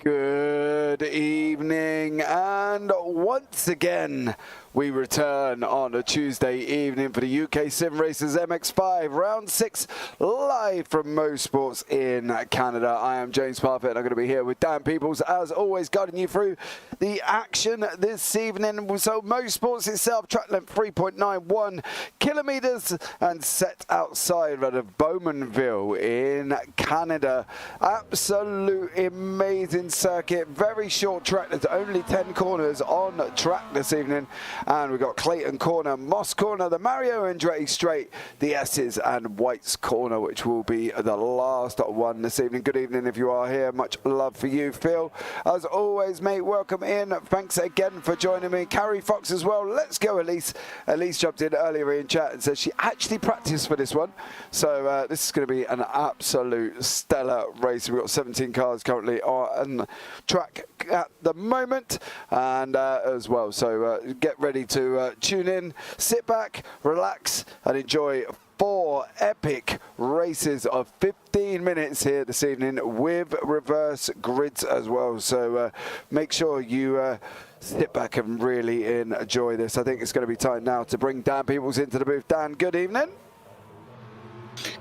Good evening, and once again we return on a Tuesday evening for the UkSimracers MX5 Round 6 live from Mosport in Canada. I am James Parfitt and I'm going to be here with Dan Pepels, as always, guiding you through the action this evening. So Mosport itself, track length 3.91 kilometers and set outside of Bowmanville in Canada. Absolute amazing circuit, very short track. There's only 10 corners on track this evening. And we've got Clayton Corner, Moss Corner, the Mario Andretti Straight, the S's and White's Corner, which will be the last one this evening. Good evening if you are here. Much love for you, Phil. As always, mate, welcome in. Thanks again for joining me. Carrie Fox as well. Let's go, Elise. Elise jumped in earlier in chat and says she actually practiced for this one. So this is going to be an absolute stellar race. We've got 17 cars currently on track at the moment, and as well. So get ready to tune in, sit back, relax, and enjoy 4 epic races of 15 minutes here this evening with reverse grids as well. So make sure you sit back and really enjoy this. I think it's going to be time now to bring Dan Pepels into the booth. Dan, good evening.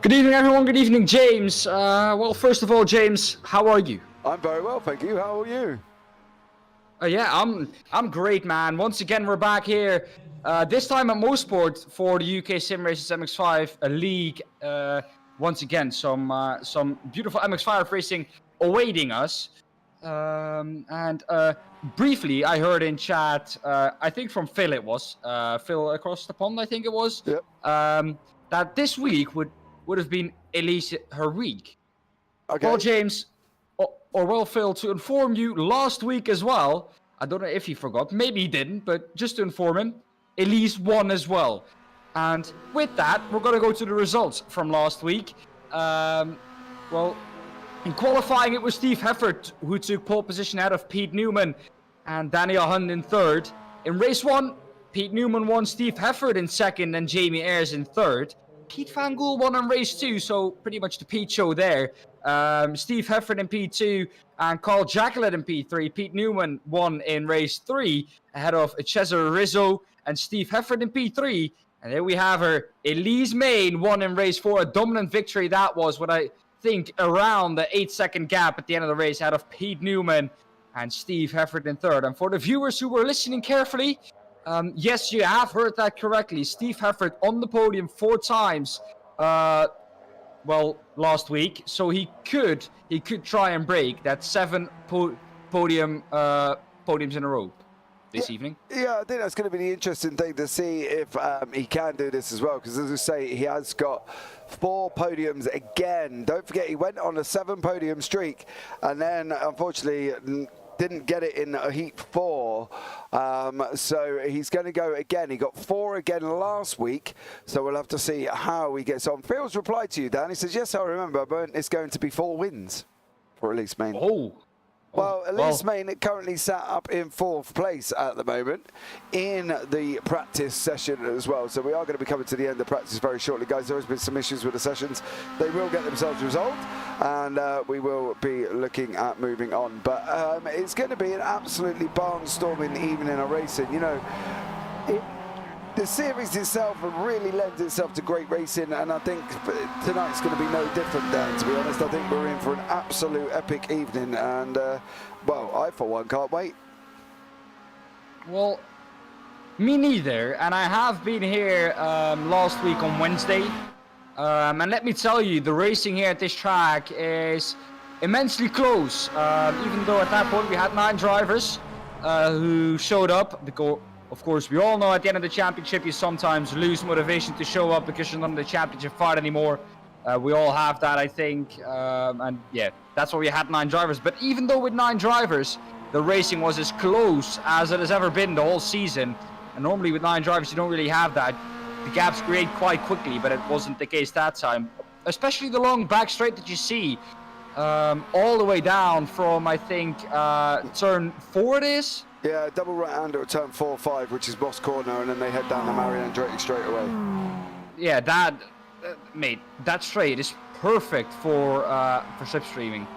Good evening, everyone. Good evening, James. Well, first of all, James, how are you? I'm very well, thank you. How are you? Yeah, I'm great, man. Once again, we're back here. This time at Mosport for the UkSimracers MX5 league. Once again, some beautiful MX5 racing awaiting us. Briefly, I heard in chat, I think from Phil it was, Phil across the pond, I think it was, yep. That this week would have been Elise her week. Okay. Well, James, or well, Phil, to inform you, last week as well, I don't know if he forgot, maybe he didn't, but just to inform him, Elise won as well. And with that, we're going to go to the results from last week. Well, in qualifying, it was Steve Heffert who took pole position out of Pete Newman and Daniel Hunt in third. In race 1, Pete Newman won, Steve Heffert in second, and Jamie Ayres in third. Pete Van Gool won in race 2, so pretty much the Pete show there. Steve Heffert in P2 and Carl Jacqueline in P3. Pete Newman won in race 3 ahead of Cesar Rizzo and Steve Heffert in P3. And there we have her. Elise Main won in race 4. A dominant victory that was, what I think, around the 8-second gap at the end of the race out of Pete Newman and Steve Heffert in third. And for the viewers who were listening carefully, yes, you have heard that correctly. Steve Heffert on the podium 4 times. Well, last week, so he could try and break that 7 podiums in a row this evening. Yeah, I think that's going to be the interesting thing to see if he can do this as well, because as I say, he has got 4 podiums again. Don't forget, he went on a 7 podium streak, and then unfortunately didn't get it in heat 4, so he's going to go again. He got 4 again last week, so we'll have to see how he gets on. Phil's replied to you, Dan. He says, yes, I remember, but it's going to be 4 wins for Elise Main. Well, Elise Main currently sat up in 4th place at the moment in the practice session as well. So we are going to be coming to the end of practice very shortly, guys. There has been some issues with the sessions. They will get themselves resolved, and we will be looking at moving on. But it's going to be an absolutely barnstorming evening of racing. You know, the series itself really lends itself to great racing, and I think tonight's going to be no different, Dan, to be honest. I think we're in for an absolute epic evening, and, well, I, for one, can't wait. Well, me neither, and I have been here last week on Wednesday, and let me tell you, the racing here at this track is immensely close, even though at that point we had 9 drivers who showed up. Of course, we all know at the end of the championship you sometimes lose motivation to show up because you're not in the championship fight anymore. We all have that, I think, and yeah, that's why we had 9 drivers. But even though with 9 drivers, the racing was as close as it has ever been the whole season. And normally with 9 drivers, you don't really have that. The gaps create quite quickly, but it wasn't the case that time. Especially the long back straight that you see, all the way down from, I think, turn 4 it is. Yeah, double right-hander at turn 4-5, which is Moss Corner, and then they head down the Mario Andretti straight away. Yeah, that, mate, that straight is perfect for slipstreaming.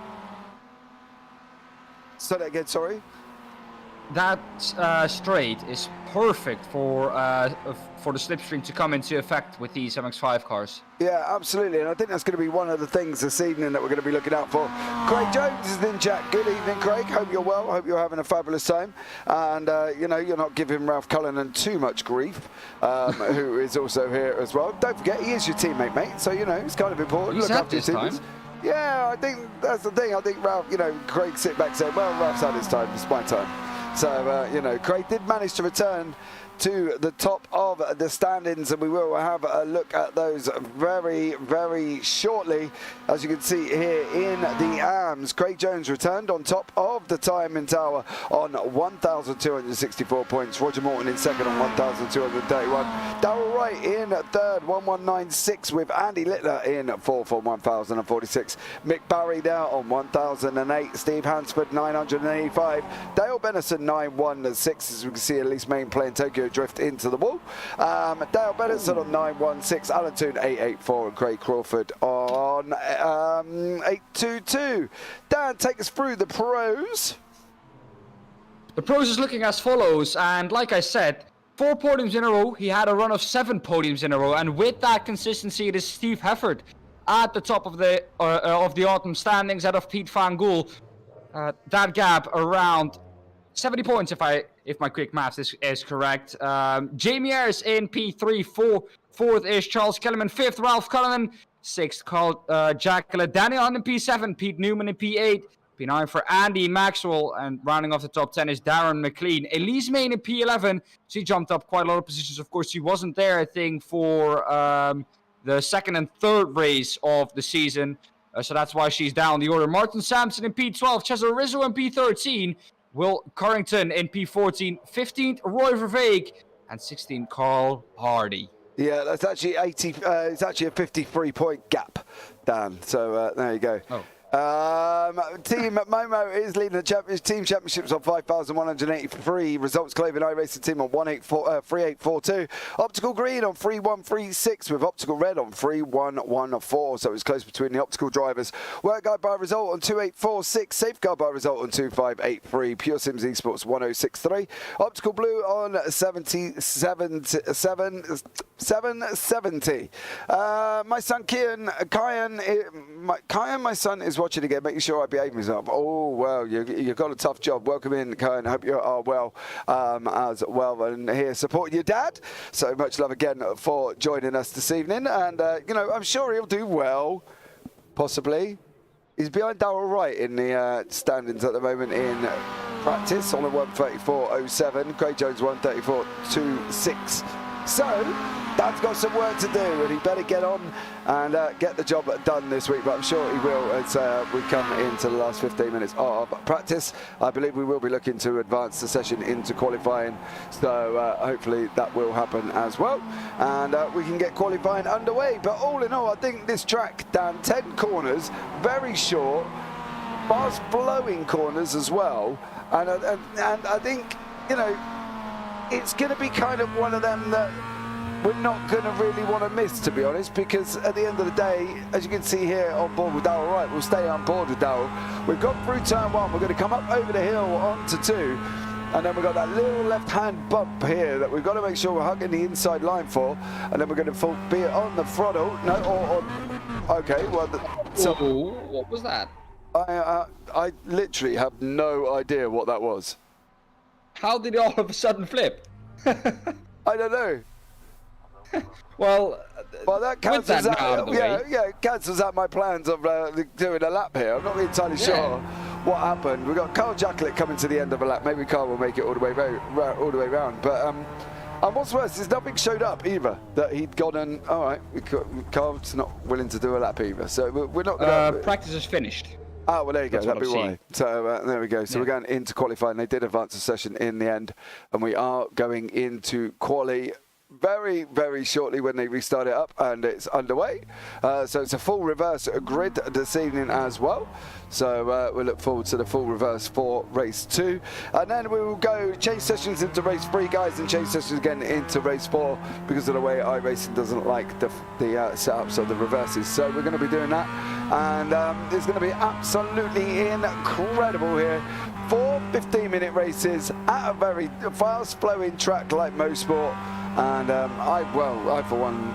Say that again, sorry. That straight is perfect for the slipstream to come into effect with these MX5 cars. Yeah, absolutely, and I think that's going to be one of the things this evening that we're going to be looking out for. Craig Jones is in chat. Good evening, Craig. Hope you're well. Hope you're having a fabulous time. And, you know, you're not giving Ralph Cullinan too much grief, who is also here as well. Don't forget, he is your teammate, mate. So, you know, it's kind of important. He's Look had after your his teammates. time. Yeah, I think that's the thing. I think Ralph, you know, Craig sit back saying, well, Ralph's had his time. It's my time. So, you know, Craig did manage to return to the top of the standings, and we will have a look at those very, very shortly. As you can see here in the AMS, Craig Jones returned on top of the timing tower on 1,264 points. Roger Morton in second on 1,231. Darrell Wright in third, 1,196, with Andy Littler in fourth on 1,046. Mick Barry there on 1,008. Steve Hansford 985. Dale Bennison 916, as we can see Elise Main playing Tokyo Drift into the wall. Dale Bennison on 916, Alan Toon 884, and Craig Crawford on 822. Dan, take us through the pros. The pros is looking as follows, and like I said, 4 podiums in a row. He had a run of 7 podiums in a row, and with that consistency, it is Steve Hefford at the top of the autumn standings, out of Pete Van Gool. That gap around 70 points, if my quick maths is correct. Jamie Ayres in P3, fourth is Charles Kellerman, 5th Ralph Cullinan, 6th Carl Jackala, Daniel in P7, Pete Newman in P8, P9 for Andy Maxwell, and rounding off the top 10 is Darren McLean. Elise Main in P11, she jumped up quite a lot of positions. Of course, she wasn't there, I think, for the second and third race of the season, so that's why she's down the order. Martin Sampson in P12, Cesar Rizzo in P13, Will Carrington in P14, 15th Roy Verveeg, and 16th Carl Hardy. Yeah, that's actually it's actually a 53-point gap, Dan. So there you go. Oh. Team Momo is leading the team championships on 5,183. Results Cloven iRacing team on 3842. Optical Green on 3136 with Optical Red on 3114. So it's close between the optical drivers. Work Guide by result on 2846. Safeguard by result on 2583. Pure Sims Esports 1063. Optical Blue on 770. My son Kian, my son is watching again, making sure I behave myself. Oh, well, you've got a tough job. Welcome in, Kian. Hope you are well as well. And here supporting your dad. So much love again for joining us this evening. And, you know, I'm sure he'll do well, possibly. He's behind Darrell Wright in the standings at the moment in practice on a 134.07. Craig Jones 134.26. So, Dan's got some work to do, and he better get on and get the job done this week, but I'm sure he will as we come into the last 15 minutes of practice. I believe we will be looking to advance the session into qualifying, so hopefully that will happen as well, and we can get qualifying underway. But all in all, I think this track, Dan, 10 corners, very short, fast-flowing corners as well, and I think, you know, it's going to be kind of one of them that we're not going to really want to miss, to be honest, because at the end of the day, as you can see here on board with Darrell Wright, we'll stay on board with Darrell. We've gone through turn 1, we're going to come up over the hill onto 2, and then we've got that little left-hand bump here that we've got to make sure we're hugging the inside line for, and then we're going to be it on the throttle. No, okay, well, so what was that? I literally have no idea what that was. How did it all of a sudden flip? I don't know. well, that cancels out. It cancels out my plans of doing a lap here. I'm not entirely sure what happened. We've got Carl Jacklet coming to the end of a lap. Maybe Carl will make it all the way round. But and what's worse is nothing showed up either that he'd gone and all right. Carl's not willing to do a lap either. So we're not. Practice is finished. Oh, well, there you go. That'd be why. So there we go. So we're going into qualifying. They did advance the session in the end, and we are going into quali very, very shortly when they restart it up, and it's underway. So it's a full reverse grid this evening as well. So we'll look forward to the full reverse for race 2. And then we will go change sessions into race 3, guys, and change sessions again into race 4 because of the way iRacing doesn't like the setups of the reverses. So we're going to be doing that. And it's going to be absolutely incredible here. 4 15-minute races at a very fast-flowing track like Mosport. And I for one,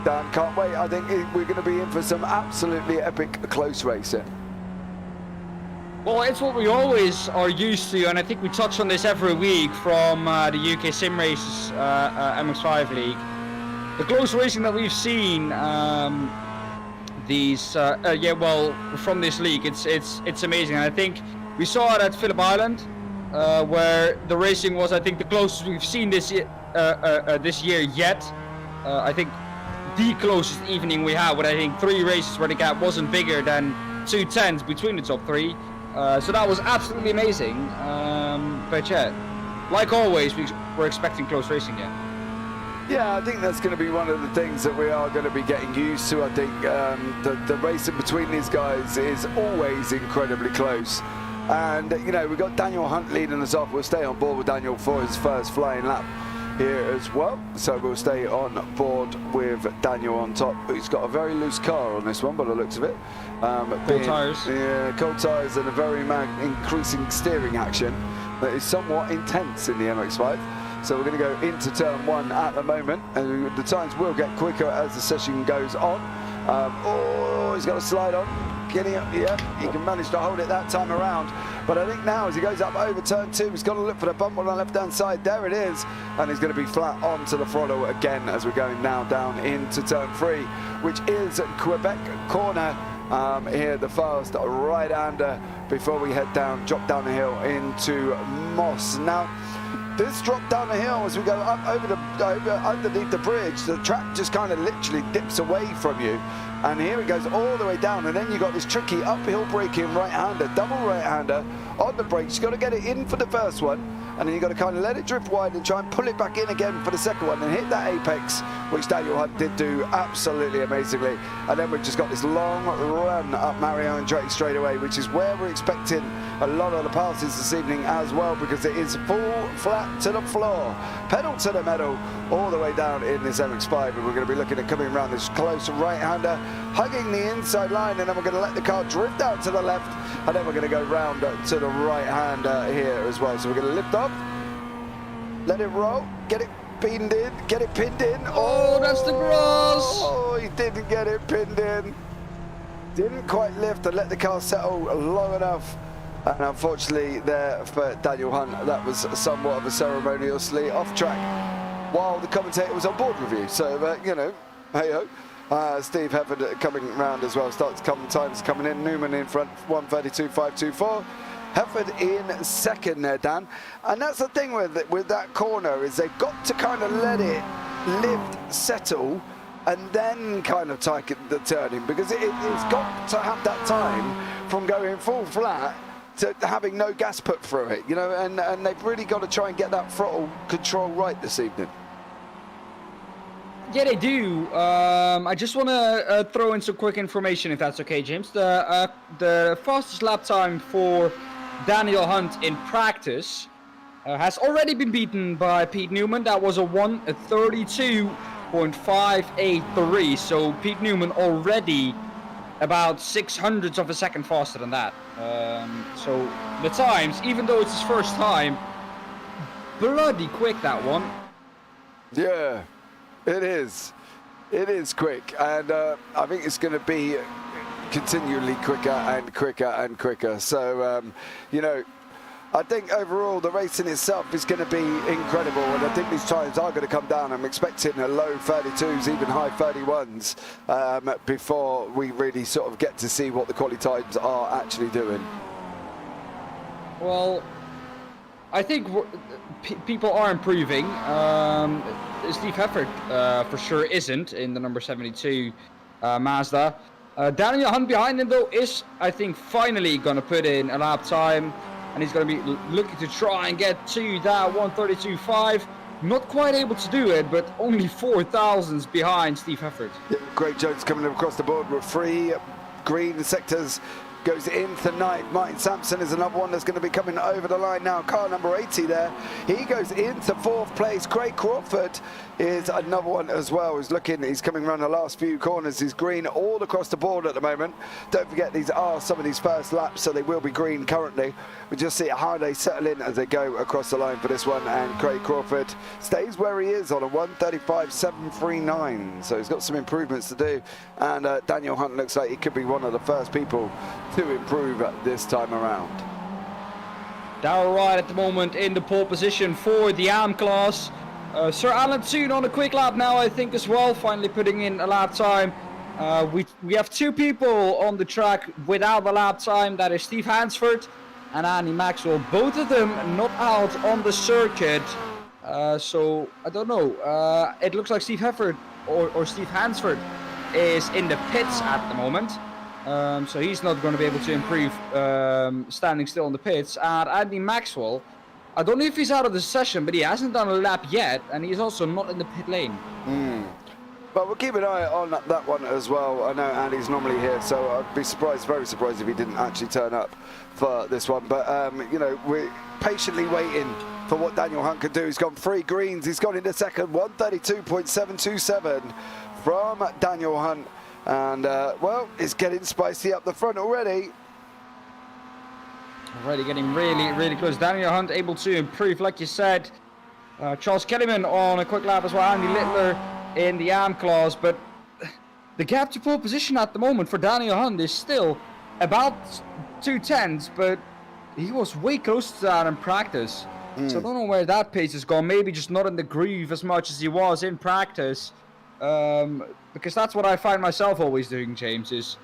Dan, can't wait. I think we're going to be in for some absolutely epic close racing. Well, it's what we always are used to, and I think we touch on this every week from the UK SimRacers MX5 League. The close racing that we've seen from this league, it's amazing. And I think we saw it at Phillip Island, where the racing was, I think, the closest we've seen this year yet. I think the closest evening we had, with I think 3 races where the gap wasn't bigger than 2 tenths between the top 3. So that was absolutely amazing. But yeah, like always, we're expecting close racing again. Yeah, I think that's going to be one of the things that we are going to be getting used to. I think the racing between these guys is always incredibly close. And, you know, we've got Daniel Hunt leading us off. We'll stay on board with Daniel for his first flying lap here as well. So we'll stay on board with Daniel on top. He's got a very loose car on this one, by the looks of it. Cold tyres. Yeah, cold tyres and a very increasing steering action that is somewhat intense in the MX5. So we're going to go into turn 1 at the moment, and the times will get quicker as the session goes on. He's got a slide on. Getting up, yeah, he can manage to hold it that time around. But I think now as he goes up over turn 2, he's got to look for the bump on the left-hand side. There it is, and he's going to be flat onto the throttle again as we're going now down into turn 3, which is Quebec corner. Here, the fast right-hander before we head down, drop down the hill into Moss. Now, this drop down the hill as we go up underneath the bridge, the track just kind of literally dips away from you. And here it goes all the way down, and then you've got this tricky uphill braking right-hander, double right-hander on the brakes. You've got to get it in for the first one, and then you've got to kind of let it drift wide and try and pull it back in again for the second one and hit that apex, which Daniel Hunt did do absolutely amazingly. And then we've just got this long run up Mario and Drake straight away, which is where we're expecting a lot of the passes this evening as well, because it is full flat to the floor, pedal to the metal, all the way down in this MX5. And we're going to be looking at coming around this close right-hander, hugging the inside line, and then we're going to let the car drift out to the left, and then we're going to go round to the right-hander here as well. So we're going to lift off, let it roll, get it pinned in, get it pinned in. Oh, that's the grass. Oh, he didn't get it pinned in. Didn't quite lift and let the car settle long enough. And unfortunately there for Daniel Hunt, that was somewhat of a ceremoniously off track while the commentator was on board with you. So, you know, hey-ho. Steve Hefford coming round as well. Times coming in. Newman in front, 1:32.524. Hefford in second there, Dan. And that's the thing with that corner, is they've got to kind of let it lift, settle, and then kind of take the turning, because it's got to have that time from going full flat to having no gas put through it, you know, and they've really got to try and get that throttle control right this evening. Yeah, they do. I just want to throw in some quick information, if that's okay, James. The fastest lap time for Daniel Hunt in practice has already been beaten by Pete Newman. That was a 1:32.583. So Pete Newman already about 600ths of a second faster than that. So the times, even though it's his first time, bloody quick, that one. Yeah, it is. It is quick, and I think it's going to be continually quicker and quicker and quicker. So, you know, I think overall the racing itself is going to be incredible, and I think these times are going to come down. I'm expecting a low 32s, even high 31s, before we really sort of get to see what the quality times are actually doing. Well, I think people are improving. Steve Hefford for sure isn't in the number 72 Mazda. Daniel Hunt behind him though is, I think, finally going to put in a lap time, and he's going to be looking to try and get to that 1:32.5. Not quite able to do it, but only 4 thousandths behind Steve Hefford. Yeah, Greg Jones coming across the board with 3 green sectors goes into ninth. Martin Sampson is another one that's going to be coming over the line now. Car number 80 there. He goes into 4th place. Craig Crawford is another one as well. He's coming around the last few corners. He's green all across the board at the moment. Don't forget, these are some of these first laps, so they will be green currently. We just see how they settle in as they go across the line for this one. And Craig Crawford stays where he is on a 1:35.739. So he's got some improvements to do. And Daniel Hunt looks like he could be one of the first people to improve this time around. Darrell Wright at the moment in the pole position for the AM class. Sir Alan Toon on a quick lap now, I think, as well, finally putting in a lap time. We have 2 people on the track without a lap time. That is Steve Hansford and Andy Maxwell. Both of them not out on the circuit. So, I don't know. It looks like Steve Hefford or Steve Hansford is in the pits at the moment. So he's not going to be able to improve standing still in the pits. And Andy Maxwell, I don't know if he's out of the session, but he hasn't done a lap yet, and he's also not in the pit lane. But we'll keep an eye on that one as well. I know Andy's normally here, so I'd be surprised, very surprised if he didn't actually turn up for this one. But, you know, we're patiently waiting for what Daniel Hunt can do. He's gone 3 greens. He's gone into second, 1:32.727 from Daniel Hunt. And, well, it's getting spicy up the front already. Already getting really, really close. Daniel Hunt able to improve, like you said. Charles Kellyman on a quick lap as well. Andy Littler in the AM class. But the gap to pole position at the moment for Daniel Hunt is still about 2/10, but he was way closer to that in practice. So I don't know where that pace has gone. Maybe just not in the groove as much as he was in practice. Because that's what I find myself always doing, James, is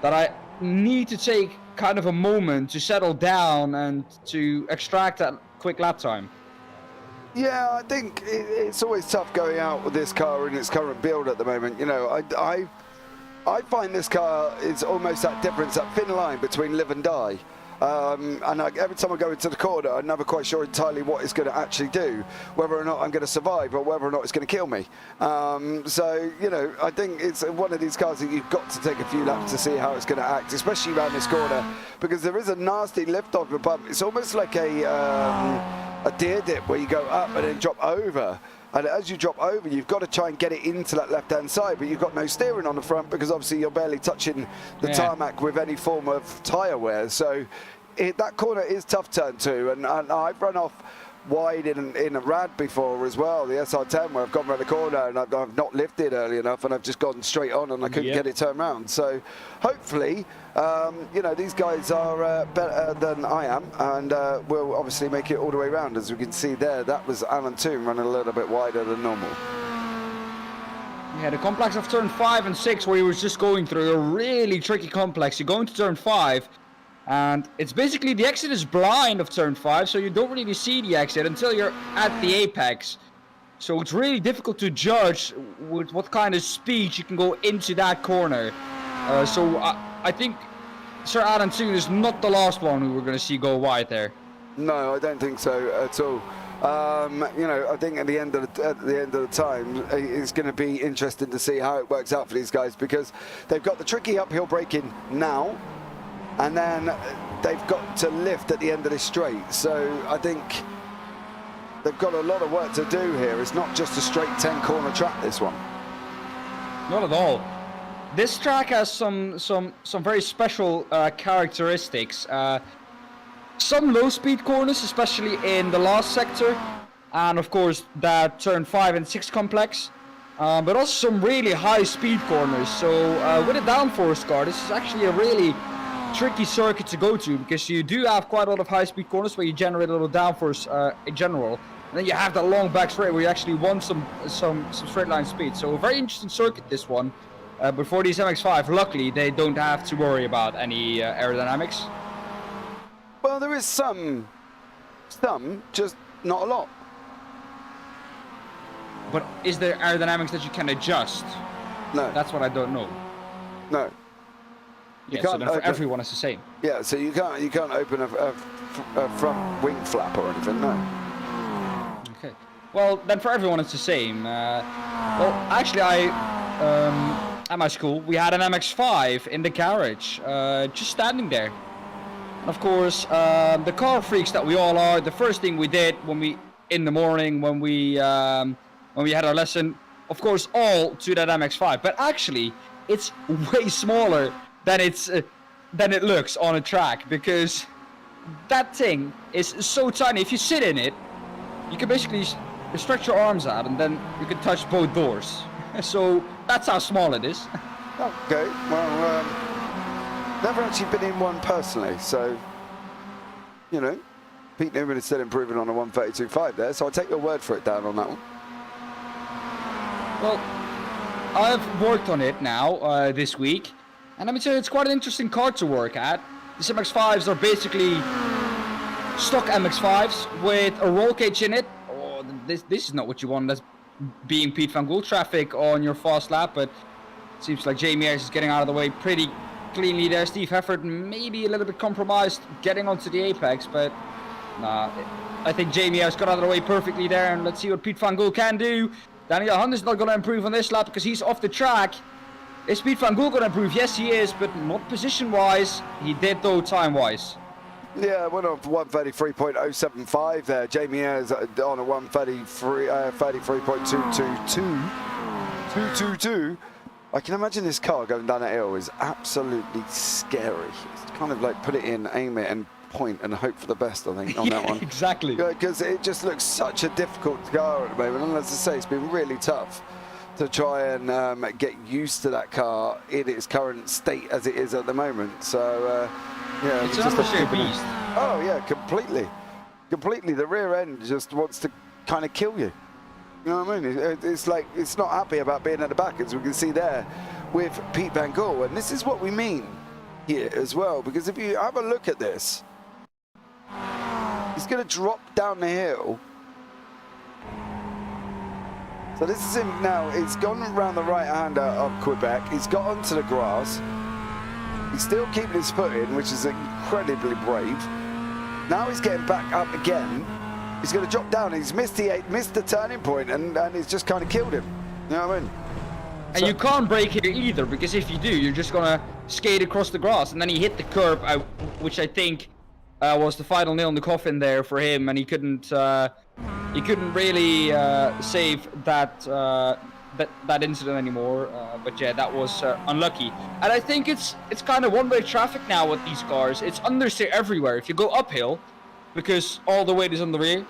that I need to take kind of a moment to settle down and to extract that quick lap time. Yeah, I think it's always tough going out with this car in its current build at the moment. You know, I find this car is almost that difference, that thin line between live and die. And every time I go into the corner, I'm never quite sure entirely what it's going to actually do, whether or not I'm going to survive or whether or not it's going to kill me. So, you know, I think it's one of these cars that you've got to take a few laps to see how it's going to act, especially around this corner, because there is a nasty lift off the bump. It's almost like a deer dip where you go up and then drop over. And as you drop over, you've got to try and get it into that left-hand side, but you've got no steering on the front because obviously you're barely touching the tarmac with any form of tyre wear. So that corner is tough turn 2, and I've run off wide in a rad before as well, the SR10, where I've gone around the corner and I've not lifted early enough and I've just gone straight on and I couldn't get it turned around. So hopefully, you know, these guys are better than I am, and we'll obviously make it all the way around. As we can see there, that was Alan Toon running a little bit wider than normal. Yeah, the complex of turn 5 and 6, where he was just going through a really tricky complex. You go into turn 5, and it's basically the exit is blind of turn 5, so you don't really see the exit until you're at the apex. So it's really difficult to judge with what kind of speed you can go into that corner. So I think Sir Alan Toon is not the last one who we're going to see go wide there. No, I don't think so at all. You know, I think at the end of the time, it's going to be interesting to see how it works out for these guys, because they've got the tricky uphill braking now, and then they've got to lift at the end of this straight. So I think they've got a lot of work to do here. It's not just a straight 10-corner track, this one. Not at all. This track has some very special characteristics. Some low-speed corners, especially in the last sector, and of course that turn 5 and 6 complex, but also some really high-speed corners. So with a downforce car, this is actually a really tricky circuit to go to, because you do have quite a lot of high-speed corners where you generate a little downforce in general, and then you have the long back straight where you actually want some straight-line speed. So a very interesting circuit, this one. But for these MX5, luckily they don't have to worry about any aerodynamics. Well, there is some, just not a lot. But is there aerodynamics that you can adjust? No. That's what I don't know. No. Yeah, so then for everyone it's the same. Yeah, so you can't open a front wing flap or anything, no. Okay. Well, then for everyone it's the same. Well, actually at my school, we had an MX5 in the garage, just standing there. And of course, the car freaks that we all are, the first thing we did in the morning when we had our lesson, of course, all to that MX5. But actually, it's way smaller than it looks on a track, because that thing is so tiny. If you sit in it, you can basically stretch your arms out and then you can touch both doors. So that's how small it is. Okay, well, never actually been in one personally, so, you know, Pete Newman is still improving on a 132.5 there, so I'll take your word for it, Daan, on that one. Well, I've worked on it now this week, and let me tell you, it's quite an interesting car to work at. The MX5s are basically stock MX5s with a roll cage in it. Oh, this is not what you want. That's being Pete Van Gool traffic on your fast lap, but it seems like JamesParfittBroadcasting is getting out of the way pretty cleanly there. Steve Hefford maybe a little bit compromised getting onto the apex, but nah, I think JamesParfittBroadcasting's got out of the way perfectly there, and let's see what Pete Van Gool can do. Daniel Hunter's not going to improve on this lap because he's off the track. Is Pete Van Gool going to improve? Yes, he is, but not position-wise. He did, though, time-wise. Yeah, went on for 133.075 there. Jamie is on a 133.222. I can imagine this car going down that hill is absolutely scary. It's kind of like put it in, aim it, and point and hope for the best, I think, on that one. Exactly. Because it just looks such a difficult car at the moment. And as I say, it's been really tough to try and get used to that car in its current state as it is at the moment. So, yeah, it's just a beast. Oh yeah, completely. The rear end just wants to kind of kill you. You know what I mean? It's like it's not happy about being at the back, as we can see there with Pete Van Gool. And this is what we mean here as well, because if you have a look at this, he's going to drop down the hill. So this is him now. He's gone around the right-hander of Quebec. He's got onto the grass. He's still keeping his foot in, which is incredibly brave. Now he's getting back up again. He's going to drop down. He's missed the turning point, and he's just kind of killed him. You know what I mean? And you can't brake here either, because if you do, you're just going to skate across the grass, and then he hit the curb, which I think was the final nail in the coffin there for him, and he couldn't really save that incident anymore. But yeah, that was unlucky. And I think it's kind of one-way traffic now with these cars. It's understeer everywhere. If you go uphill, because all the weight is on the rear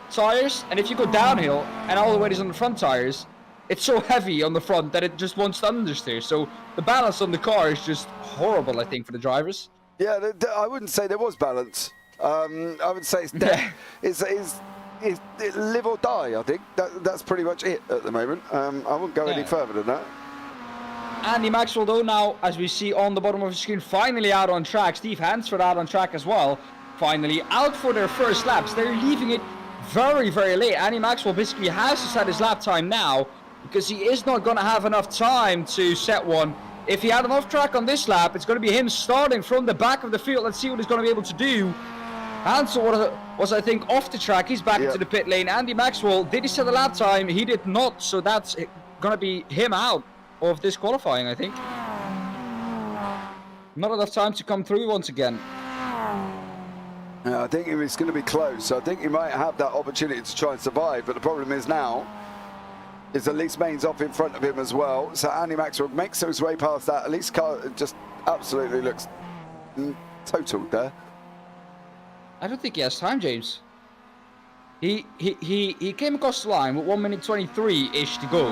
tires, and if you go downhill and all the weight is on the front tires, it's so heavy on the front that it just wants to understeer. So the balance on the car is just horrible, I think, for the drivers. Yeah, I wouldn't say there was balance. I would say it's dead. It's live or die, I think. That's pretty much it at the moment. I wouldn't go any further than that. Andy Maxwell, though, now, as we see on the bottom of the screen, finally out on track. Steve Hansford out on track as well. Finally out for their first laps. They're leaving it very, very late. Andy Maxwell basically has to set his lap time now, because he is not going to have enough time to set one. If he had an off track on this lap, it's going to be him starting from the back of the field. Let's see what he's going to be able to do. Hansel was, I think, off the track. He's back into the pit lane. Andy Maxwell, did he set a lap time? He did not, so that's going to be him out of this qualifying, I think. Not enough time to come through once again. I think it's going to be close. I think he might have that opportunity to try and survive, but the problem is now is at least Main's off in front of him as well. So Andy Maxwell makes his way past that. At least car just absolutely looks totaled there. I don't think he has time, James. He came across the line with 1 minute 23-ish to go,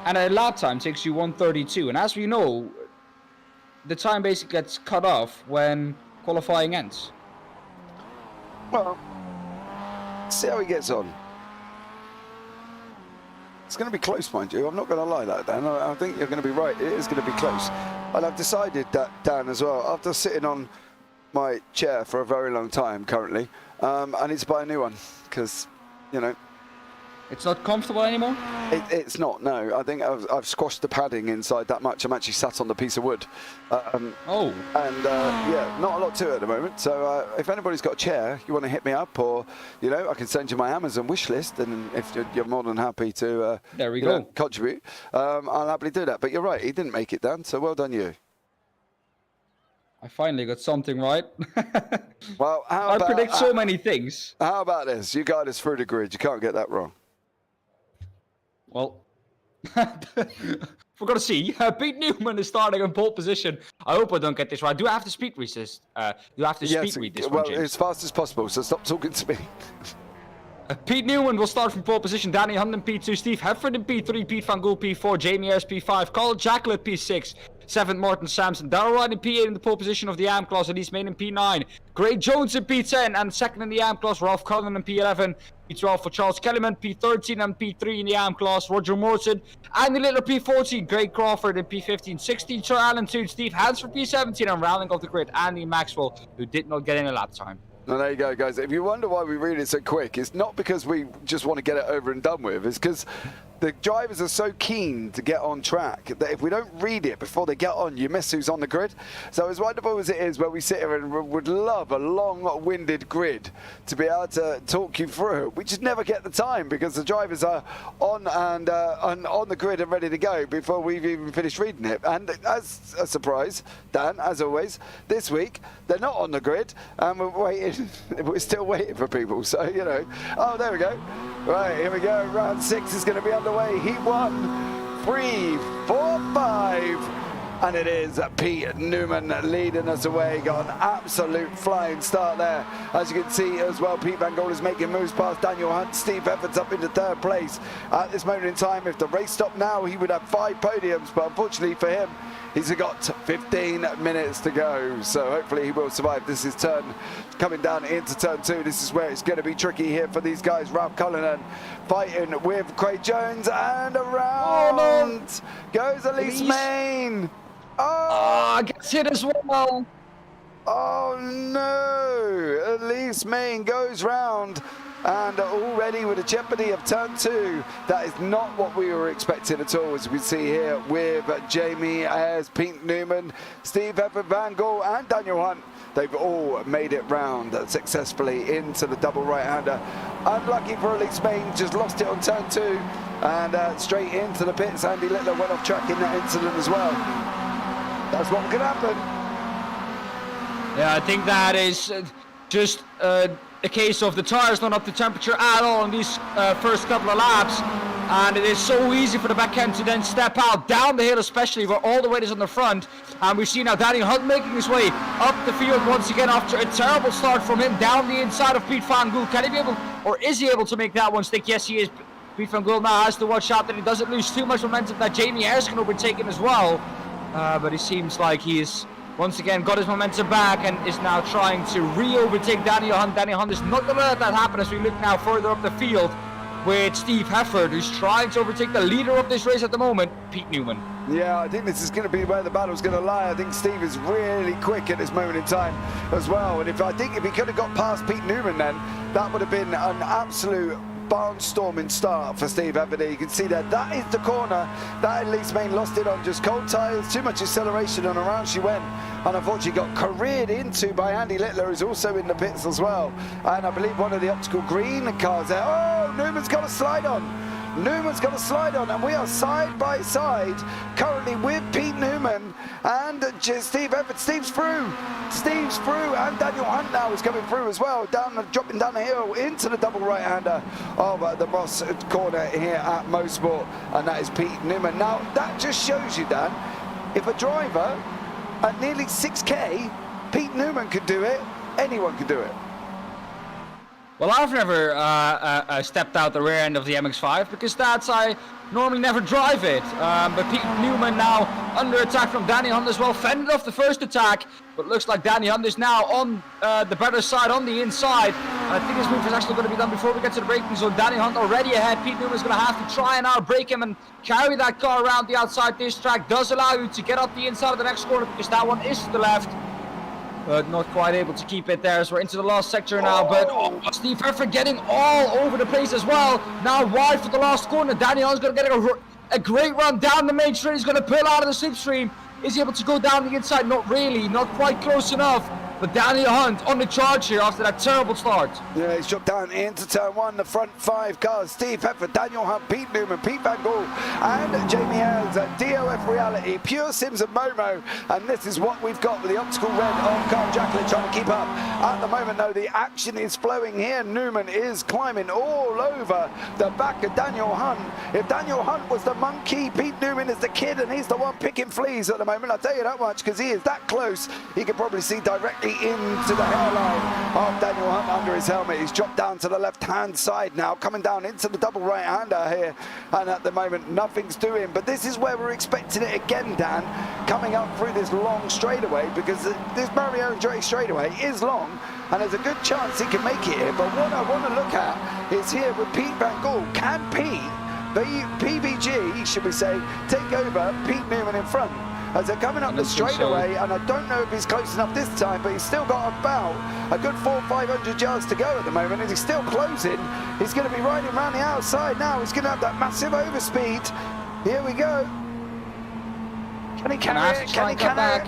and a lap time takes you 1:32. And as we know, the time basically gets cut off when qualifying ends. Well, see how he gets on. It's going to be close, mind you. I'm not going to lie like that, Dan. I think you're going to be right. It is going to be close. And I've decided that, Dan, as well, after sitting on my chair for a very long time currently, I need to buy a new one because, you know, It's not comfortable anymore? It's not, no. I think I've squashed the padding inside that much. I'm actually sat on the piece of wood. Oh. And yeah, not a lot to it at the moment. So if anybody's got a chair, you want to hit me up, or, you know, I can send you my Amazon wish list. And if you're more than happy to there we go. contribute, I'll happily do that. But you're right, he didn't make it, Dan. So well done you. I finally got something right. Well, I predict so many things. How about this? You guide us through the grid. You can't get that wrong. Well, we're going to see. Pete Newman is starting in pole position. I hope I don't get this right. Do I have to speed resist? Do I have to speed read this one, James? As fast as possible, so stop talking to me. Pete Newman will start from pole position. Danny Hunt in P2, Steve Hefford in P3, Pete Van Gool P4, Jamie Ayres P5, Colin Jacklett P6, 7th Martin Sampson, Darrell Wright in P8 in the pole position of the AM class, Elise Main in P9, Gray Jones in P10, and second in the AM class, Ralph Cullen in P11, P12 for Charles Kellyman, P13 and P3 in the AM class, Roger Morton, Andy Littler P14, Greg Crawford in P15, 16 Sir Alan Toon, Steve Hansford P17, and rounding off the grid, Andy Maxwell, who did not get any lap time. Well, there you go, guys. If you wonder why we read it so quick, it's not because we just want to get it over and done with. It's because the drivers are so keen to get on track that if we don't read it before they get on, you miss who's on the grid. So as wonderful as it is where we sit here and would love a long-winded grid to be able to talk you through, we just never get the time because the drivers are on and on the grid and ready to go before we've even finished reading it. And as a surprise, Dan, as always, this week, they're not on the grid and we're waiting. We're still waiting for people, so, you know. Oh, there we go. Right, here we go. Round 6 is going to be underway. Heat 1, 3, 4, 5. And it is Pete Newman leading us away. Got an absolute flying start there. As you can see as well, Pete Van Gool is making moves past Daniel Hunt. Steve Hefford's up into 3rd place. At this moment in time, if the race stopped now, he would have 5 podiums. But unfortunately for him, he's got 15 minutes to go. So hopefully he will survive. This is turn coming down into turn 2. This is where it's going to be tricky here for these guys. Ralph Cullinan fighting with Craig Jones, and around goes Elise Main. Oh, gets hit as well. Oh no! Elise Main goes round, and already with a jeopardy of turn 2. That is not what we were expecting at all, as we see here with Jamie Ayres, Pete Newman, Steve Hefford, Van Gool, and Daniel Hunt. They've all made it round successfully into the double right-hander. Unlucky for Elise Main, just lost it on turn 2, and straight into the pits. Andy Littler went off track in that incident as well. That's what could happen. Yeah, I think that is just a case of the tires not up to temperature at all in these first couple of laps. And it is so easy for the back end to then step out down the hill, especially where all the weight is on the front. And we see now Danny Hunt making his way up the field once again after a terrible start from him down the inside of Pete Van Gool. Can he be able, or is he able to make that one stick? Yes, he is. Pete Van Gool now has to watch out that he doesn't lose too much momentum, that Jamie Ayres can overtake him as well. But it seems like he's once again got his momentum back and is now trying to re-overtake Daniel Hunt. Daniel Hunt is not going to let that happen as we look now further up the field with Steve Hefford, who's trying to overtake the leader of this race at the moment, Pete Newman. Yeah, I think this is going to be where the battle's going to lie. I think Steve is really quick at this moment in time as well. And I think if he could have got past Pete Newman then, that would have been an absolute barnstorming start for Steve Hefford. You can see that is the corner that Elise Main lost it on, just cold tyres, too much acceleration, and around she went, and unfortunately got careered into by Andy Littler, who's also in the pits as well, and I believe one of the optical green cars there. Oh, Newman's got a slide on. Newman's got a slide on, and we are side by side currently with Pete Newman and Steve Hefford. Steve's through, and Daniel Hunt now is coming through as well, dropping down the hill into the double right-hander of the Moss corner here at Mosport, and that is Pete Newman. Now, that just shows you, Dan, if a driver at nearly 6K, Pete Newman could do it, anyone could do it. Well, I've never stepped out the rear end of the MX5 because I normally never drive it. But Pete Newman now under attack from Danny Hunt as well, fended off the first attack, but looks like Danny Hunt is now on the better side, on the inside. And I think this move is actually going to be done before we get to the braking zone. Danny Hunt already ahead. Pete Newman is going to have to try and outbrake him and carry that car around the outside. This track does allow you to get up the inside of the next corner because that one is to the left. but not quite able to keep it there as we're into the last sector now. But Steve Parfitt getting all over the place as well. Now wide for the last corner. Daniel's going to get a great run down the main straight. He's going to pull out of the slipstream. Is he able to go down the inside? Not really, not quite close enough. But Daniel Hunt on the charge here after that terrible start. Yeah, he's dropped down into turn one. The front 5 cars: Steve Parfitt, Daniel Hunt, Pete Newman, Pete Van Gaal, and Jamie Hales at DOF Reality, Pure Sims and Momo. And this is what we've got with the optical red of Carl Jacklin trying to keep up. At the moment, though, the action is flowing here. Newman is climbing all over the back of Daniel Hunt. If Daniel Hunt was the monkey, Pete Newman is the kid, and he's the one picking fleas at the moment. I'll tell you that much, because he is that close. He can probably see directly into the hairline of Daniel Hunt under his helmet. He's dropped down to the left-hand side now, coming down into the double right-hander here, and at the moment nothing's doing. But this is where we're expecting it again, Dan, coming up through this long straightaway, because this Mario Andretti straightaway is long, and there's a good chance he can make it here. But what I want to look at is here with Pete Van Gaal. Can PVG, should we say, take over Pete Newman in front as they're coming up the straightaway? And I don't know if he's close enough this time, but he's still got about a good 400-500 yards to go at the moment, and he's still closing. He's going to be riding around the outside now. He's going to have that massive overspeed. Here we go. Can he carry it? Can he carry it?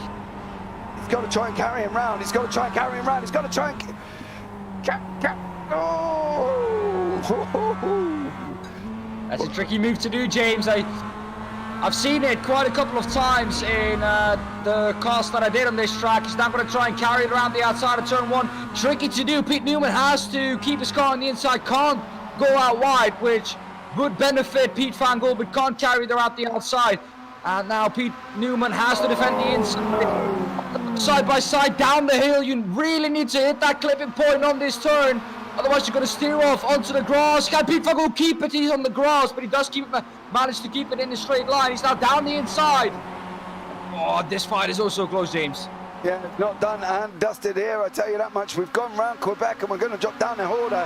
He's got to try and carry him round. He's got to try and carry him round. He's got to try and... Oh! That's a tricky move to do, James. I've seen it quite a couple of times in the cast that I did on this track. He's now going to try and carry it around the outside of turn one. Tricky to do. Pete Newman has to keep his car on the inside, can't go out wide, which would benefit Pete Van Gaal, but can't carry it around the outside. And now Pete Newman has to defend the inside. Side by side down the hill. You really need to hit that clipping point on this turn. Otherwise, you're going to steer off onto the grass. Can Pete Van Gaal keep it? He's on the grass, but he does manage to keep it in a straight line. He's now down the inside. Oh, this fight is also close, James. Yeah, it's not done and dusted here, I tell you that much. We've gone round Quebec and we're going to drop down the corner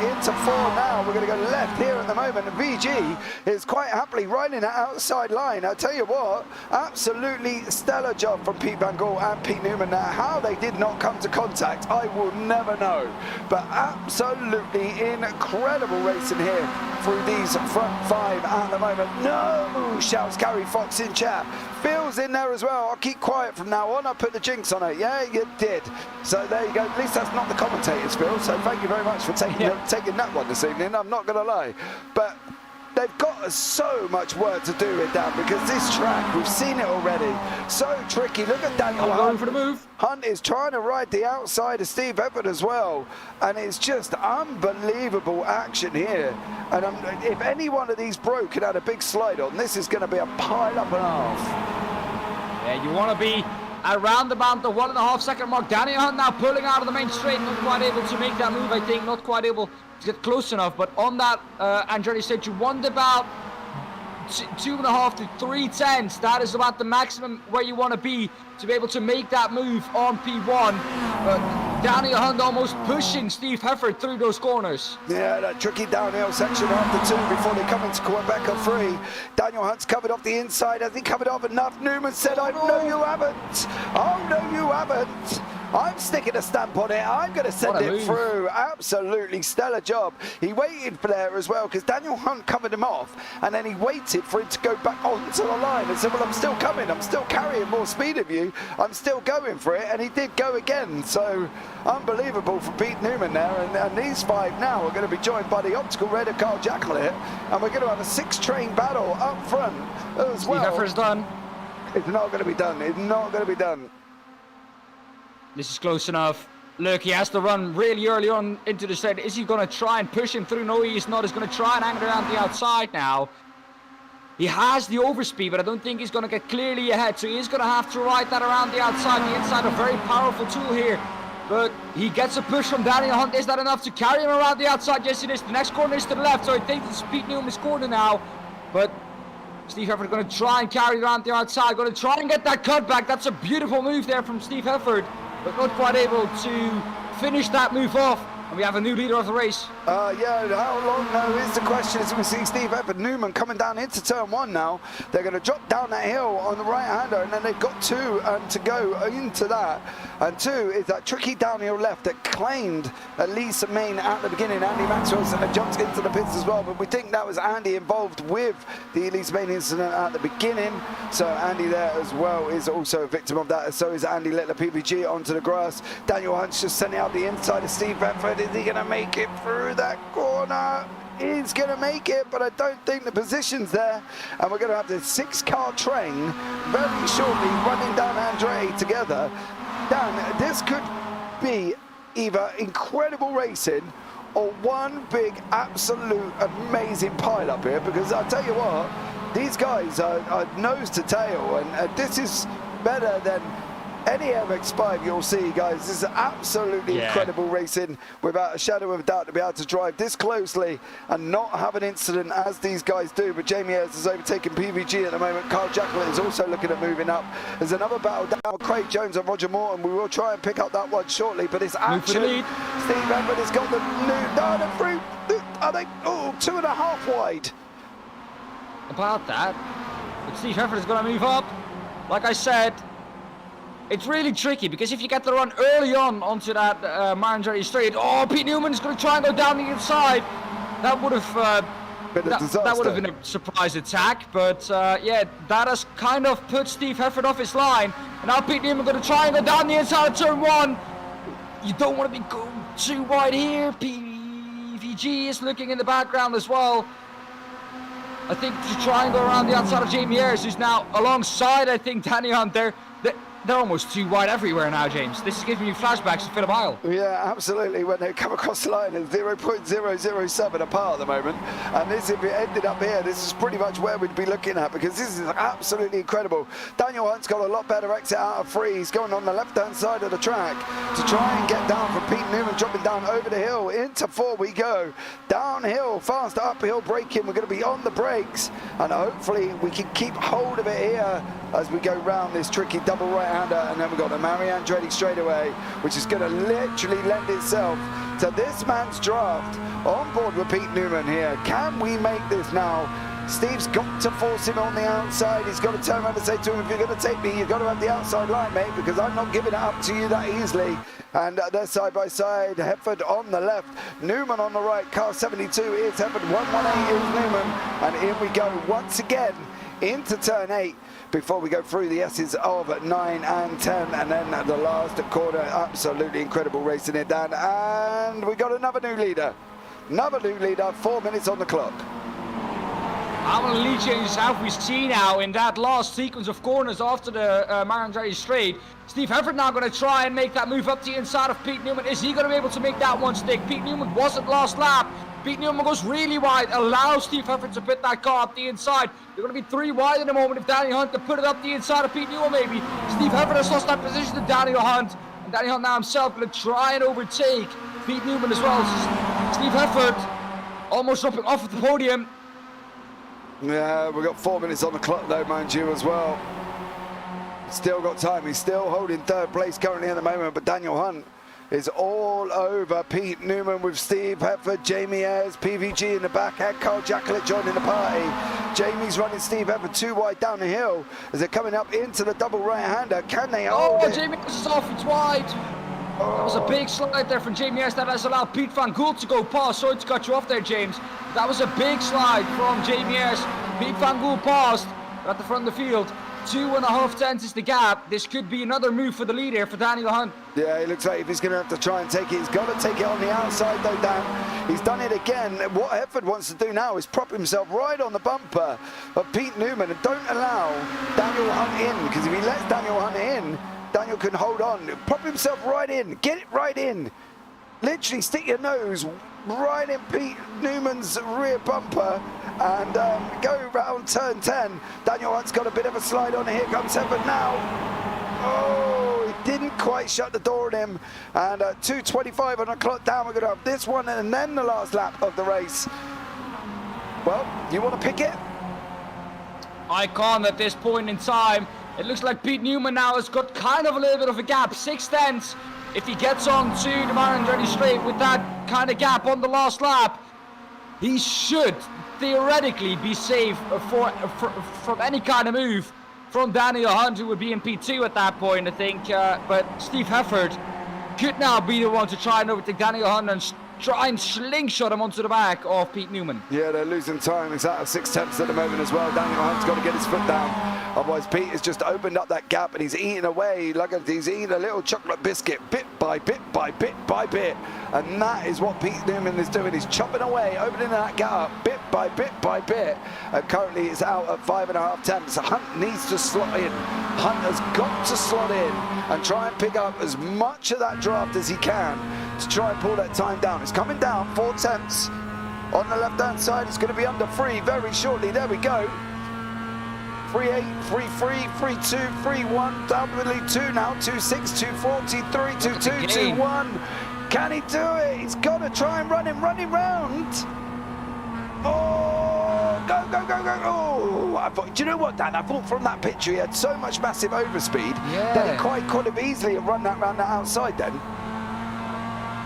into 4 now. We're going to go left here at the moment. And VG is quite happily riding that outside line. I tell you what, absolutely stellar job from Pete Van Gaal and Pete Newman. Now, how they did not come to contact, I will never know. But absolutely incredible racing here through these front 5 at the moment. No, shouts Gary Fox in chat. Phil's in there as well. I'll keep quiet from now on. I put the jinx on it. Yeah, you did. So there you go. At least that's not the commentators, Phil. So thank you very much for taking that one this evening. I'm not going to lie. But they've got so much work to do with that, because this track, we've seen it already. So tricky. Look at Daniel Hunt. Going for the move. Hunt is trying to ride the outside of Steve Parfitt as well. And it's just unbelievable action here. And if any one of these broke and had a big slide on, this is going to be a pile up and a half. Yeah, you want to be around about the 1.5 second mark. Daniel Hunt now pulling out of the main straight, not quite able to make that move, I think, not quite able to get close enough. But on that Andretti stage, you want about 2.5 to 3 tenths. That is about the maximum where you want to be able to make that move on P1. Daniel Hunt almost pushing Steve Parfitt through those corners. Yeah, that tricky downhill section after 2 before they come into Quebec on 3. Daniel Hunt's covered off the inside. Has he covered off enough? Newman said, "Oh, no, you haven't. Oh, no, you haven't. I'm sticking a stamp on it. I'm going to send it through." Absolutely stellar job. He waited for there as well, because Daniel Hunt covered him off, and then he waited for him to go back onto the line and said, "Well, I'm still coming. I'm still carrying more speed of you. I'm still going for it." And he did go again. So unbelievable for Pete Newman there. And these 5 now are going to be joined by the optical red of Carl Jacklin, and we're going to have a 6-train battle up front as well. Steve Parfitt's done. It's not going to be done. It's not going to be done. This is close enough. Look, he has to run really early on into the straight. Is he going to try and push him through? No, he's not. He's going to try and hang around the outside now. He has the overspeed, but I don't think he's going to get clearly ahead. So he is going to have to ride that around the outside. The inside, a very powerful tool here. But he gets a push from Daniel Hunt. Is that enough to carry him around the outside? Yes, it is. The next corner is to the left. So I think it's Pete Newman's corner now. But Steve Parfitt going to try and carry it around the outside. Going to try and get that cutback. That's a beautiful move there from Steve Parfitt, but not quite able to finish that move off. And we have a new leader of the race. Yeah, how long though is the question as we see Steve Hefford Newman coming down into turn 1 now. They're going to drop down that hill on the right-hander, and then they've got 2 to go into that. And 2 is that tricky downhill left that claimed Elise Main at the beginning. Andy Maxwell jumped into the pits as well, but we think that was Andy involved with the Elise Main incident at the beginning. So Andy there as well is also a victim of that. So is Andy let the PPG onto the grass. Daniel Hunt's just sending out the inside of Steve Hefford. Is he going to make it through that corner? He's going to make it, but I don't think the position's there. And we're going to have the 6-car train very shortly running down Andre together. Dan, this could be either incredible racing or one big, absolute, amazing pile-up here, because I'll tell you what, these guys are nose to tail, and this is better than any MX5 you'll see, guys. This is absolutely incredible racing, without a shadow of a doubt, to be able to drive this closely and not have an incident as these guys do. But Jamie Ayres is overtaking PVG at the moment. Carl Jacqueline is also looking at moving up. There's another battle down with Craig Jones and Roger Morton. We will try and pick up that one shortly, but it's action. Steve Hefford has got the new Daan through. Are they 2.5 wide? About that, but Steve Hefford is going to move up. Like I said, it's really tricky, because if you get the run early on onto that Marangeri straight, Pete Newman is going to try and go down the inside. That would have that would have been a surprise attack, but yeah, that has kind of put Steve Hefford off his line. And now Pete Newman going to try and go down the inside of turn 1. You don't want to be going too wide here. PVG is looking in the background as well. I think to try and go around the outside of Jamie Ayres, who's now alongside, I think, Danny Hunt there. They're almost too wide everywhere now, James. This is giving you flashbacks to Phillip Isle. Yeah, absolutely. When they come across the line at 0.007 apart at the moment. And this, if it ended up here, this is pretty much where we'd be looking at, because this is absolutely incredible. Daniel Hunt's got a lot better exit out of 3. He's going on the left-hand side of the track to try and get down from Pete Newman, dropping down over the hill. Into 4 we go. Downhill, fast uphill braking. We're going to be on the brakes, and hopefully we can keep hold of it here as we go round this tricky double right-hander. And then we've got the Marianne Drake straightaway, which is going to literally lend itself to this man's draft on board with Pete Newman here. Can we make this now? Steve's got to force him on the outside. He's got to turn around and say to him, if you're going to take me, you've got to have the outside line, mate, because I'm not giving it up to you that easily. And they're side by side. Hefford on the left, Newman on the right. Car 72 is Hefford, 118 is Newman. And here we go once again into turn 8. Before we go through the S's of 9 and 10, and then the last corner. Absolutely incredible racing here, Dan. And we got another new leader. 4 minutes on the clock. How many lead changes have we seen now in that last sequence of corners after the Marangeri straight? Steve Hefford now going to try and make that move up the inside of Pete Newman. Is he going to be able to make that one stick? Pete Newman wasn't last lap. Pete Newman goes really wide, allows Steve Hefford to put that car up the inside. They're going to be 3 wide in a moment if Daniel Hunt can put it up the inside of Pete Newman, maybe. Steve Hefford has lost that position to Daniel Hunt. And Daniel Hunt now himself going to try and overtake Pete Newman as well. Steve Hefford almost dropping off at the podium. Yeah, we've got 4 minutes on the clock though, mind you, as well. Still got time. He's still holding 3rd place currently at the moment, but Daniel Hunt is all over Pete Newman with Steve Hefford, Jamie Ayres, PVG in the back, and Carl Jacqueline joining the party. Jamie's running Steve Hefford 2 wide down the hill as they're coming up into the double right-hander. Can they hold it? Jamie is off, it's wide. That was a big slide there from Jamie Ayres. That has allowed Pete Van Gool to go past. Sorry to cut you off there, James. That was a big slide from Jamie Ayres. Pete Van Gool passed at the front of the field. 2.5 tenths is the gap. This could be another move for the lead here for Daniel Hunt. Yeah, it looks like if he's going to have to try and take it, he's got to take it on the outside though, Dan. He's done it again. What Hefford wants to do now is prop himself right on the bumper of Pete Newman and don't allow Daniel Hunt in, because if he lets Daniel Hunt in, Daniel can hold on. Prop himself right in. Get it right in. Literally stick your nose right in Pete Newman's rear bumper and go around turn 10. Daniel Hunt's got a bit of a slide on. Here comes Hefford now. Oh, he didn't quite shut the door on him. And 2:25 on the clock down. We're going to have this one and then the last lap of the race. Well, you want to pick it? I can't at this point in time. It looks like Pete Newman now has got kind of a little bit of a gap. 6 tenths if he gets on to the Marin Dirty Straight with that kind of gap on the last lap, he should theoretically be safe from any kind of move from Daniel Hunt, who would be in P2 at that point, I think. But Steve Hefford could now be the one to try and overtake Daniel Hunt and try and slingshot him onto the back of Pete Newman. Yeah, they're losing time. It's out of 6/10 at the moment as well. Daniel Hunt's got to get his foot down. Otherwise, Pete has just opened up that gap and he's eating away like he's eating a little chocolate biscuit, bit by bit by bit by bit. And that is what Pete Newman is doing. He's chopping away, opening that gap bit by bit by bit. And currently it's out at 5.5 tenths. Hunt needs to slot in. Hunt has got to slot in and try and pick up as much of that draft as he can to try and pull that time down. It's coming down 4 tenths on the left-hand side. It's going to be under 3 very shortly. There we go. 3.8, 3.3, 3.2, 3.1, downwardly 2 now, 2.6, 2.40, 3.22, 2.1. Can he do it? He's got to try and run him round. Oh, go, go, go, go. Oh, I thought, do you know what, Dan? I thought from that picture he had so much massive overspeed that he quite could have easily run that round the outside then.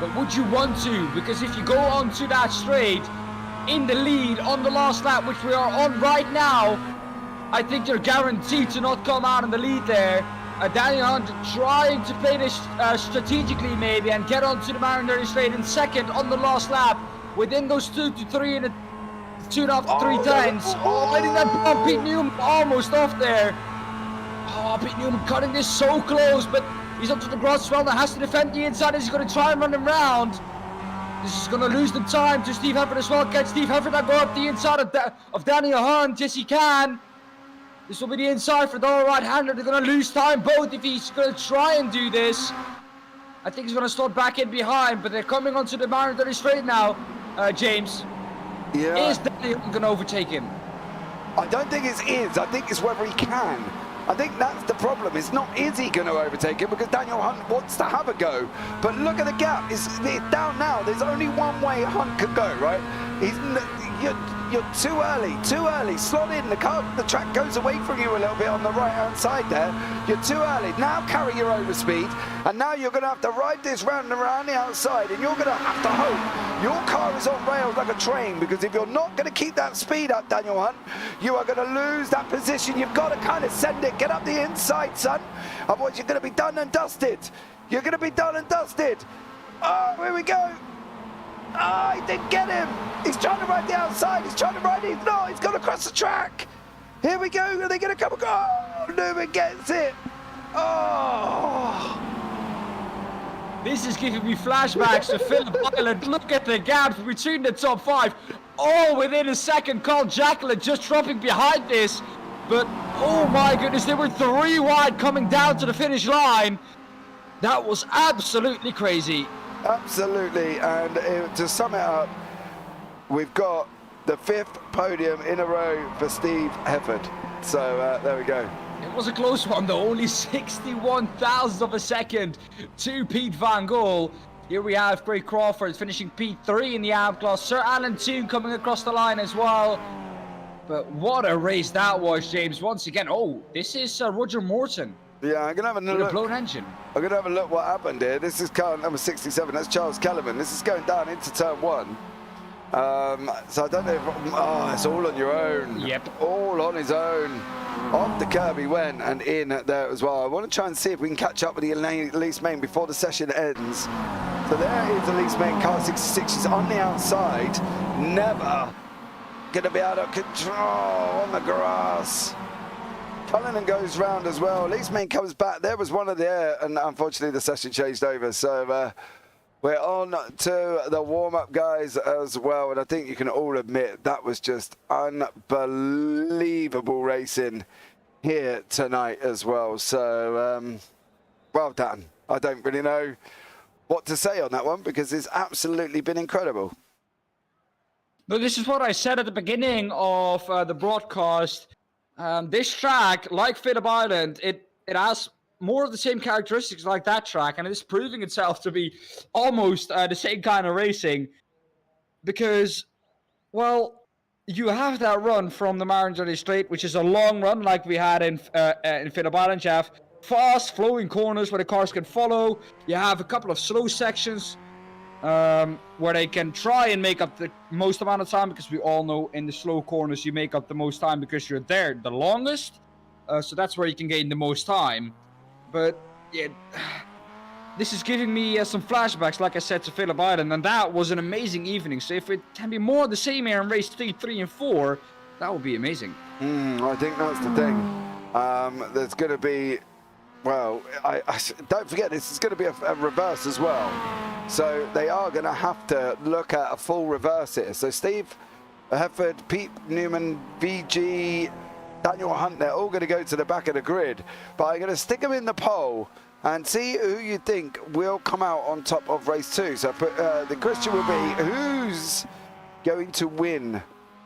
But would you want to? Because if you go onto that straight in the lead on the last lap, which we are on right now, I think you're guaranteed to not come out in the lead there. Daniel Hunt trying to play this strategically maybe and get onto the Marin Dirty Straight in second on the last lap within those 2 to 3 and 2.5 to 3 tenths. Oh, I think that brought Pete Newman almost off there. Oh, Pete Newman cutting this so close, but he's onto the grass as well. That has to defend the inside. He's going to try and run him round. This is going to lose the time to Steve Hefford as well. Can Steve Hefford now go up the inside of Daniel Hunt? Yes, he can. This will be the inside for the right-hander. They're going to lose time both if he's going to try and do this. I think he's going to start back in behind, but they're coming onto the Marin Dirty Straight now, James. Yeah. Is Daniel going to overtake him? I don't think it's is. I think it's whether he can. I think that's the problem. It's not is he going to overtake him, because Daniel Hunt wants to have a go. But look at the gap. It's down now. There's only one way Hunt could go, right? You're too early. Slot in. The track goes away from you a little bit on the right-hand side there. You're too early. Now carry your overspeed, and now you're going to have to ride this round and around the outside, and you're going to have to hope your car is on rails like a train, because if you're not going to keep that speed up, Daniel Hunt, you are going to lose that position. You've got to kind of send it. Get up the inside, son. Otherwise, you're going to be done and dusted. You're going to be done and dusted. Oh, here we go. Oh, he didn't get him. He's trying to ride the outside. He's trying to ride it. No, he's gone across the track. Here we go. Are they going to come? Oh, Newman gets it. Oh. This is giving me flashbacks to Phillip Island. Look at the gaps between the top 5. All within a second. Carl Jacqueline just dropping behind this. But, oh my goodness, they were 3 wide coming down to the finish line. That was absolutely crazy. Absolutely, and to sum it up, we've got the 5th podium in a row for Steve Hefford. So there we go. It was a close one though, only 61 thousandths of a second to Pete Van Gool. Here we have Craig Crawford finishing P3 in the AM class. Sir Alan Toon coming across the line as well. But what a race that was, James. Once again, oh, this is Roger Morton. Yeah, I'm going to have a look. With a blown engine. I'm going to have a look what happened here. This is car number 67. That's Charles Kellerman. This is going down into turn 1. So I don't know if... Oh, it's all on your own. Yep. All on his own. Off the curb he went and in there as well. I want to try and see if we can catch up with the Elise Main before the session ends. So there is Elise Main, car 66. She's on the outside. Never going to be out of control on the grass. Cullinan goes round as well. Elise Main comes back. There was one of there, and unfortunately the session changed over. So we're on to the warm-up guys as well. And I think you can all admit that was just unbelievable racing here tonight as well. So well done. I don't really know what to say on that one, because it's absolutely been incredible. No, this is what I said at the beginning of the broadcast. This track, like Phillip Island, it has more of the same characteristics like that track, and it is proving itself to be almost the same kind of racing. Because, well, you have that run from the Marin Dirty Straight, which is a long run like we had in Phillip Island, Jeff, fast flowing corners where the cars can follow. You have a couple of slow sections where they can try and make up the most amount of time, because we all know in the slow corners you make up the most time because you're there the longest. So that's where you can gain the most time. But yeah, this is giving me some flashbacks, like I said, to Phillip Island, and that was an amazing evening. So if it can be more the same here in race 3, and 4, that would be amazing. I think that's the thing. There's going to be, well, I don't forget, this is going to be a reverse as well. So they are going to have to look at a full reverse here. So Steve Hefford, Pete Newman, VG, Daniel Hunt, they're all going to go to the back of the grid. But I'm going to stick them in the poll and see who you think will come out on top of race 2. So the question will be, who's going to win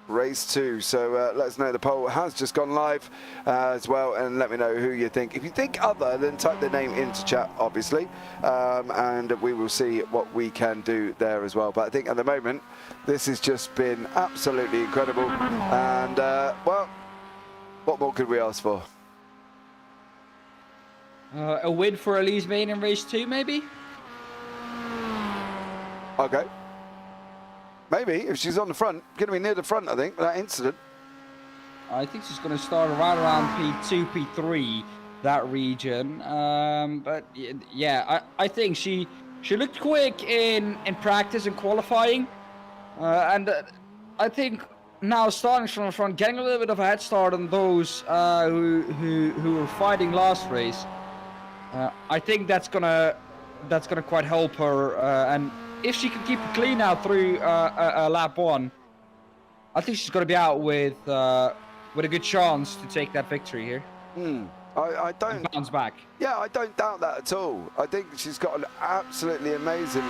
race 2? So let us know. The poll has just gone live as well, and let me know who you think. If you think other, then type the name into chat, obviously, and we will see what we can do there as well. But I think at the moment, this has just been absolutely incredible, and well, what more could we ask for? A win for Elise Main in race 2, maybe? Okay. Maybe, if she's on the front. Going to be near the front, I think, that incident. I think she's going to start right around P2, P3, that region. But yeah, I think she looked quick in practice and qualifying. And I think now starting from the front, getting a little bit of a head start on those who were fighting last race. I think that's gonna quite help her, and if she can keep it clean now through lap 1, I think she's gonna be out with a good chance to take that victory here. I don't and bounce back. Yeah, I don't doubt that at all. I think she's got an absolutely amazing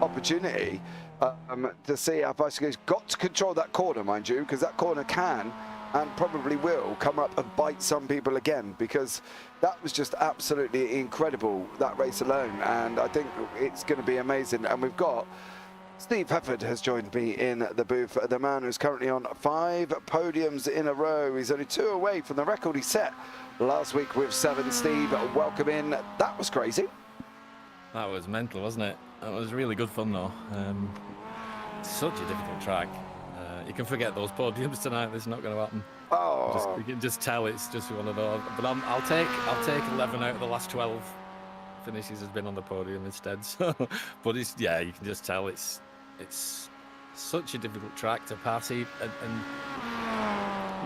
opportunity to see how far she goes. Got to control that corner, mind you, because that corner can and probably will come up and bite some people again, because that was just absolutely incredible, that race alone, and I think it's going to be amazing. And we've got Steve Hefford has joined me in the booth, the man who's currently on 5 podiums in a row. He's only 2 away from the record he set last week with 7. Steve, welcome in. That was crazy. That was mental, wasn't it? That was really good fun though. Such a difficult track. You can forget those podiums tonight. This is not going to happen. Oh, you can just tell it's just one of those. But I'll take 11 out of the last 12 finishes has been on the podium instead. So, but it's, yeah, you can just tell it's such a difficult track to pass, and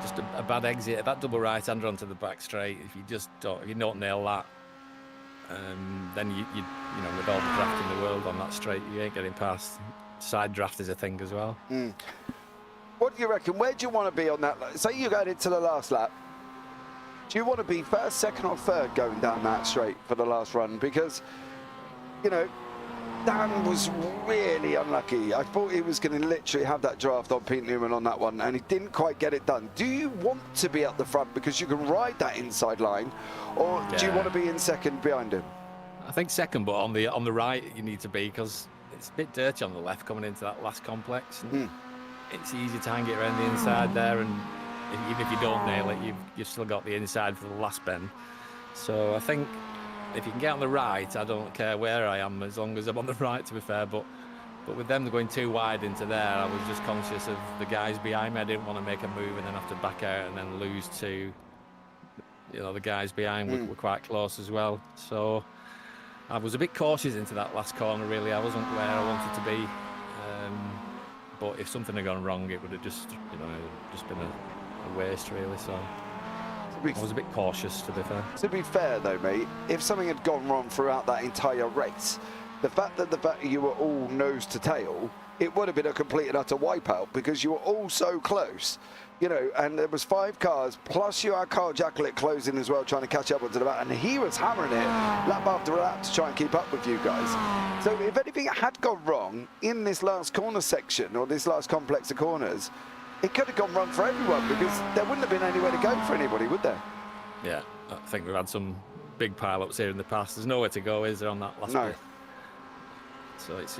just a bad exit. That double right-hander onto the back straight. If you don't nail that, then you know, with all the draft in the world on that straight, you ain't getting past. Side draft is a thing as well. What do you reckon? Where do you want to be on that? Say you got into the last lap. Do you want to be first, second, or third going down that straight for the last run? Because, you know, Dan was really unlucky. I thought he was going to literally have that draft on Pete Newman on that one, and he didn't quite get it done. Do you want to be at the front because you can ride that inside line, or do you want to be in second behind him? I think second, but on the right you need to be, because it's a bit dirty on the left coming into that last complex. It's easy to hang it around the inside there, and even if you don't nail it, you've still got the inside for the last bend. So I think if you can get on the right, I don't care where I am as long as I'm on the right, to be fair. But with them going too wide into there, I was just conscious of the guys behind me. I didn't want to make a move and then have to back out and then lose to, you know, the guys behind were quite close as well. So I was a bit cautious into that last corner, really. I wasn't where I wanted to be. But if something had gone wrong, it would have just, you know, just been a waste, really. So I was a bit cautious, to be fair. To be fair, though, mate, if something had gone wrong throughout that entire race, the fact that you were all nose to tail, it would have been a complete and utter wipeout, because you were all so close. You know, and there was 5 cars, plus you had Carl Jacklett closing as well, trying to catch up onto the back, and he was hammering it lap after lap to try and keep up with you guys. So if anything had gone wrong in this last corner section, or this last complex of corners, it could have gone wrong for everyone, because there wouldn't have been anywhere to go for anybody, would there? Yeah, I think we've had some big pile-ups here in the past. There's nowhere to go, is there, on that last bit? So it's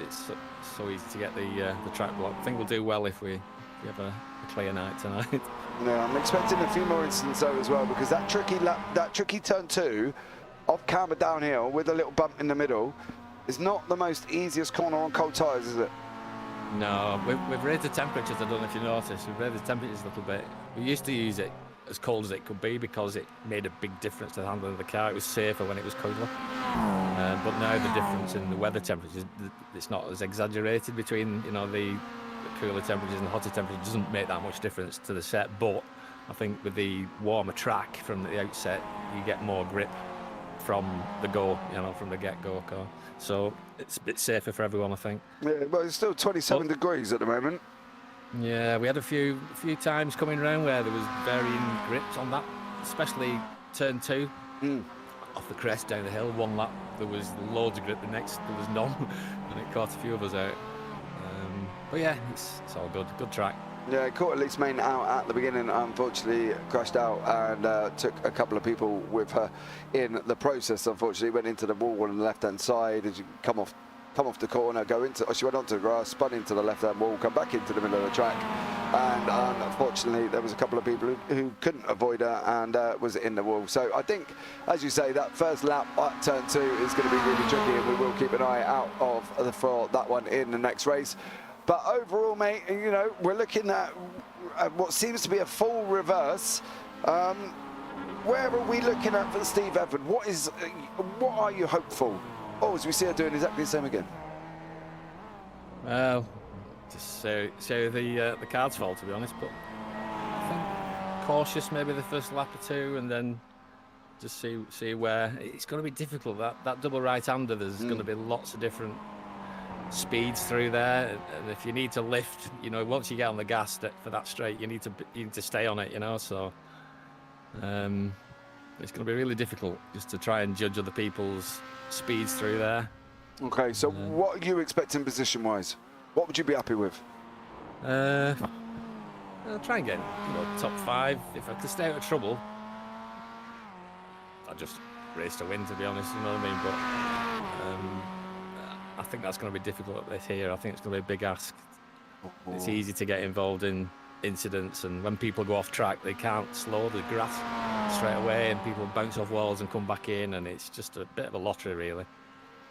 so easy to get the track blocked. I think we'll do well if we have a clear night tonight. No, I'm expecting a few more incidents though as well, because that tricky turn 2 off camber downhill with a little bump in the middle is not the most easiest corner on cold tyres, is it? No, we've raised the temperatures. I don't know if you noticed. We've raised the temperatures a little bit. We used to use it as cold as it could be because it made a big difference to the handling of the car. It was safer when it was cooler. But now the difference in the weather temperatures, it's not as exaggerated between, you know, the cooler temperatures and the hotter temperatures. It doesn't make that much difference to the set. But I think with the warmer track from the outset, you get more grip from the go, you know, from the get-go car. So it's a bit safer for everyone, I think. Yeah, but it's still 27 degrees at the moment. Yeah, we had a few times coming around where there was varying grips on that, especially turn 2 off the crest down the hill. One lap there was loads of grip, the next there was none, and it caught a few of us out. But yeah, it's all good track. Yeah, caught Elise Main out at the beginning, unfortunately crashed out and took a couple of people with her in the process. Unfortunately, went into the wall on the left-hand side as you come off the corner, she went onto the grass, spun into the left-hand wall, come back into the middle of the track, and unfortunately there was a couple of people who couldn't avoid her and was in the wall. So I think, as you say, that first lap at turn 2 is going to be really tricky, and we will keep an eye out for that one in the next race. But overall, mate, you know, we're looking at what seems to be a full reverse. Where are we looking at for Steve Evans? What are you hopeful? Oh, as we see her doing exactly the same again. Well, just so the cards fall, to be honest. But I think cautious maybe the first lap or two, and then just see where it's going to be difficult. That double right-hander, there's going to be lots of different speeds through there, and if you need to lift, you know, once you get on the gas for that straight, you need to stay on it, you know. So it's going to be really difficult just to try and judge other people's speeds through there. Okay, so what are you expecting position-wise? What would you be happy with? I'll try and get, you know, top 5. If I could stay out of trouble, I'll just race to win, to be honest, you know what I mean? But I think that's going to be difficult this year. I think it's going to be a big ask. It's easy to get involved in incidents, and when people go off track, they can't slow the grass straight away, and people bounce off walls and come back in, and it's just a bit of a lottery, really.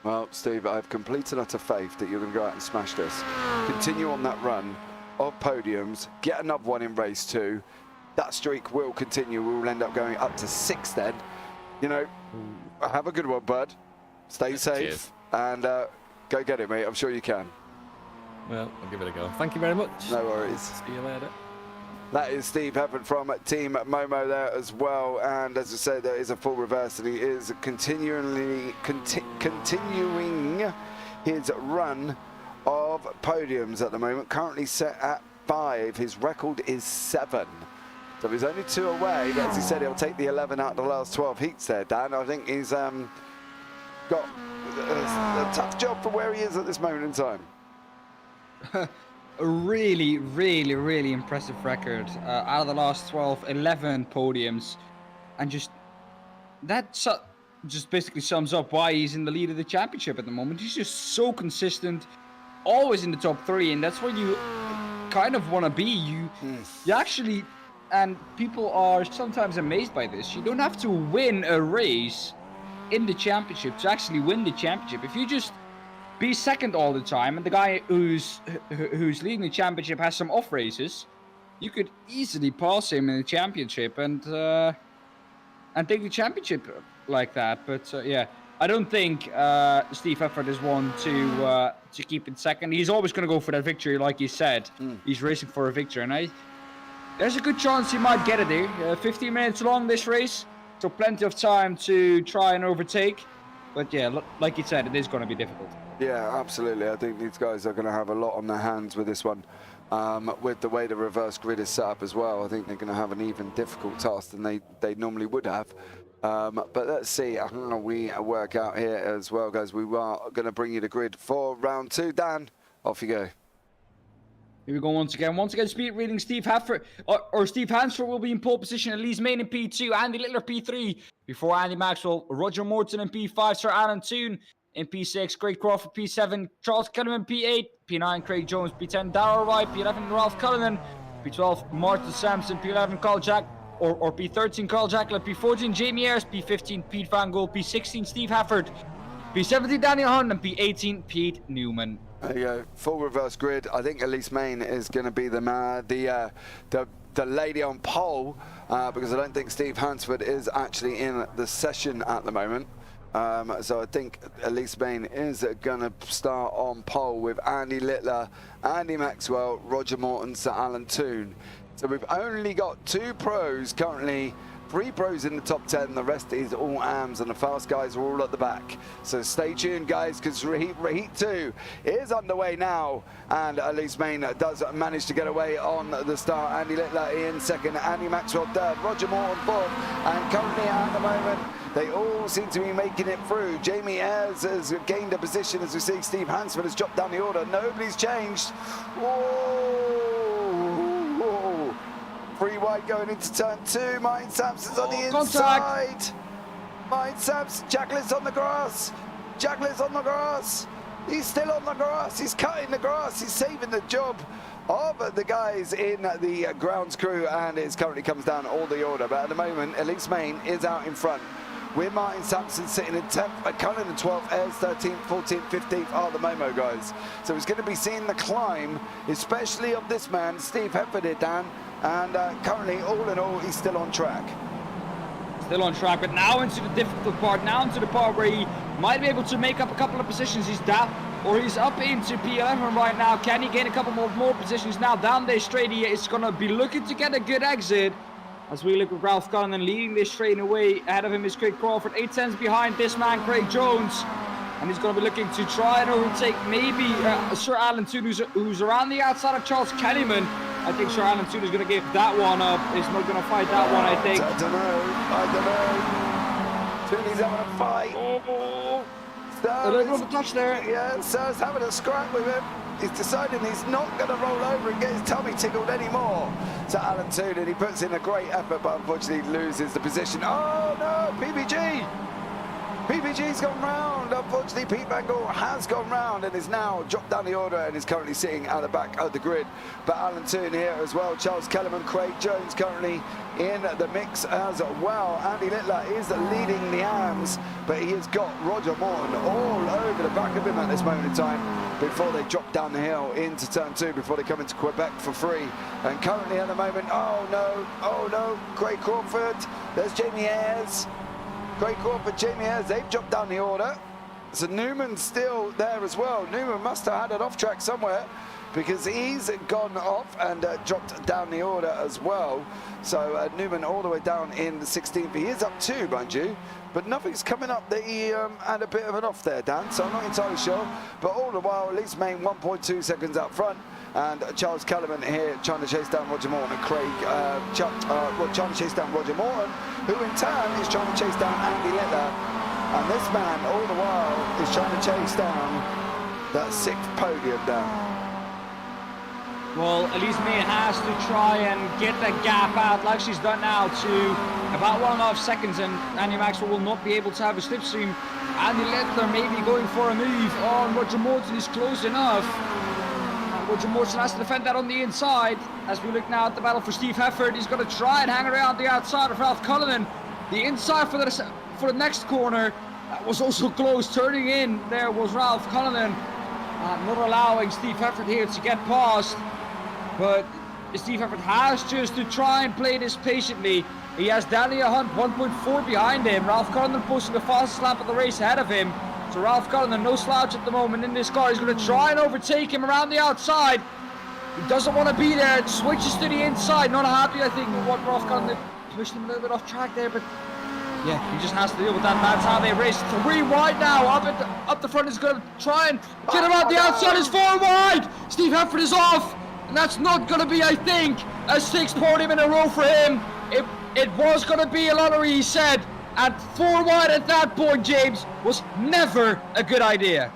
Well, Steve, I have complete and utter faith that you're going to go out and smash this. Continue on that run of podiums, get another one in race 2. That streak will continue. We will end up going up to 6 then. You know, have a good one, bud. Stay safe. Cheers. And go get it, mate. I'm sure you can. Well, I'll give it a go. Thank you very much. No worries. See you later. That is Steve Evans from Team Momo there as well. And as I said, there is a full reverse, and he is continuing his run of podiums at the moment. Currently set at 5. His record is 7. So he's only 2 away. But as he said, he'll take the 11 out of the last 12 heats there, Dan. I think he's got a tough job for where he is at this moment in time. A really, really, really impressive record. Out of the last 12, 11 podiums. And just basically sums up why he's in the lead of the championship at the moment. He's just so consistent, always in the top 3, and that's where you kind of want to be. You actually, and people are sometimes amazed by this, you don't have to win a race in the championship to actually win the championship. If you just be second all the time, and the guy who's leading the championship has some off races, you could easily pass him in the championship and take the championship like that. But yeah, I don't think Steve Evans is one to keep in second. He's always going to go for that victory, like you said. He's racing for a victory, and there's a good chance he might get it there. 15 minutes long this race, so plenty of time to try and overtake. But yeah, like you said, it is going to be difficult. Yeah, absolutely. I think these guys are going to have a lot on their hands with this one. With the way the reverse grid is set up as well, I think they're going to have an even difficult task than they normally would have. But let's see how we work out here as well, guys. We are going to bring you the grid for round 2. Dan, off you go. Here we go once again. Speed reading: Steve Hansford will be in pole position. Elise Main in P2, Andy Littler P3. Before Andy Maxwell, Roger Morton in P5, Sir Alan Toon in P6, Craig Crawford P7, Charles Kellerman P8, P9, Craig Jones P10, Darrell Wright P11, Ralph Cullinan P12, Martin Sampson P11, Carl Jack or P13 Carl Jacklin, P14 Jamie Ayres, P15 Pete Van Gool, P16 Steve Heffert, P17 Daniel Hunt, and P18 Pete Newman. There you go, full reverse grid. I think Elise Main is going to be the lady on pole because I don't think Steve Hansford is actually in the session at the moment. So I think Elise Main is going to start on pole with Andy Littler, Andy Maxwell, Roger Morton, Sir Alan Toon. So we've only got 2 pros currently, 3 pros in the top 10, the rest is all AMs, and the fast guys are all at the back. So stay tuned, guys, because Heat 2 is underway now, and Elise Main does manage to get away on the start. Andy Littler in second, Andy Maxwell third, Roger Morton fourth, and currently at the moment, they all seem to be making it through. Jamie Ayres has gained a position as we see Steve Hansford has dropped down the order. Nobody's changed. Whoa. Free wide going into turn 2. Martin Sampson's on the inside. Martin Sampson, Jacklin's on the grass. Jacklin's on the grass. He's still on the grass. He's cutting the grass. He's saving the job of the guys in the grounds crew, and it currently comes down all the order. But at the moment, Elise Main is out in front, with Martin Sampson sitting in 10th, Cullen in 12th, Ayres 13th, 14th, 15th are the Momo guys. So he's going to be seeing the climb, especially of this man, Steve Hefford here, Dan. And currently, all in all, he's still on track. Still on track, but now into the difficult part, now into the part where he might be able to make up a couple of positions. He's down, or he's up into P11 right now. Can he gain a couple more positions now? Down there straight, he is going to be looking to get a good exit. As we look at Ralph Cullen leading this straight away. Ahead of him is Craig Crawford, 8/10 behind this man, Craig Jones. And he's going to be looking to try and overtake maybe Sir Alan Toon, who's around the outside of Charles Kellyman. I think Sir Alan Toon is going to give that one up. He's not going to fight that one, I think. I don't know. Tooney's having a fight. Oh. A little bit of a touch there. Yeah, Sir's having a scrap with him. He's deciding he's not going to roll over and get his tummy tickled anymore. So Alan Toon, and he puts in a great effort, but unfortunately loses the position. Oh no, PPG! PPG's gone round. Unfortunately, Pete Van Gool has gone round and is now dropped down the order and is currently sitting at the back of the grid. But Alan Toon here as well. Charles Kellerman, Craig Jones currently in the mix as well. Andy Littler is leading the AMs, but he has got Roger Morton all over the back of him at this moment in time before they drop down the hill into turn 2, before they come into Quebec for free. And currently at the moment, oh no, Craig Crawford, there's Jamie Ayres. Craig Crawford, Jamie Ayres, they've dropped down the order. So Newman's still there as well. Newman must have had an off track somewhere, because he's gone off and dropped down the order as well. So Newman all the way down in the 16th. He is up 2, mind you, but nothing's coming up that he had a bit of an off there, Dan, so I'm not entirely sure. But all the while, Elise Main 1.2 seconds up front, and Charles Kellerman here trying to chase down Roger Morton, and Craig trying to chase down Roger Morton, who in turn is trying to chase down Andy Littler. And this man, all the while, is trying to chase down that 6th podium down. Well, Elise Main has to try and get that gap out like she's done now to about 1.5 seconds, and Andy Maxwell will not be able to have a slipstream. Andy Littler maybe going for a move on Roger Morton is close enough. Roger Morton has to defend that on the inside. As we look now at the battle for Steve Hefford, he's going to try and hang around the outside of Ralph Cullen. The inside for the next corner, that was also close. Turning in there was Ralph Cullen, not allowing Steve Hefford here to get past. But Steve Hefford has just to try and play this patiently. He has Daniel Hunt 1.4 behind him. Ralph Cullen posting the fastest lap of the race ahead of him. So Ralph Cullen, no slouch at the moment in this car. He's going to try and overtake him around the outside. He doesn't want to be there. It switches to the inside. Not happy, I think, with what Ralph Cullen pushed him a little bit off track there. But yeah, he just has to deal with that. That's how they race. 3 wide now. Up the front is going to try and get around the outside. Is 4 wide. Steve Hefford is off. And that's not going to be, I think, a 6th podium in a row for him. It was going to be a lottery, he said. And 4 wide at that point, James, was never a good idea.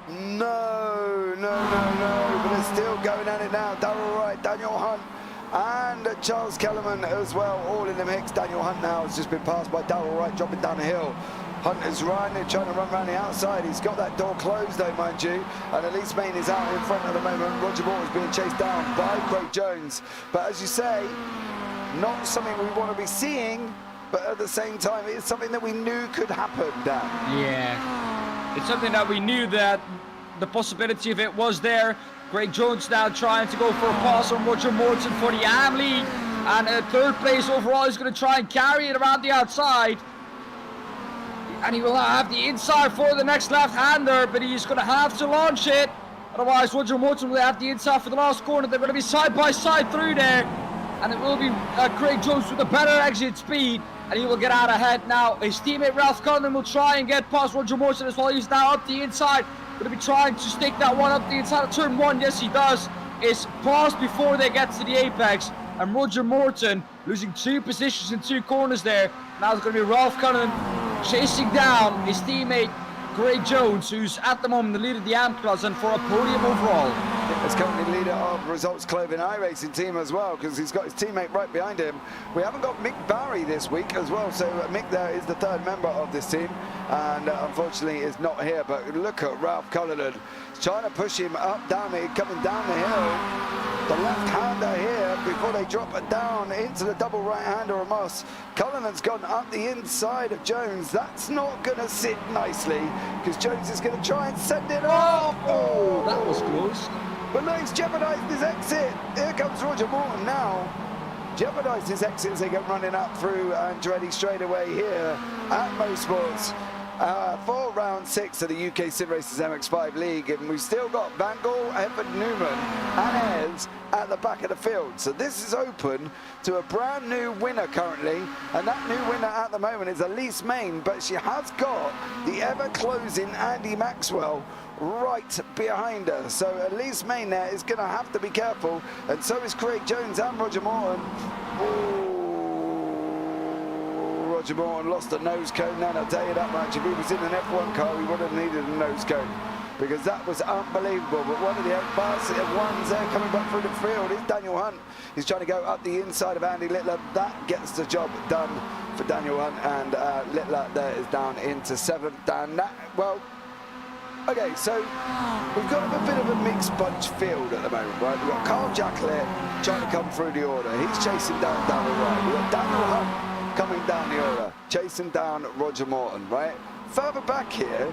No. But they're still going at it now. Darrell Wright, Daniel Hunt, and Charles Kellerman as well, all in the mix. Daniel Hunt now has just been passed by Darrell Wright, dropping down the hill. Hunt is running, trying to run around the outside. He's got that door closed though, mind you. And Elise Main is out in front at the moment. Roger Moore is being chased down by Craig Jones. But as you say, Not something we want to be seeing, but at the same time, it's something that we knew could happen, Dan. Yeah, it's something that we knew that the possibility of it was there. Craig Jones now trying to go for a pass on Roger Morton for the AM lead. And third place overall, he's going to try and carry it around the outside. And he will have the inside for the next left-hander, but he's going to have to launch it. Otherwise, Roger Morton will have the inside for the last corner. They're going to be side by side through there. And it will be Craig Jones with a better exit speed. And he will get out ahead now. His teammate Ralph Cullen will try and get past Roger Morton as well. He's now up the inside. Going to be trying to stick that one up the inside of turn 1. Yes, he does. Is paused before they get to the apex. And Roger Morton losing 2 positions in 2 corners there. Now it's going to be Ralph Cullen chasing down his teammate Craig Jones, who's at the moment the leader of the AM class and for a podium overall. He's currently leader of Results Clothing iRacing team as well, because he's got his teammate right behind him. We haven't got Mick Barry this week as well, so Mick there is the 3rd member of this team, and unfortunately is not here. But look at Ralph Cullinan. He's trying to push him up, down, coming down the hill. The left-hander here before they drop it down into the double right-hander of Moss. Cullinan's gone up the inside of Jones. That's not going to sit nicely because Jones is going to try and send it off. Oh, that was close. But look, he's jeopardised his exit. Here comes Roger Morton now. Jeopardised his exit as they go running up through Andretti straight away here at Mosport. For round 6 of the UK SimRacers MX5 League, and we've still got Van Gogh, Edward Newman and Ayres at the back of the field. So this is open to a brand new winner currently, and that new winner at the moment is Elise Main, but she has got the ever-closing Andy Maxwell right behind her. So Elise Main there is going to have to be careful, and so is Craig Jones and Roger Morton. Ooh. Roger Morton lost a nose cone then, I'll tell you that much. If he was in an F1 car, he would have needed a nose cone, because that was unbelievable. But one of the fastest ones there coming back through the field is Daniel Hunt. He's trying to go up the inside of Andy Littler. That gets the job done for Daniel Hunt, and Littler there is down into 7th. Dan, well, okay, so we've got a bit of a mixed bunch field at the moment, right? We've got Carl Jacklett trying to come through the order. He's chasing down the right. We've got Daniel Hunt coming down the order, chasing down Roger Morton, right? Further back here,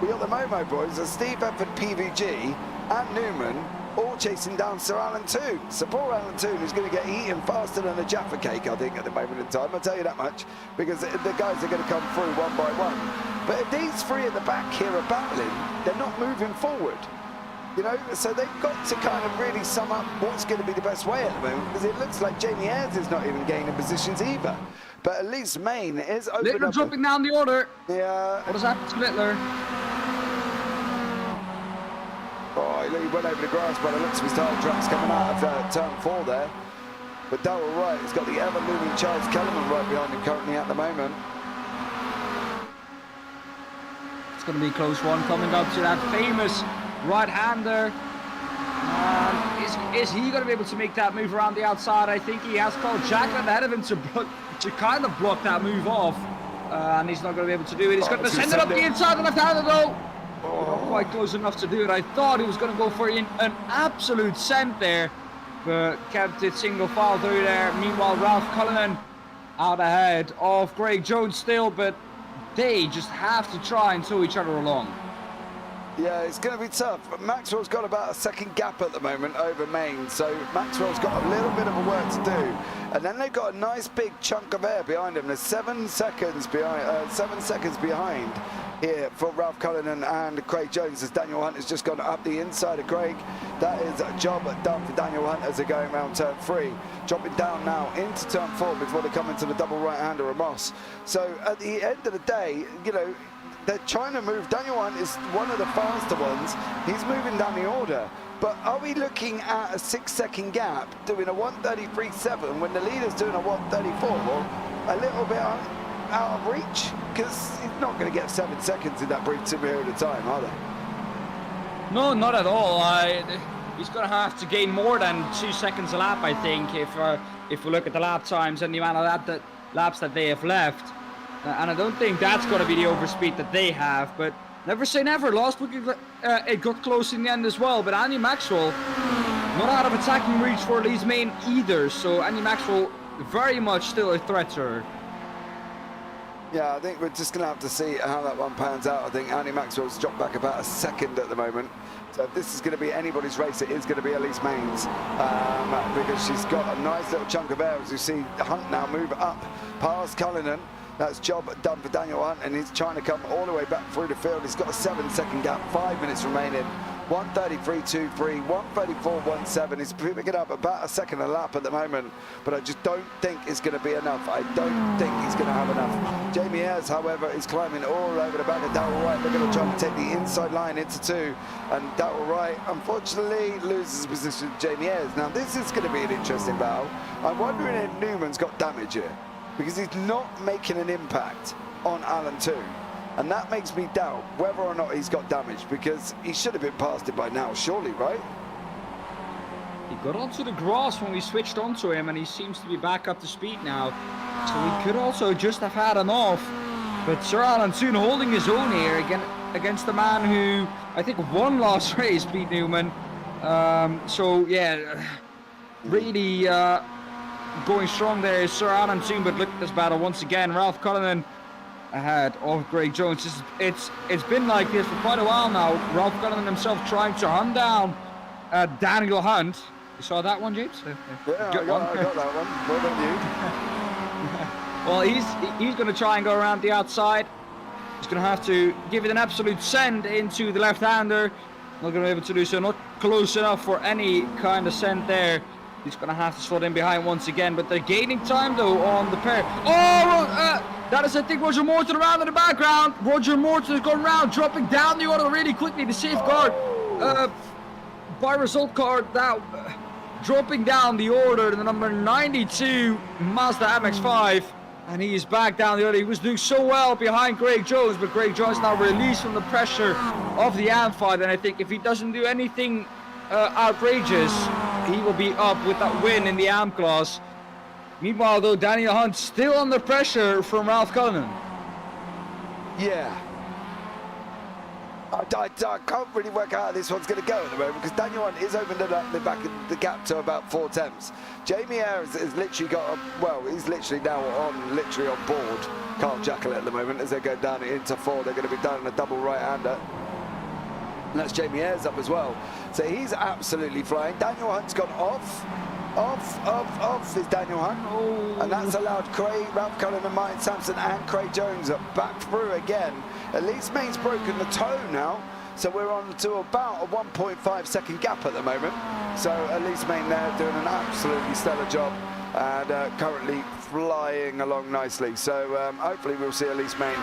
we got the Momo boys, Steve Efford, PVG, and Newman, all chasing down Sir Alan Toon. So poor Alan Toon is going to get eaten faster than a Jaffa cake, I think, at the moment in time. I'll tell you that much, because the guys are going to come through one by one. But if these 3 at the back here are battling, they're not moving forward. You know, so they've got to kind of really sum up what's going to be the best way at the moment, because it looks like Jamie Ayres is not even gaining positions either. But at least Main is open Littler dropping down the order. Yeah. What has happened to Littler? Oh, he went over the grass by the looks of his tire tracks coming out of turn 4 there. But Darrell Wright has got the ever-looming Charles Kellerman right behind him currently at the moment. It's going to be a close one coming up to that famous right-hander. Is he going to be able to make that move around the outside? I think he has called Jacklin ahead of him to kind of block that move off. And he's not going to be able to do it. He's going to send it up the inside, the left-hander though. Not quite close enough to do it. I thought he was going to go for an absolute cent there, but kept it single file through there. Meanwhile, Ralph Cullinan out ahead of Craig Jones still, but they just have to try and tow each other along. Yeah, it's going to be tough. But Maxwell's got about a second gap at the moment over Main, so Maxwell's got a little bit of a work to do. And then they've got a nice big chunk of air behind him. There's 7 seconds behind. 7 seconds behind here for Ralph Cullinan and Craig Jones, as Daniel Hunt has just gone up the inside of Craig. That is a job done for Daniel Hunt as they're going around turn 3. Dropping down now into turn 4 before they come into the double right-hander of Moss. So at the end of the day, you know, they're trying to move. Daniel Hunt is one of the faster ones. He's moving down the order. But are we looking at a 6-second gap doing a 1:33.7 when the leader's doing a 1:34? A little bit out of reach? Because he's not going to get 7 seconds in that brief period of time, are they? No, not at all. He's going to have to gain more than 2 seconds a lap, I think, if we look at the lap times and the amount of laps that they have left. And I don't think that's going to be the overspeed that they have, but never say never. Last week it got close in the end as well, but Andy Maxwell not out of attacking reach for Elise Main either, so Andy Maxwell very much still a threat to her. Yeah, I think we're just going to have to see how that one pans out. I think Andy Maxwell's dropped back about a second at the moment. So if this is going to be anybody's race, it is going to be Elise Main's, because she's got a nice little chunk of air. As you see Hunt now move up past Cullinan. That's job done for Daniel Hunt, and he's trying to come all the way back through the field. He's got a 7-second gap, 5 minutes remaining. 1:33.23, 1:34.17. He's picking up about a second a lap at the moment, but I just don't think it's going to be enough. I don't think he's going to have enough. Jamie Ayres, however, is climbing all over the back of Darrell Wright. They're going to try and take the inside line into 2, and Darrell Wright, unfortunately, loses position to Jamie Ayres. Now, this is going to be an interesting battle. I'm wondering if Newman's got damage here, because he's not making an impact on Alan 2. And that makes me doubt whether or not he's got damage, because he should have been past it by now, surely, right? He got onto the grass when we switched onto him, and he seems to be back up to speed now. So he could also just have had an off. But Sir Alan Toon holding his own here against the man who I think won last race, Pete Newman. So yeah, really going strong there is Sir Alan Toon. But look at this battle once again. Ralph Cullinan ahead of Greg Jones. It's been like this for quite a while now. Ralph Cullinan himself trying to hunt down Daniel Hunt. You saw that one, James? Yeah, I got that one. Well done, you. Well, he's going to try and go around the outside. He's going to have to give it an absolute send into the left-hander. Not going to be able to do so. Not close enough for any kind of send there. He's going to have to slot in behind once again, but they're gaining time though on the pair. Oh, that is, I think, Roger Morton around in the background. Roger Morton is going around, dropping down the order really quickly to safeguard by result card now. Dropping down the order, the number 92 Mazda MX5, and he is back down the order. He was doing so well behind Greg Jones, but Greg Jones now released from the pressure of the AM5, and I think if he doesn't do anything outrageous, he will be up with that win in the AM class. Meanwhile, though, Daniel Hunt still under pressure from Ralph Cullinan. Yeah. I can't really work out how this one's going to go at the moment, because Daniel Hunt is opened up the back of the gap to about 4 tenths. Jamie Ayres has literally got he's literally now on board Carl Jacklett at the moment as they go down into 4. They're going to be down in a double right-hander. And that's Jamie Ayres up as well. So he's absolutely flying. Daniel Hunt's gone off is Daniel Hunt. Oh. And that's allowed Ralph Cullinan, Martin Sampson and Craig Jones back through again. Elise Main's broken the toe now, so we're on to about a 1.5 second gap at the moment. So Elise Main there doing an absolutely stellar job, and currently flying along nicely. So hopefully we'll see Elise Main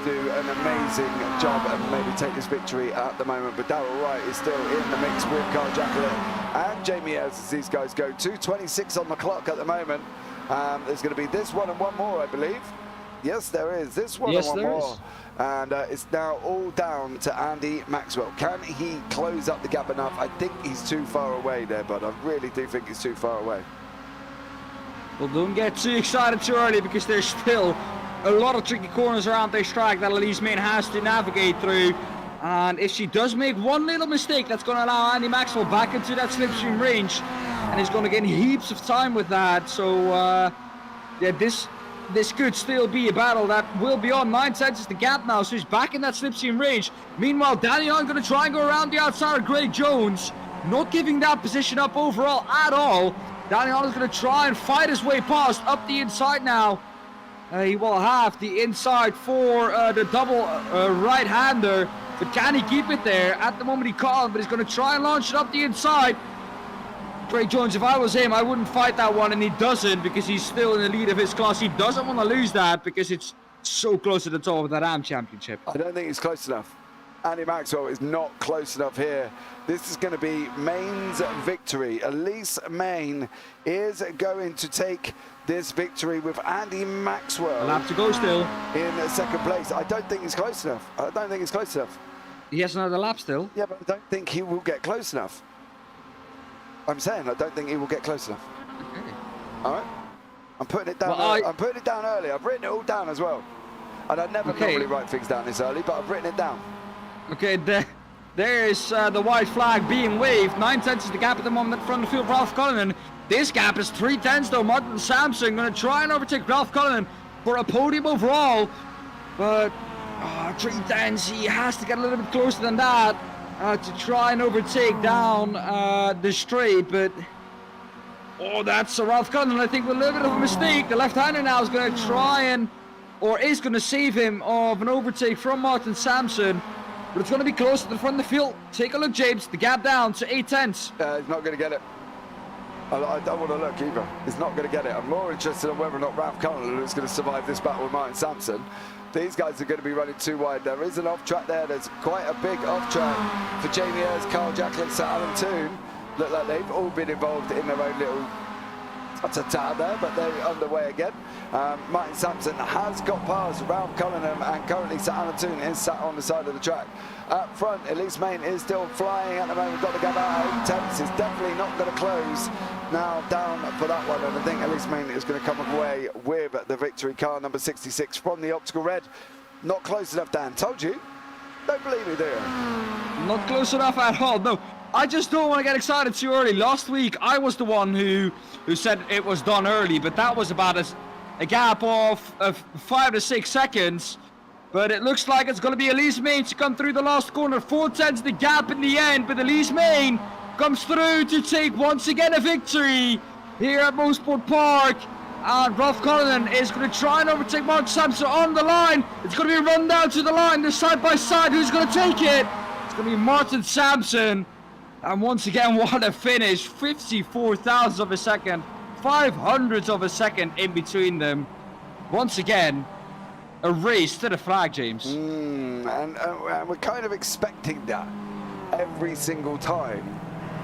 do an amazing job and maybe take this victory at the moment. But Darrell Wright is still in the mix with Carl Jacklett and Jamie Ayres as these guys go. 2:26 on the clock at the moment. There's going to be this one and one more, I believe. Yes, there is. This one and one more. And it's now all down to Andy Maxwell. Can he close up the gap enough? I think he's too far away there, but I really do think he's too far away. Well, don't get too excited too early, because there's still a lot of tricky corners around this track that Elise Main has to navigate through. And if she does make one little mistake, that's going to allow Andy Maxwell back into that slipstream range. And he's going to get heaps of time with that. So, yeah, this could still be a battle that will be on. 9 cents is the gap now, so he's back in that slipstream range. Meanwhile, Daniel Hunt going to try and go around the outside of Greg Jones, not giving that position up overall at all. Daniel Hunt is going to try and fight his way past up the inside now. He will have the inside for the double right-hander, but can he keep it there? At the moment he can't, but he's going to try and launch it up the inside. Greg Jones, if I was him, I wouldn't fight that one, and he doesn't, because he's still in the lead of his class. He doesn't want to lose that, because it's so close to the top of that AM championship. I don't think it's close enough. Andy Maxwell is not close enough here. This is going to be Main's victory. Elise Main is going to take this victory with Andy Maxwell. A lap to go still. In second place. I don't think it's close enough. I don't think it's close enough. He has another lap still. Yeah, but I don't think he will get close enough. I'm saying I don't think he will get close enough. Okay. All right. I'm putting it down. Well, I'm putting it down early. I've written it all down as well. And I never normally write things down this early, but I've written it down. Okay, There's the white flag being waved. 9/10 is the gap at the moment in front of the field. Ralph Cullinan. This gap is 3/10 though. Martin Sampson going to try and overtake Ralph Cullinan for a podium overall. But 3/10, he has to get a little bit closer than that to try and overtake down the straight. But that's Ralph Cullinan, I think, with a little bit of a mistake. The left-hander now is going to try and, or is going to save him of an overtake from Martin Sampson. But it's going to be close to the front of the field. Take a look, James. The gap down to 8/10. He's not going to get it. I don't want to look either. He's not going to get it. I'm more interested in whether or not Ralph Cullinan is going to survive this battle with Martin Sampson. These guys are going to be running too wide. There is an off-track there. There's quite a big off-track for Jamie Ayres, Carl Jacklin, Sir Alan Toon. Look like they've all been involved in their own little ta-ta there, but they're underway again. Martin Sampson has got past Ralph Cullinan, and currently Sir Alan Toon is sat on the side of the track. Up front, Elise Main is still flying at the moment. Got the gap out. 8/10 is definitely not going to close now down for that one, and I think Elise Main is going to come away with the victory. Car number 66 from the Optical Red. Not close enough, Dan. Told you. Don't believe me, do you? Not close enough at all. No, I just don't want to get excited too early. Last week, I was the one who said it was done early, but that was about a gap of 5 to 6 seconds. But it looks like it's going to be Elise Main to come through the last corner. 4/10 the gap in the end, but Elise Main comes through to take once again a victory here at Mosport Park. And Ralph Cullinan is going to try and overtake Mark Sampson on the line. It's going to be a run down to the line. They're side by side. Who's going to take it? It's going to be Martin Sampson. And once again, what a finish. 54,000 of a second. 500 of a second in between them. Once again, a race to the flag, James. And we're kind of expecting that every single time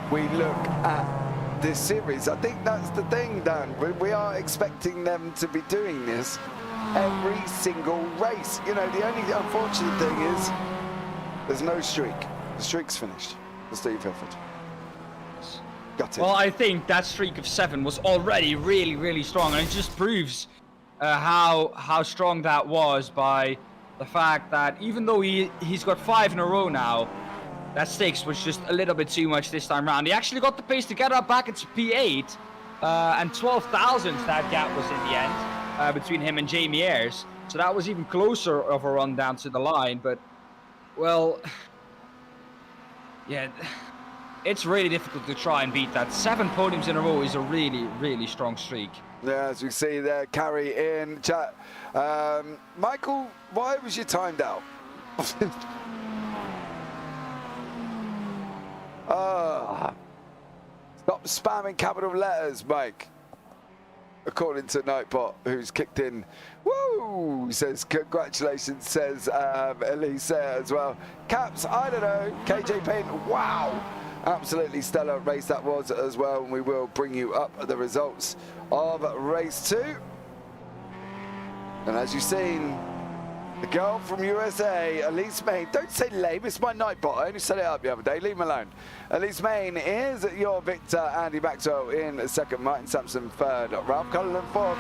we look at this series. I think that's the thing, Dan. We are expecting them to be doing this every single race. You know, the only unfortunate thing is there's no streak. The streak's finished for Steve Hilford. Got it. Well, I think that streak of 7 was already really, really strong, and it just proves how strong that was by the fact that even though he's got 5 in a row now, that 6 was just a little bit too much this time around. He actually got the pace to get up back into P8, and 12 thousandths that gap was in the end between him and Jamie Ayres. So that was even closer of a run down to the line. But, well, yeah, it's really difficult to try and beat that. 7 podiums in a row is a really, really strong streak. Yeah, as we see there, Carrie in chat. Michael, why was you timed out? Stop spamming capital letters, Mike. According to Nightbot, who's kicked in. Woo! Says congratulations, says Elise as well. Caps, I don't know. KJ Payne, wow! Absolutely stellar race that was as well, and we will bring you up the results of race 2. And as you've seen, the girl from USA, Elise Main. Don't say lame, it's my Nightbot. I only set it up the other day, leave him alone. Elise Main is your victor. Andy Maxwell in second, Martin Sampson third, Ralph Cullinan fourth,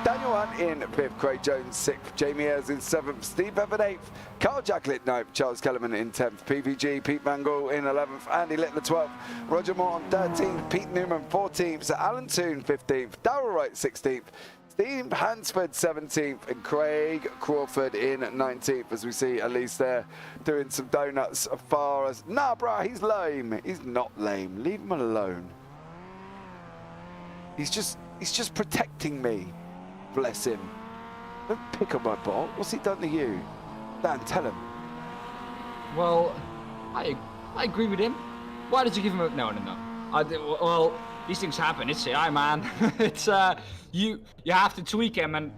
Daniel Hunt in fifth, Craig Jones sixth, Jamie Ayres in seventh, Steve Pepper eighth, Carl Jacklin ninth, Charles Kellerman in 10th, PVG, Pete Mangle in 11th, Andy Littler 12th, Roger Morton 13th, Pete Newman 14th, Sir Alan Toon 15th, Darrell Wright 16th, Steve Hansford 17th, and Craig Crawford in 19th, as we see Elise there doing some donuts as far as, nah bruh, he's lame. He's not lame, leave him alone. He's just protecting me, bless him. Don't pick on my ball. What's he done to you? Dan, tell him. Well, I agree with him. Why did you give him a... No. Well, these things happen. It's AI, man. It's, you have to tweak him, and,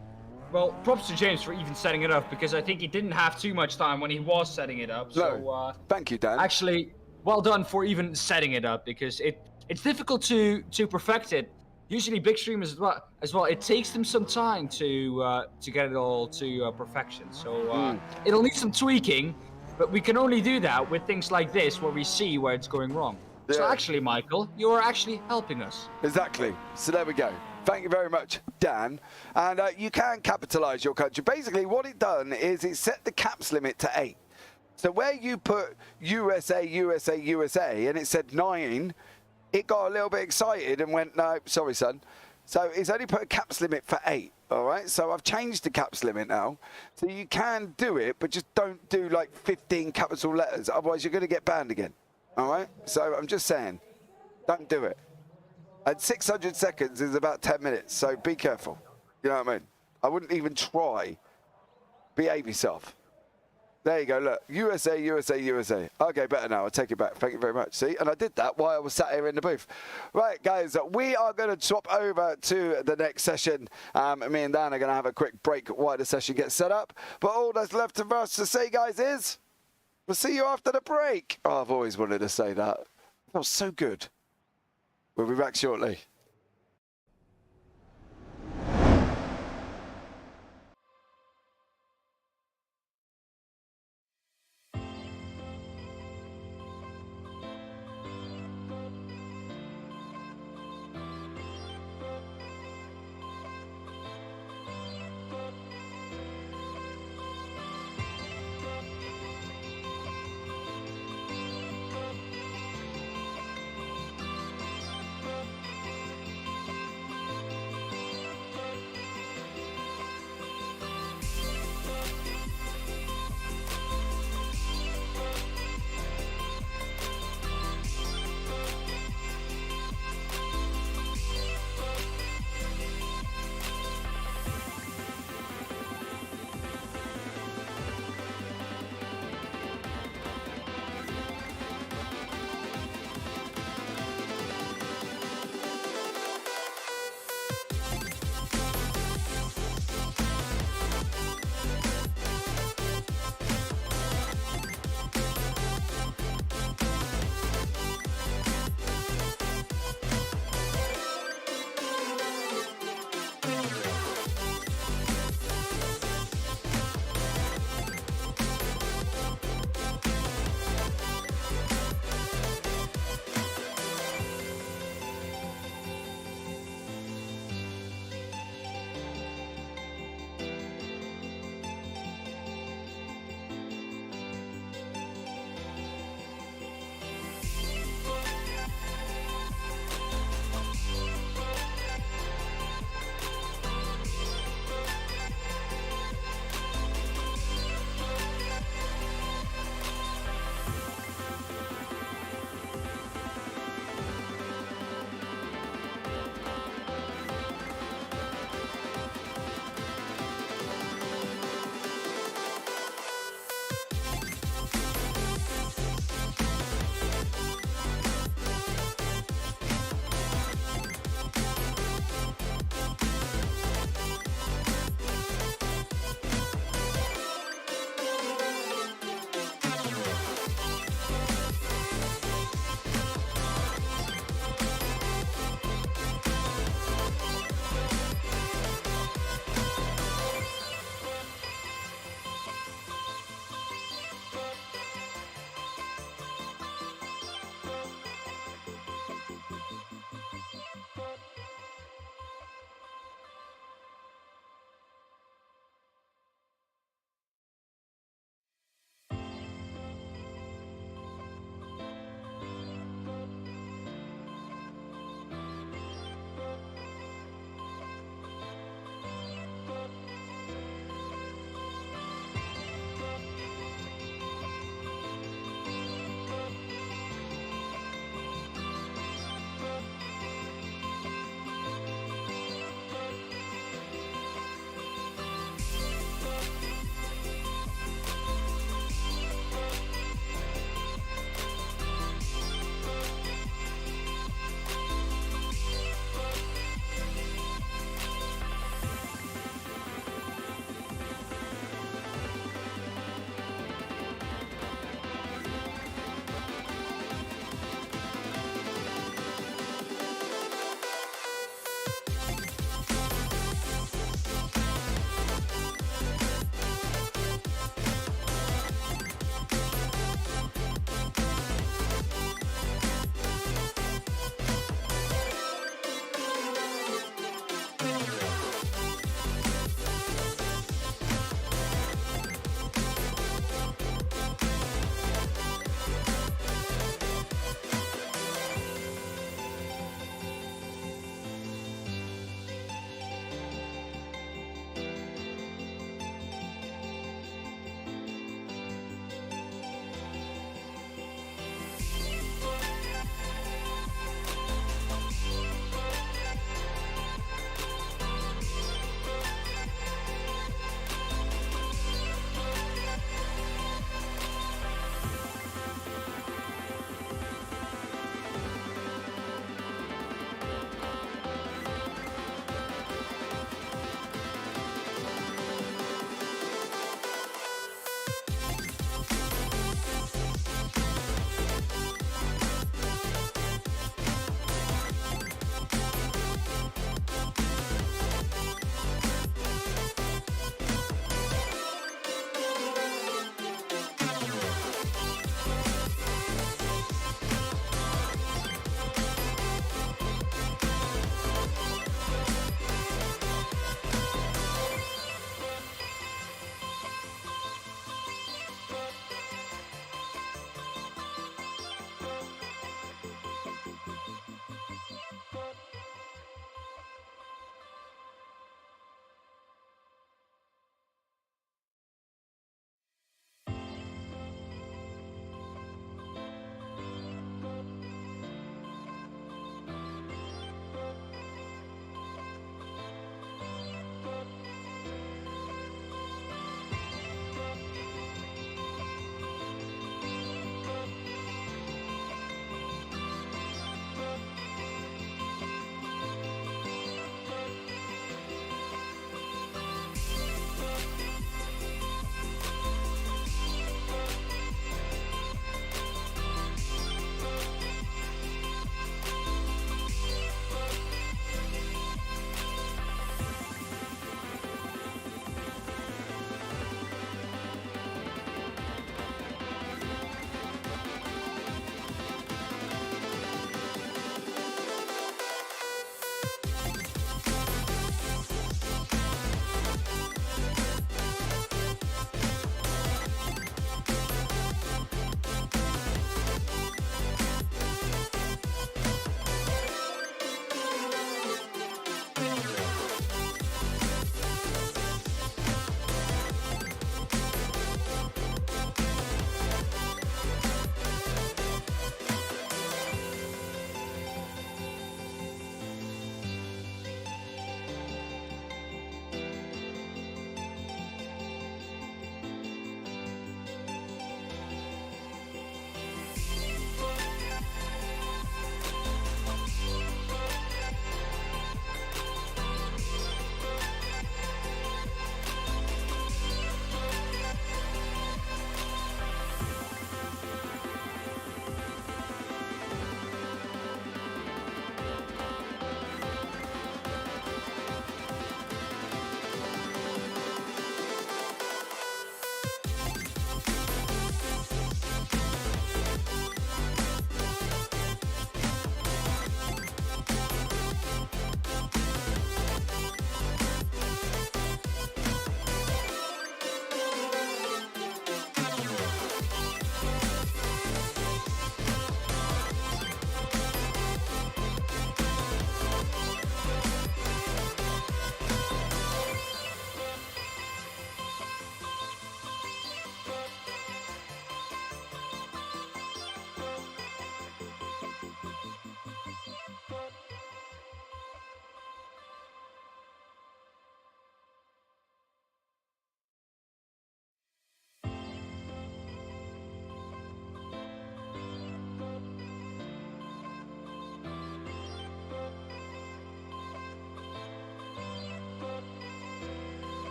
well, props to James for even setting it up, because I think he didn't have too much time when he was setting it up. So, no. Thank you, Dan. Actually, well done for even setting it up, because it's difficult to perfect it. Usually big streamers as well, it takes them some time to get it all to perfection. So it'll need some tweaking, but we can only do that with things like this, where we see where it's going wrong. Yeah. So actually, Michael, you're actually helping us. Exactly. So there we go. Thank you very much, Dan. And you can capitalise your country. Basically, what it done is it set the caps limit to 8. So where you put USA, USA, USA, and it said 9, it got a little bit excited and went, no, sorry, son. So it's only put a caps limit for 8, all right? So I've changed the caps limit now. So you can do it, but just don't do like 15 capital letters. Otherwise, you're going to get banned again, all right? So I'm just saying, don't do it. And 600 seconds is about 10 minutes, so be careful. You know what I mean? I wouldn't even try. Behave yourself. There you go, look, USA, USA, USA. Okay, better now, I'll take it back. Thank you very much. See, and I did that while I was sat here in the booth. Right, guys, we are going to swap over to the next session. Me and Dan are going to have a quick break while the session gets set up. But all that's left for us to say, guys, is we'll see you after the break. Oh, I've always wanted to say that. That was so good. We'll be back shortly.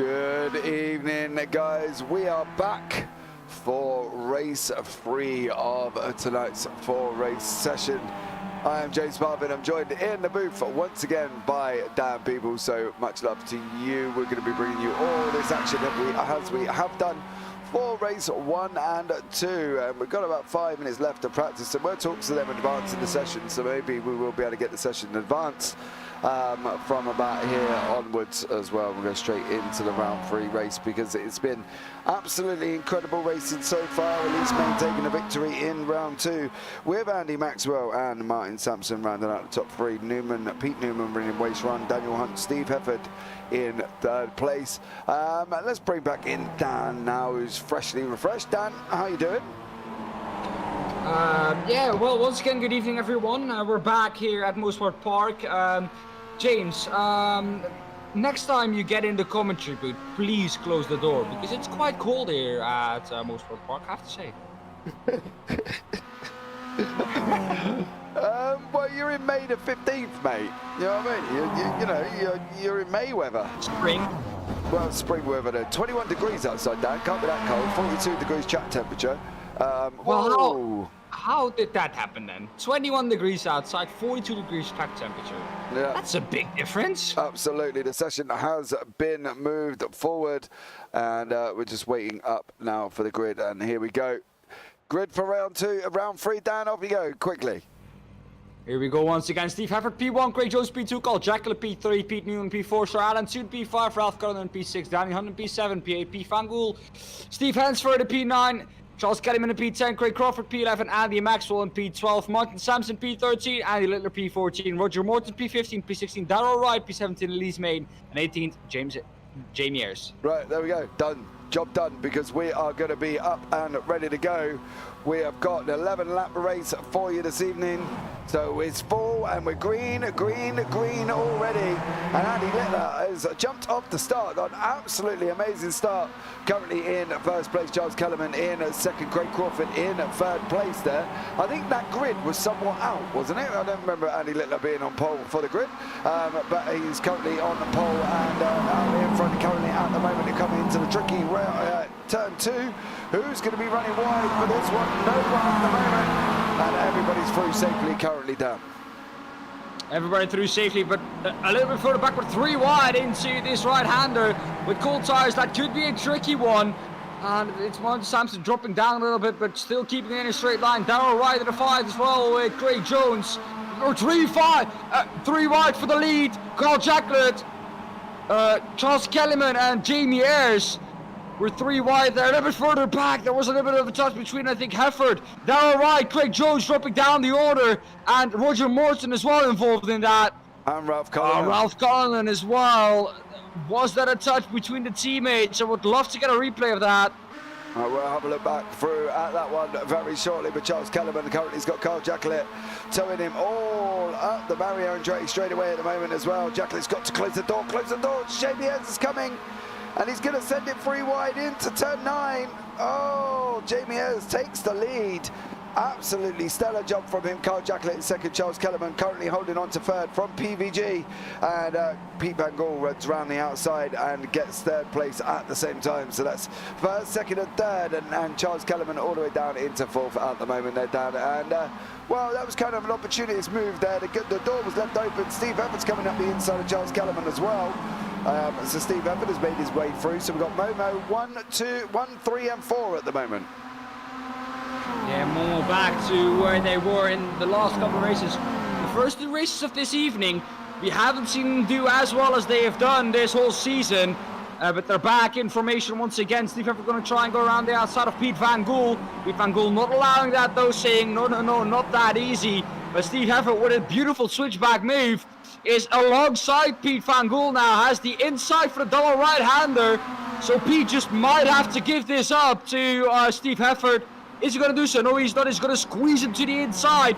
Good evening, guys. We are back for race 3 of tonight's 4-race session. I am James Parfitt. I'm joined in the booth once again by Daan Pepels. So much love to you. We're going to be bringing you all this action as we have done for race 1 and 2. And we've got about 5 minutes left to practice, so we'll talk to them in advance in the session. So maybe we will be able to get the session in advance from about here onwards as well. We'll go straight into the round 3 race because it's been absolutely incredible racing so far. At least maintaining a victory in round 2 with Andy Maxwell and Martin Sampson rounding out the top 3. Pete Newman winning race run, Daniel Hunt, Steve Hefford in 3rd place. Let's bring back in Daan now, who's freshly refreshed. Daan, how you doing? Yeah, well, once again, good evening, everyone. We're back here at Mosport Park. James, next time you get in the commentary booth, please close the door, because it's quite cold here at Mosport Park, I have to say. Well, you're in May the 15th, mate. You know what I mean? You're in May weather. Spring. Well, spring weather then. 21 degrees outside, Dan. Can't be that cold. 42 degrees track temperature. Well, how did that happen then? 21 degrees outside, 42 degrees track temperature. Yeah. That's a big difference. Absolutely. The session has been moved forward, and we're just waiting up now for the grid. And here we go. Grid for round 3. Dan, off you go quickly. Here we go once again. Steve Hefford, P1, Craig Jones, P2, Carl Jacklin, P3, Pete Newman, P4, Sir Allen, Soon, P5, Ralph Cullen, P6, Danny Hunt, P7, P8, P. Fangool, Steve Hansford, P9, Charles Kellyman in P10, Craig Crawford, P11, Andy Maxwell in P12, Martin Sampson, P13, Andy Littler, P14, Roger Morton, P15, P16, Darrell Wright, P17, Elise Main, and 18th, Jamie Ayres. Right, there we go. Done. Job done, because we are going to be up and ready to go. We have got an 11-lap race for you this evening. So it's full and we're green already. And Andy Littler has jumped off the start, got an absolutely amazing start. Currently in 1st place, Charles Kellerman in 2nd, Craig Crawford in 3rd place there. I think that grid was somewhat out, wasn't it? I don't remember Andy Littler being on pole for the grid, but he's currently on the pole and out in front currently at the moment. They're coming into the tricky turn 2. Who's going to be running wide for this one? No one at the moment. And everybody's through safely currently, down. Everybody through safely, but a little bit further backward, 3 wide into this right-hander with cold tires. That could be a tricky one. And it's Martin Sampson dropping down a little bit, but still keeping it in a straight line. Darrell Wright at the 5 as well with Craig Jones. Or 3 wide for the lead. Carl Jacklin, Charles Kellyman and Jamie Ayres. We're 3 wide there, a little bit further back. There was a little bit of a touch between, I think, Hefford, Darrell Wright, Craig Jones dropping down the order, and Roger Morton as well involved in that. And Ralph Cullen. Ralph Cullen as well. Was that a touch between the teammates? I would love to get a replay of that. We'll have a look back through at that one very shortly, but Charles Kellerman currently has got Carl Jacklin towing him all up the barrier and straight away at the moment as well. Jacklin's got to close the door, Jamie Ayres is coming. And he's going to send it 3 wide into turn 9. Oh, Jamie Ayres takes the lead. Absolutely stellar job from him. Carl Jacklin in 2nd, Charles Kellerman currently holding on to 3rd from PVG. And Pete Van Gaal runs around the outside and gets 3rd place at the same time. So that's 1st, 2nd and 3rd. And Charles Kellerman all the way down into 4th at the moment. They're down. And well, that was kind of an opportunist move there. The door was left open. Steve Evans coming up the inside of Charles Kellerman as well. So Steve Evans has made his way through. So we've got Momo 1, 3 and 4 at the moment. Yeah, Momo back to where they were in the last couple of races. The first 2 races of this evening, we haven't seen them do as well as they have done this whole season. But they're back in formation once again. Steve Evans going to try and go around the outside of Pete Van Gaal. Pete Van Gaal not allowing that though, saying no, not that easy. But Steve Hefford with a beautiful switchback move is alongside Pete Van Gaal now, has the inside for the double right-hander. So Pete just might have to give this up to Steve Hefford. Is he going to do so? No, he's not. He's going to squeeze him to the inside.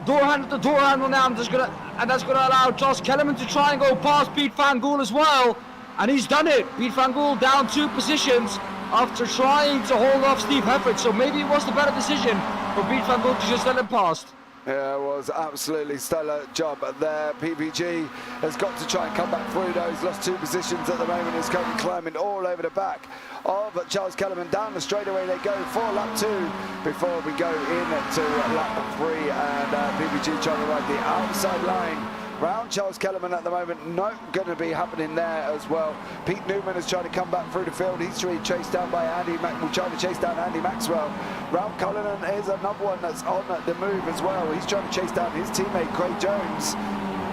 Door handle to door handle now, and that's going to allow Charles Kellerman to try and go past Pete Van Gaal as well. And he's done it. Pete Van Gaal down 2 positions after trying to hold off Steve Hefford. So maybe it was the better decision for Pete Van Gaal to just let him past. Yeah, it was absolutely stellar job there. PPG has got to try and come back through those. Lost 2 positions at the moment. Is currently climbing all over the back of Charles Kellerman. Down the straightaway they go for lap 2 before we go into lap 3. And PPG trying to ride the outside line round Charles Kellerman at the moment. Not going to be happening there as well. Pete Newman is trying to come back through the field. He's trying chased down by Andy trying to chase down Andy Maxwell. Ralph Cullinan is another one that's on the move as well. He's trying to chase down his teammate Craig Jones.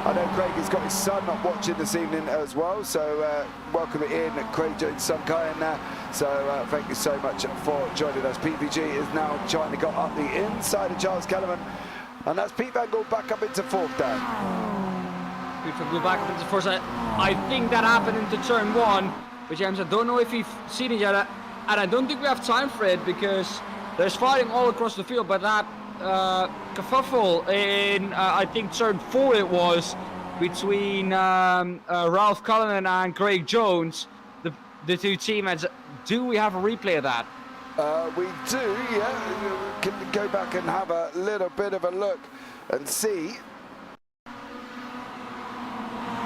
I know Craig has got his son watching this evening as well, so welcome in Craig Jones' son Kyan now. So thank you so much for joining us. PPG is now trying to go up the inside of Charles Kellerman, and that's Pete Van Gogh back up into 4th down. Pete Van Gogh back up into 4th. I think that happened into turn 1, but James, I don't know if you've seen it yet, and I don't think we have time for it because there's fighting all across the field, but that kerfuffle in, I think, turn 4 it was, between Ralph Cullinan and Craig Jones, the 2 teammates. Do we have a replay of that? We do, yeah. Can go back and have a little bit of a look and see.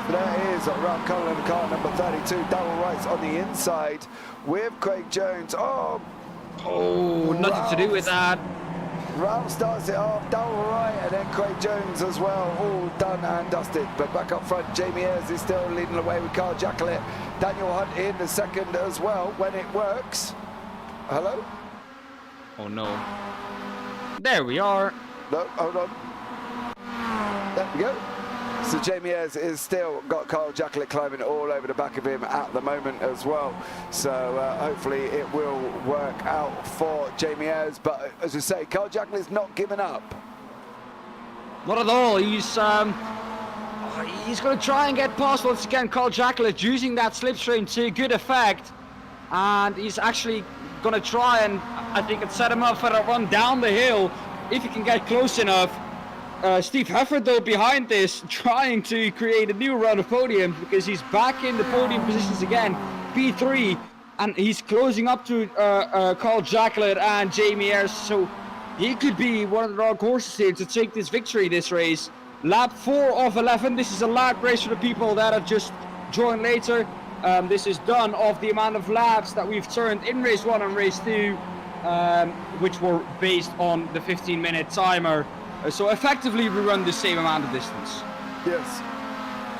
There is Ralph Cullinan, car number 32, Darrell Wright's on the inside with Craig Jones. Oh, nothing to do with that. Ralph starts it off, Darrell Wright, and then Craig Jones as well, all done and dusted. But back up front, Jamie Ayres is still leading the way with Carl Jacklett. Daniel Hunt in the second as well, when it works. Hello? Oh no. There we are. No, hold on. There we go. So Jamie Ayres is still got Carl Jacklett climbing all over the back of him at the moment as well. So hopefully it will work out for Jamie Ayres. But as I say, Carl Jacklett's not giving up. Not at all. He's going to try and get past once again. Carl Jacklett using that slipstream to good effect, and he's actually going to try and I think set him up for a run down the hill if he can get close enough. Steve Hefford, though, behind this, trying to create a new run of podiums because he's back in the podium positions again, P3, and he's closing up to Carl Jacklett and Jamie Ayres, so he could be one of the dark horses here to take this victory this race. Lap 4 of 11. This is a lap race for the people that have just joined later. This is done of the amount of laps that we've turned in race 1 and race 2, which were based on the 15-minute timer. So effectively we run the same amount of distance. Yes.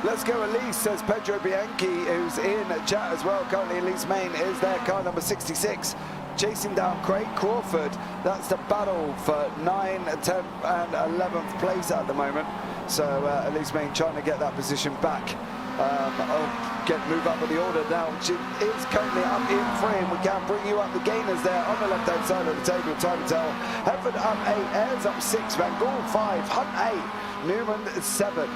Let's go Elise, says Pedro Bianchi, who's in chat as well. Currently Elise Main is their car number 66, chasing down Craig Crawford. That's the battle for 9th, 10th and 11th place at the moment. So Elise Main trying to get that position back. Move up with the order now. She is currently up in frame. We can bring you up the gainers there on the left-hand side of the table. Time to tell. Hefford up 8, Ayres up 6, Van Gogh 5, Hunt 8, Newman 7.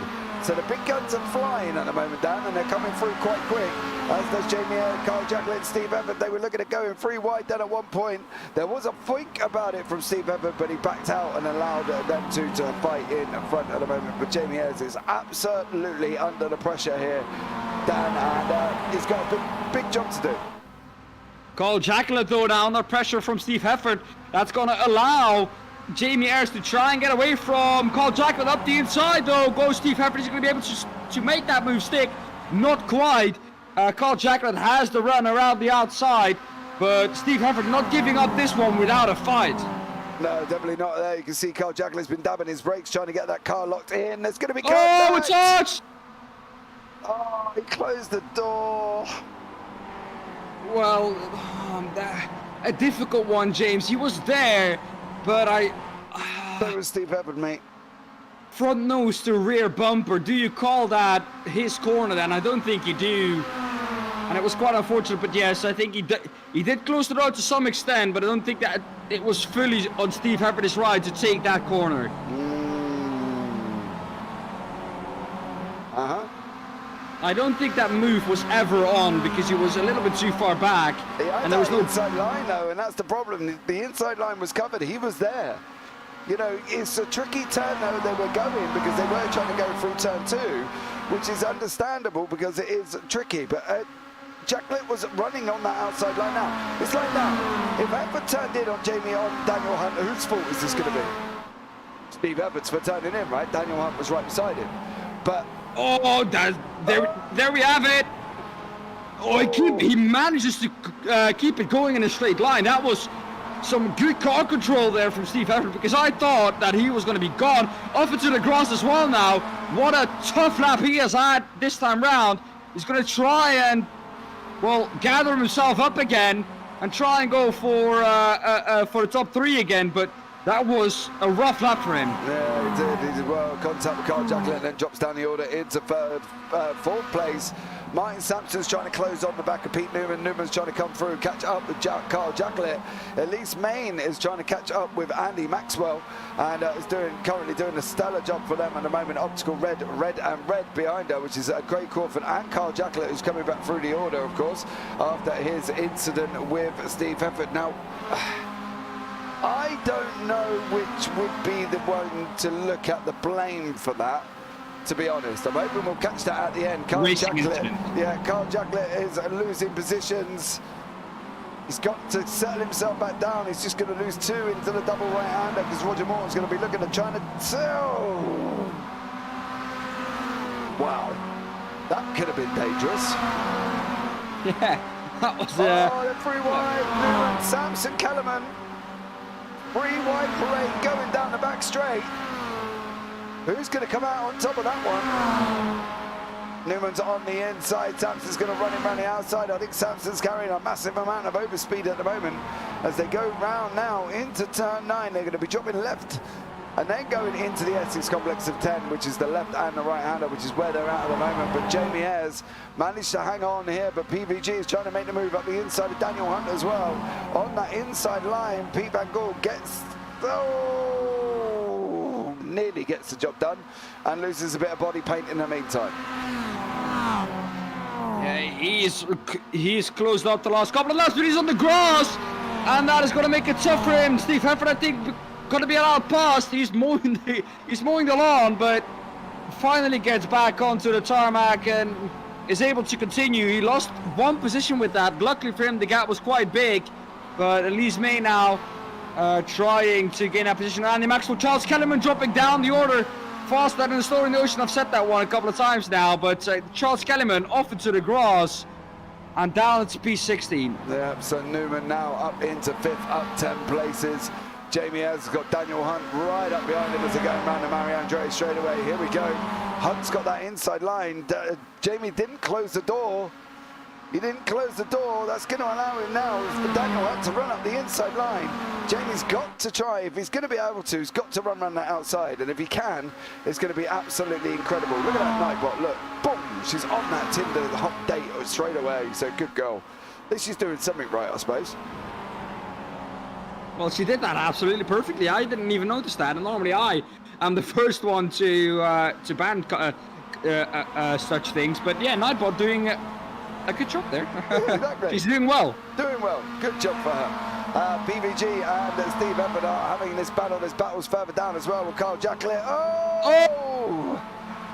So the big guns are flying at the moment, Dan, and they're coming through quite quick. As does Jamie Ayres, Carl Jacklett, Steve Hefford. They were looking at going 3 wide then at one point. There was a think about it from Steve Hefford, but he backed out and allowed them two to fight in front at the moment. But Jamie Ayres is absolutely under the pressure here, Dan, and he's got a big job to do. Carl Jacklett, though, now under pressure from Steve Hefford. That's going to allow Jamie Ayres to try and get away from Carl Jacklett up the inside, though. Goes Steve Hefford. He's going to be able to make that move stick. Not quite. Carl Jacklett has the run around the outside, but Steve Hefford not giving up this one without a fight. No, definitely not there. You can see Carl Jacklett's been dabbing his brakes, trying to get that car locked in. There's going to be contact. Oh, it's touched! Oh, he closed the door. Well, a difficult one, James. He was there, but That was Steve Hefford, mate. Front nose to rear bumper. Do you call that his corner then? I don't think you do. And it was quite unfortunate, but yes, I think he did close the road to some extent, but I don't think that it was fully on Steve Hefford's ride to take that corner. I don't think that move was ever on because he was a little bit too far back. Yeah, and there was no inside line though, and that's the problem. The inside line was covered. He was there. You know, it's a tricky turn though they were going because they were trying to go through turn 2, which is understandable because it is tricky. But Jacklett was running on that outside line now. It's like that. If Hefford turned in on Daniel Hunt, whose fault is this going to be? Steve Evans for turning in, right? Daniel Hunt was right beside him. But there we have it. Oh, he manages to keep it going in a straight line. That was some good car control there from Steve Evans, because I thought that he was going to be gone. Off into the grass as well now. What a tough lap he has had this time round. He's going to try and, well, gather himself up again and try and go for the top 3 again, but that was a rough lap for him. Yeah, he did. He did well. Contact with Carl Jacklett and then drops down the order into fourth place. Martin Sampson's trying to close on the back of Pete Newman. Newman's trying to come through, catch up with Carl Jacklett. Elise Main is trying to catch up with Andy Maxwell and is currently doing a stellar job for them at the moment. Optical red behind her, which is Craig Crawford and Carl Jacklett, who's coming back through the order, of course, after his incident with Steve Hefford. Now, I don't know which would be the one to look at the blame for that, to be honest. I'm hoping we'll catch that at the end. Carl Jacklett is losing positions. He's got to settle himself back down. He's just going to lose 2 into the double right-hander because Roger Morton's going to be looking at trying to... Oh. Wow. That could have been dangerous. Yeah, that was... the 3 wide. Newman, Samson, Kellerman. 3 wide parade going down the back straight. Who's going to come out on top of that one? Newman's on the inside. Sampson's going to run him around the outside. I think Sampson's carrying a massive amount of overspeed at the moment. As they go round now into turn 9, they're going to be dropping left and then going into the Essex complex of 10, which is the left and the right-hander, which is where they're at the moment. But Jamie Ayres managed to hang on here, but PVG is trying to make the move up the inside of Daniel Hunt as well. On that inside line, Pete Van Gool gets... nearly gets the job done and loses a bit of body paint in the meantime. Yeah, he's closed out the last couple of laps, but he's on the grass, and that is going to make it tough for him. Steve Hefford, I think, going to be allowed past. He's mowing the lawn, but finally gets back onto the tarmac and is able to continue. He lost 1 position with that. Luckily for him, the gap was quite big, but Elise May now trying to gain that position. Andy Maxwell, Charles Kellerman dropping down the order faster than the Story in the Ocean. I've said that one a couple of times now, but Charles Kellerman off into the grass and down into P16. Yeah, so Newman now up into 5th, up 10 places. Jamie has got Daniel Hunt right up behind him as they're going around the Mariandre straight away. Here we go. Hunt's got that inside line. Jamie didn't close the door. He didn't close the door. That's going to allow him now for Daniel Hunt to run up the inside line. Jamie's got to try. If he's going to be able to, he's got to run that outside. And if he can, it's going to be absolutely incredible. Look at that Nightbot. Look, boom. She's on that Tinder hot date straight away. So good girl. At least she's doing something right, I suppose. Well, she did that absolutely perfectly. I didn't even notice that. And normally I am the first one to ban such things. But yeah, Nightbot doing a good job there. Yeah, exactly. She's doing well. Doing well. Good job for her. PVG and Steve Evans are having this battle. There's battles further down as well with Carl Jacklett. Oh!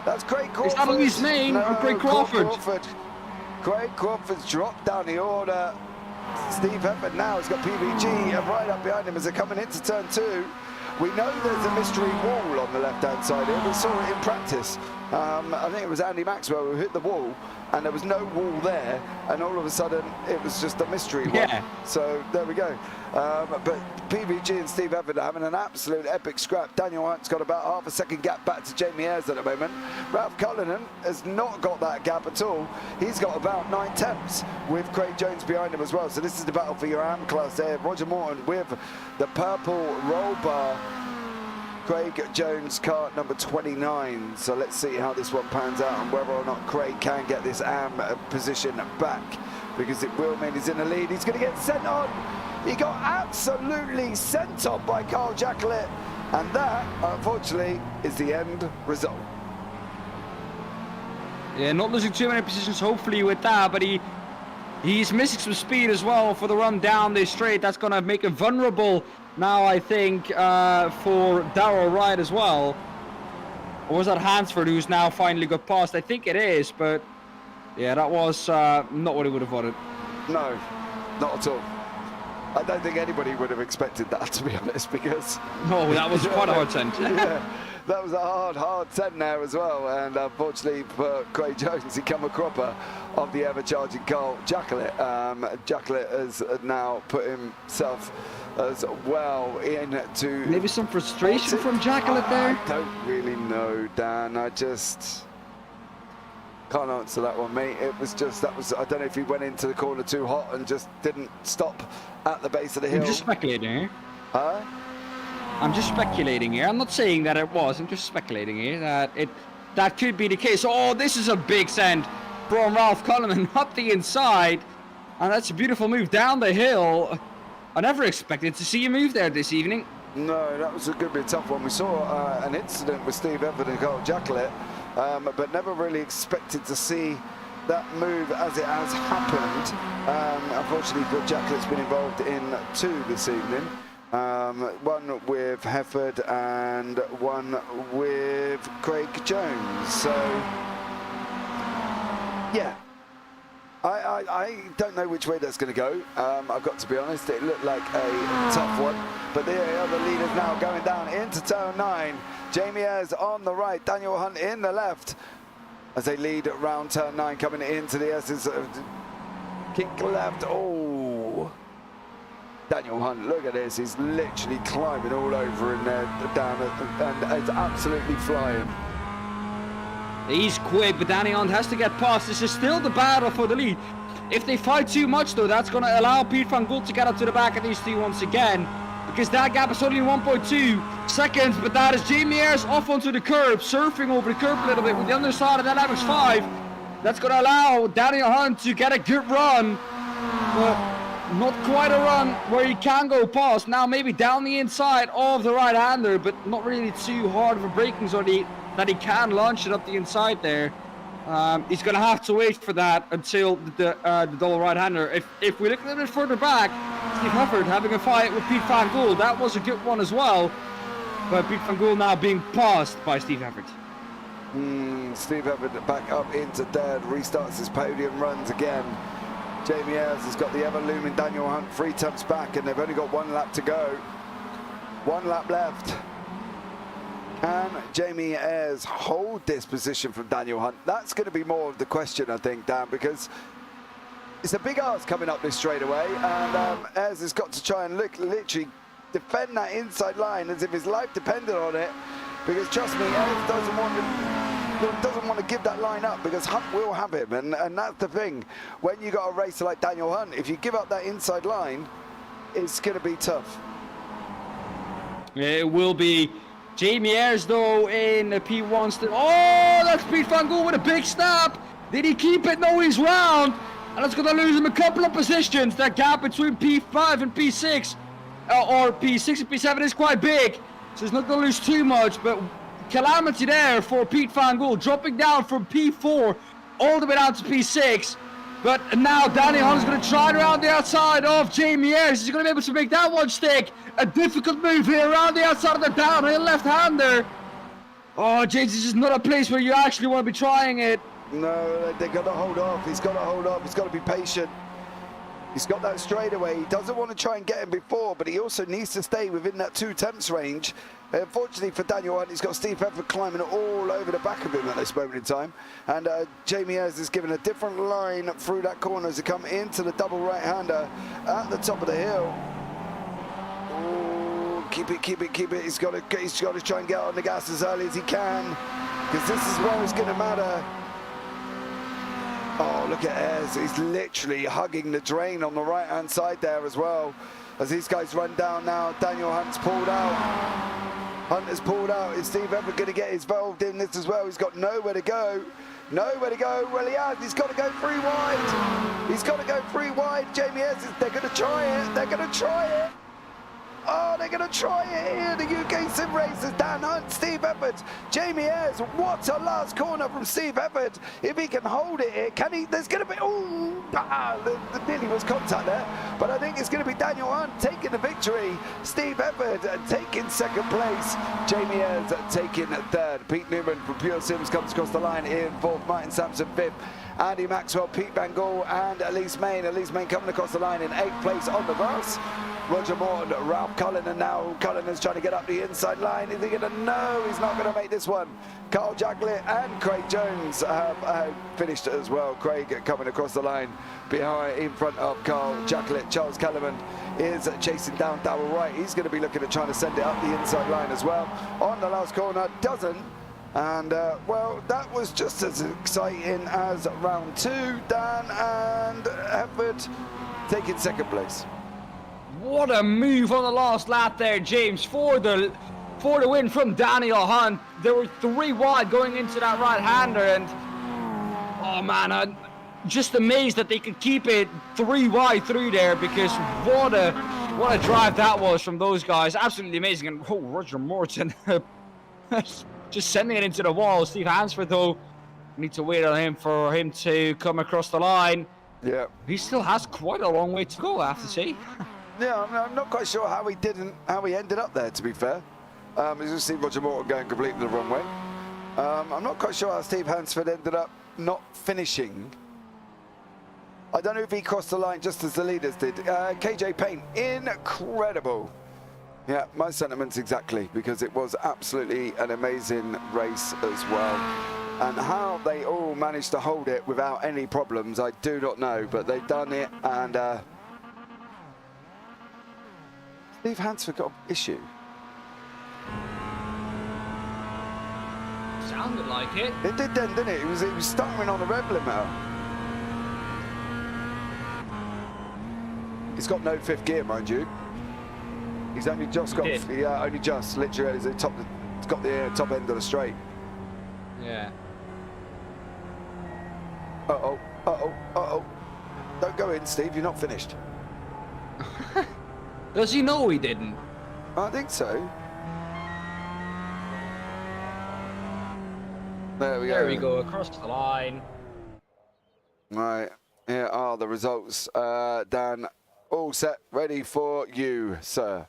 That's Craig Crawford. Is that Elise Main or Craig Crawford? Craig Crawford's dropped down the order. Steve Evans now has got PVG right up behind him as they're coming into turn 2. We know there's a mystery wall on the left-hand side here. We saw it in practice. I think it was Andy Maxwell who hit the wall, and there was no wall there, and all of a sudden it was just a mystery wall. Yeah. So there we go. But PVG and Steve Evans are having an absolute epic scrap. Daniel Hunt's got about half a second gap back to Jamie Ayres at the moment. Ralph Cullinan has not got that gap at all. He's got about 9/10 with Craig Jones behind him as well. So this is the battle for your AM class there. Roger Morton with the purple roll bar. Craig Jones, car number 29. So let's see how this one pans out and whether or not Craig can get this AM position back, because it will mean he's in the lead. He's going to get sent on. He got absolutely sent on by Carl Jacklett, and that, unfortunately, is the end result. Yeah, not losing too many positions, hopefully, with that, but he's missing some speed as well for the run down this straight. That's going to make him vulnerable now, I think, for Darrell Wright as well. Or was that Hansford who's now finally got past? I think it is, but yeah, that was not what he would have wanted. No, not at all. I don't think anybody would have expected that, to be honest, because... No, that was quite a hard send. Yeah, that was a hard send there as well, and unfortunately for Craig Jones, he come a cropper of the ever-charging Carl Jacquelet. Jacquelet has now put himself as well into... Maybe some frustration from Jacquelet there? I don't really know, Dan. I just... can't answer that one, mate. It was just, that was, I don't know if he went into the corner too hot and just didn't stop at the base of the hill. I'm just speculating here. Huh? I'm just speculating here. I'm not saying that it was. I'm just speculating here that could be the case. Oh, this is a big send from Ralph Cullinan up the inside. And that's a beautiful move down the hill. I never expected to see a move there this evening. No, that was going to be a tough one. We saw an incident with Steve Everett and Carl Jacquelet, but never really expected to see that move as it has happened. Unfortunately, Jacquelet's been involved in two this evening. One with Hefford and one with Craig Jones. So, yeah. I don't know which way that's going to go. I've got to be honest, it looked like a tough one. But the other leaders now going down into turn 9. Jamie Ayres on the right, Daniel Hunt in the left. As they lead around turn 9, coming into the S's. Kick left, oh. Daniel Hunt, look at this, he's literally climbing all over in there, down, and it's absolutely flying. He's quick, but Danny Hunt has to get past. This is still the battle for the lead. If they fight too much, though, that's going to allow Piet van Gool to get up to the back of these two once again. Because that gap is only 1.2 seconds, but that is Jamie Ayres off onto the curb, surfing over the curb a little bit with the underside of that MX5. That's going to allow Daniel Hunt to get a good run, but not quite a run where he can go past. Now maybe down the inside of the right-hander, but not really too hard of a braking zone that he can launch it up the inside there. He's going to have to wait for that until the double right-hander. If we look a little bit further back, Steve Hefford having a fight with Piet van Gool. That was a good one as well. But Piet van Gool now being passed by Steve Hefford. Steve Hefford back up into third, restarts his podium runs again. Jamie Ayres has got the ever-looming Daniel Hunt 3 tenths back, and they've only got 1 lap to go. 1 lap left. Can Jamie Ayres hold this position from Daniel Hunt? That's going to be more of the question, I think, Dan, because it's a big ask coming up this straightaway, and Ayres has got to try and literally defend that inside line as if his life depended on it, because trust me, Ayres doesn't want to give that line up, because Hunt will have him, and that's the thing. When you got a racer like Daniel Hunt, if you give up that inside line, it's going to be tough. It will be. Jamie Ayres though in P1 still. Oh, that's Piet van Gool with a big snap. Did he keep it? No, he's round. And that's going to lose him a couple of positions. That gap between P5 and P6, or P6 and P7 is quite big. So he's not going to lose too much, but calamity there for Piet van Gool, dropping down from P4 all the way down to P6. But now Danny Hunt is going to try it around the outside of Jamie Ayres. He's going to be able to make that one stick. A difficult move here around the outside of the downhill left-hander. Oh, James, this is not a place where you actually want to be trying it. No, they've got to hold off. He's got to hold off. He's got to be patient. He's got that straightaway. He doesn't want to try and get him before, but he also needs to stay within that 2 tenths range. Unfortunately for Daniel Hunt, he's got Steve Hefford climbing all over the back of him at this moment in time. And Jamie Ayres is given a different line through that corner as he come into the double right-hander at the top of the hill. Oh, keep it. He's got to try and get on the gas as early as he can, because this is where it's going to matter. Oh, look at Ayres. He's literally hugging the drain on the right-hand side there as well. As these guys run down now, Daniel Hunt's pulled out. Hunt has pulled out. Is Steve Everett going to get involved in this as well? He's got nowhere to go. Nowhere to go. Well, he has. He's got to go 3 wide. He's got to go 3 wide. Jamie Ayres, they're going to try it. They're going to try it. Oh, they're going to try it here. The UkSimracers, Daan Hunt, Steve Everett, Jamie Ayres. What a last corner from Steve Everett. If he can hold it here, can he? There's going to be, there nearly was contact there. But I think it's going to be Daniel Hunt taking the victory. Steve Everett taking 2nd place. Jamie Ayres taking 3rd. Pete Newman from Pure Sims comes across the line in 4th. Martin Sampson 5th. Andy Maxwell, Piet van Gool, and Elise Main. Elise Main coming across the line in 8th place on the grass. Roger Morton, Ralph Cullinan now. Cullinan's trying to get up the inside line. Is he going to? No, he's not going to make this one. Carl Jacklett and Craig Jones have finished as well. Craig coming across the line behind, in front of Carl Jacklett. Charles Kellerman is chasing down Darrell Wright. He's going to be looking at trying to send it up the inside line as well. On the last corner, doesn't. And, well, that was just as exciting as round 2. Daan and Hefford taking second place. What a move on the last lap there, James, for the win from Daniel Hunt. There were 3 wide going into that right-hander, and oh man, I'm just amazed that they could keep it 3 wide through there, because what a drive that was from those guys. Absolutely amazing. And oh, Roger Morton just sending it into the wall. Steve Hansford, though, need to wait on him for him to come across the line. Yeah, he still has quite a long way to go, I have to say. Yeah, I'm not quite sure how he ended up there, to be fair. As you see Roger Morton going completely the wrong way. I'm not quite sure how Steve Hansford ended up not finishing. I don't know if he crossed the line just as the leaders did. KJ Payne, incredible. Yeah, my sentiments exactly, because it was absolutely an amazing race as well. And how they all managed to hold it without any problems, I do not know, but they've done it. And Steve Hansford got an issue. Sounded like it. It did then, didn't it? It was stuttering on the rev limiter. He's got no 5th gear, mind you. He's only just got, only just, literally, he's got the top end of the straight. Yeah. Uh-oh, uh-oh, uh-oh. Don't go in, Steve, you're not finished. Does he know he didn't? I think so. There we go. There we go, across the line. Right, here are the results. Dan, all set, ready for you, sir.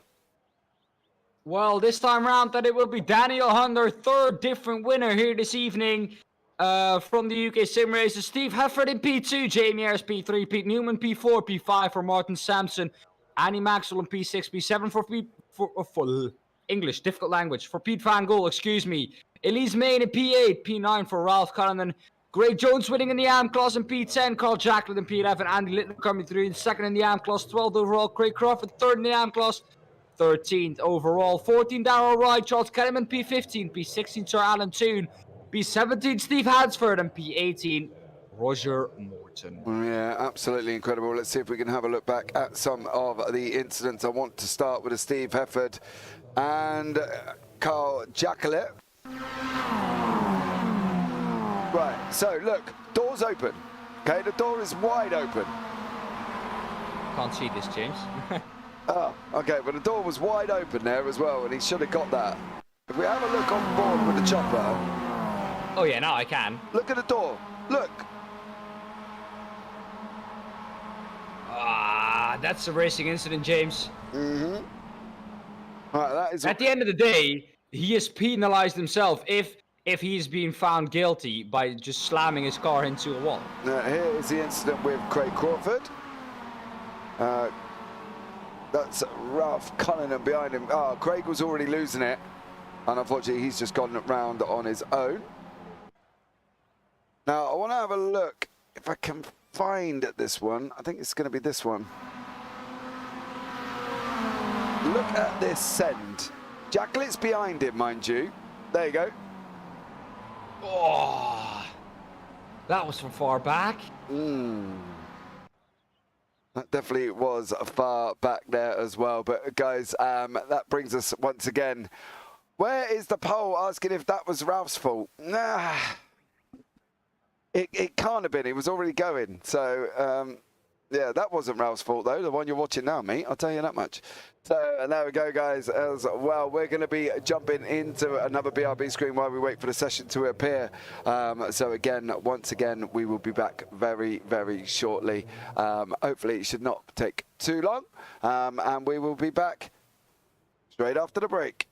Well, this time round that it will be Daniel Hunt, our 3rd different winner here this evening from the UK SimRacers. Steve Hefford in P2, Jamie Ayres P3, Pete Newman P4, P5 for Martin Sampson, Annie Maxwell in P6, P7 for English, difficult language, for Pete Van Gogh, excuse me. Elise Main in P8, P9 for Ralph Cullinan, Greg Jones winning in the AM class in P10, Carl Jacklett in P11, Andy Litton coming through in 2nd in the AM class, 12th overall, Craig Crawford 3rd in the AM class, 13th overall, 14th Darrell Wright, Charles Kellerman P15, P16 Sir Alan Toon, P17 Steve Hansford, and P18 Roger Morton. Yeah, absolutely incredible. Let's see if we can have a look back at some of the incidents. I want to start with a Steve Hefford and Carl Jacklett. Right, so look, door's open. Okay, the door is wide open. Can't see this, James. Oh, okay, but the door was wide open there as well, and he should have got that. If we have a look on board with the chopper. Oh yeah, now I can. Look at the door. Look. Ah, that's a racing incident, James. Mm-hmm. Right, that is. At the end of the day, he has penalized himself if he's been found guilty by just slamming his car into a wall. Here is the incident with Craig Crawford. That's Ralph Cullinan behind him. Oh, Craig was already losing it. And unfortunately, he's just gotten it round on his own. Now, I want to have a look if I can find this one. I think it's going to be this one. Look at this send. Jacklett's behind him, mind you. There you go. Oh, that was from far back. That definitely was far back there as well. But guys, that brings us once again. Where is the poll asking if that was Ralph's fault? Nah, it can't have been. He was already going. So, yeah, that wasn't Ralph's fault, though, the one you're watching now, mate. I'll tell you that much. So, and there we go, guys, as well. We're going to be jumping into another BRB screen while we wait for the session to appear. So, again, once again, we will be back very, very shortly. Hopefully, it should not take too long. And we will be back straight after the break.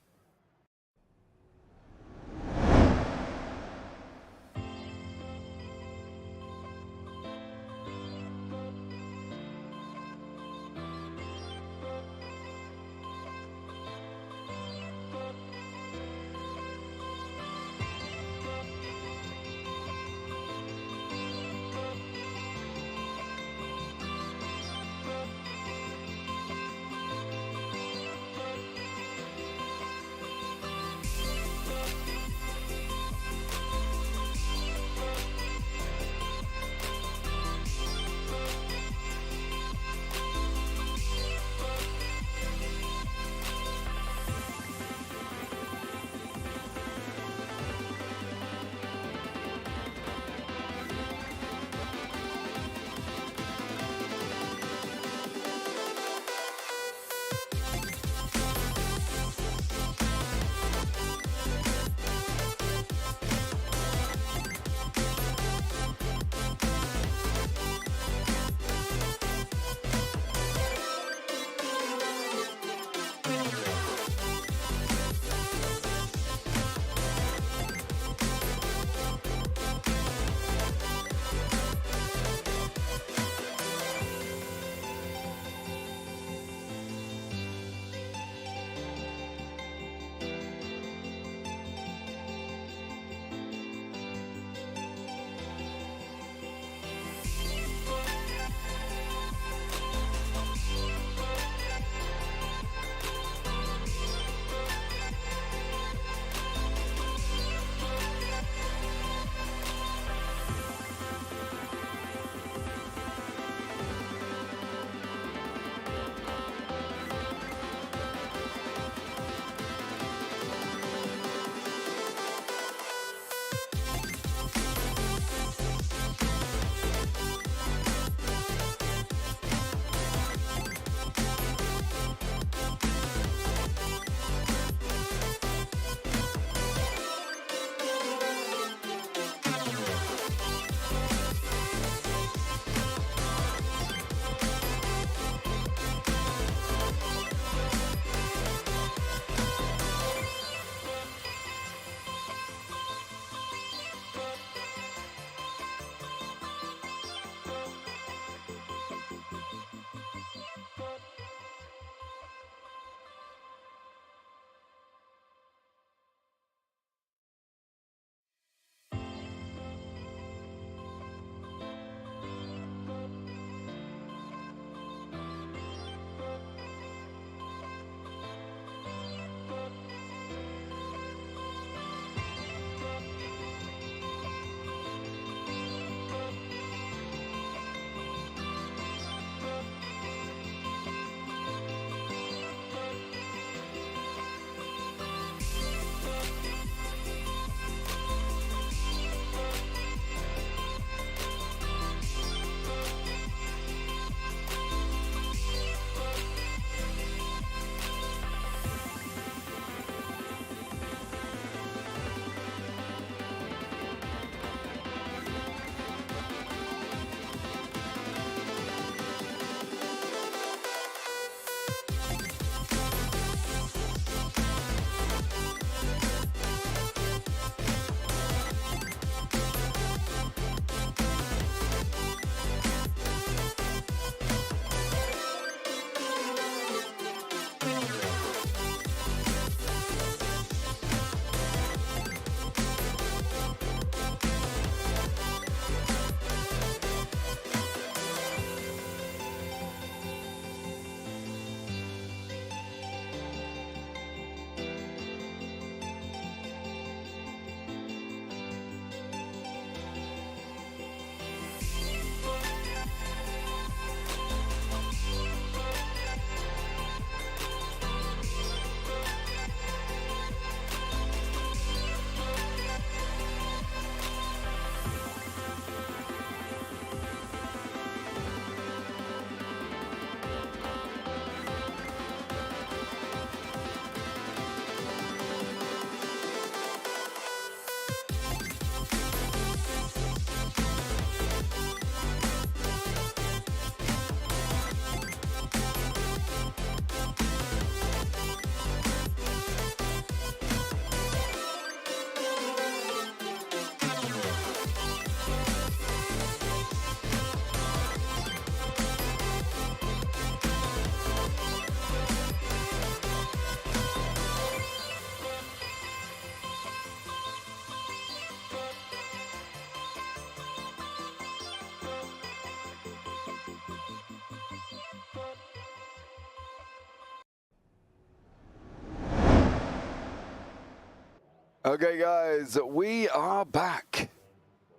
Okay, guys, we are back